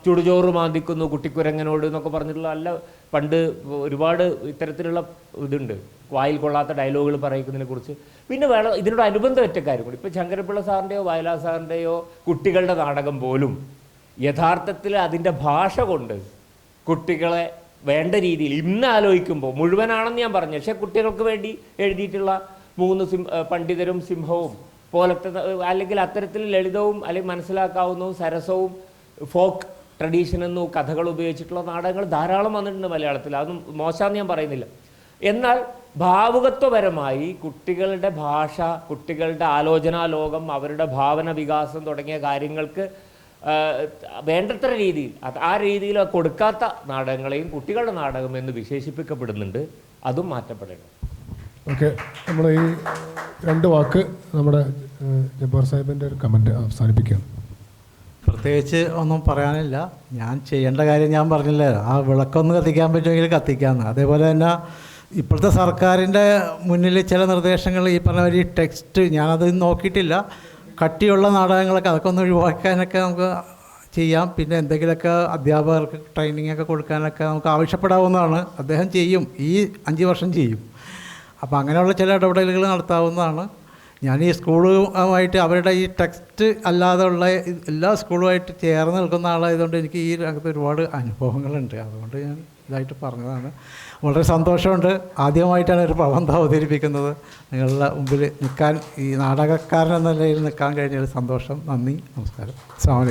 ചുടുചോറ് മാന്തിക്കുന്നു കുട്ടിക്കുരങ്ങനോട് എന്നൊക്കെ പറഞ്ഞിട്ടുള്ള പണ്ട് ഒരുപാട് ഇത്തരത്തിലുള്ള ഇതുണ്ട്, വായിൽ കൊള്ളാത്ത ഡയലോഗുകൾ പറയിക്കുന്നതിനെ കുറിച്ച്. പിന്നെ ഇതിനോട് അനുബന്ധമറ്റ കാര്യം കൂടി, ഇപ്പോൾ ശങ്കരപ്പിള്ള സാറിൻ്റെയോ വയലാർ സാറിൻ്റെയോ കുട്ടികളുടെ നാടകം പോലും യഥാർത്ഥത്തിൽ അതിൻ്റെ ഭാഷ കൊണ്ട് കുട്ടികളെ വേണ്ട രീതിയിൽ ഇന്ന് ആലോചിക്കുമ്പോൾ മുഴുവനാണെന്ന് ഞാൻ പറഞ്ഞു, പക്ഷേ കുട്ടികൾക്ക് വേണ്ടി എഴുതിയിട്ടുള്ള 3 പണ്ഡിതരും സിംഹവും പോലത്തെ, അല്ലെങ്കിൽ അത്തരത്തിൽ ലളിതവും അല്ലെങ്കിൽ മനസ്സിലാക്കാവുന്നതും സരസവും ഫോക്ക് ട്രഡീഷൻ എന്നും കഥകൾ ഉപയോഗിച്ചിട്ടുള്ള നാടകങ്ങൾ ധാരാളം വന്നിട്ടുണ്ട് മലയാളത്തിൽ. അതൊന്നും മോശമാണെന്ന് ഞാൻ പറയുന്നില്ല. എന്നാൽ ഭാവുകത്വപരമായി കുട്ടികളുടെ ഭാഷ, കുട്ടികളുടെ ആലോചനാ ലോകം, അവരുടെ ഭാവന വികാസം തുടങ്ങിയ കാര്യങ്ങൾക്ക് വേണ്ടത്ര രീതിയിൽ ആ രീതിയിൽ കൊടുക്കാത്ത നാടകങ്ങളെയും കുട്ടികളുടെ നാടകം എന്ന് വിശേഷിപ്പിക്കപ്പെടുന്നുണ്ട്. അതും മാറ്റപ്പെടേണ്ടത്. ഓക്കെ, നമ്മൾ ഈ 2 വാക്ക് നമ്മുടെ ജബ്ബാർ സാഹിബിൻ്റെ ഒരു കമൻറ്റ് അവസാനിപ്പിക്കുകയാണ്. പ്രത്യേകിച്ച് ഒന്നും പറയാനില്ല. ഞാൻ ചെയ്യേണ്ട കാര്യം ഞാൻ പറഞ്ഞില്ലേ, ആ വിളക്കൊന്ന് കത്തിക്കാൻ പറ്റുമെങ്കിൽ കത്തിക്കാമെന്ന്. അതേപോലെ തന്നെ ഇപ്പോഴത്തെ സർക്കാരിൻ്റെ മുന്നിൽ ചില നിർദ്ദേശങ്ങൾ ഈ പറഞ്ഞ ഒരു ടെക്സ്റ്റ് ഞാനത് നോക്കിയിട്ടില്ല, കട്ടിയുള്ള നാടകങ്ങളൊക്കെ അതൊക്കെ ഒന്ന് ഒഴിവാക്കാനൊക്കെ നമുക്ക് ചെയ്യാം. പിന്നെ എന്തെങ്കിലുമൊക്കെ അധ്യാപകർക്ക് ട്രെയിനിങ് ഒക്കെ കൊടുക്കാനൊക്കെ നമുക്ക് ആവശ്യപ്പെടാവുന്നതാണ്. അദ്ദേഹം ചെയ്യും, ഈ 5 വർഷം ചെയ്യും. അപ്പോൾ അങ്ങനെയുള്ള ചില ഇടപെടലുകൾ നടത്താവുന്നതാണ്. ഞാൻ ഈ സ്കൂളുമായിട്ട് അവരുടെ ഈ ടെക്സ്റ്റ് അല്ലാതെ ഉള്ള എല്ലാ സ്കൂളുമായിട്ട് ചേർന്ന് നിൽക്കുന്ന ആളായതുകൊണ്ട് എനിക്ക് ഈ രംഗത്ത് ഒരുപാട് അനുഭവങ്ങളുണ്ട്. അതുകൊണ്ട് ഞാൻ ഇതായിട്ട് പറഞ്ഞതാണ്. വളരെ സന്തോഷമുണ്ട്. ആദ്യമായിട്ടാണ് ഒരു പ്രബന്ധം അവതരിപ്പിക്കുന്നത്. നിങ്ങളുടെ മുമ്പിൽ നിൽക്കാൻ, ഈ നാടകക്കാരൻ എന്ന നിലയിൽ നിൽക്കാൻ കഴിഞ്ഞൊരു സന്തോഷം. നന്ദി, നമസ്കാരം. അസ്സലാമു അലൈക്കും.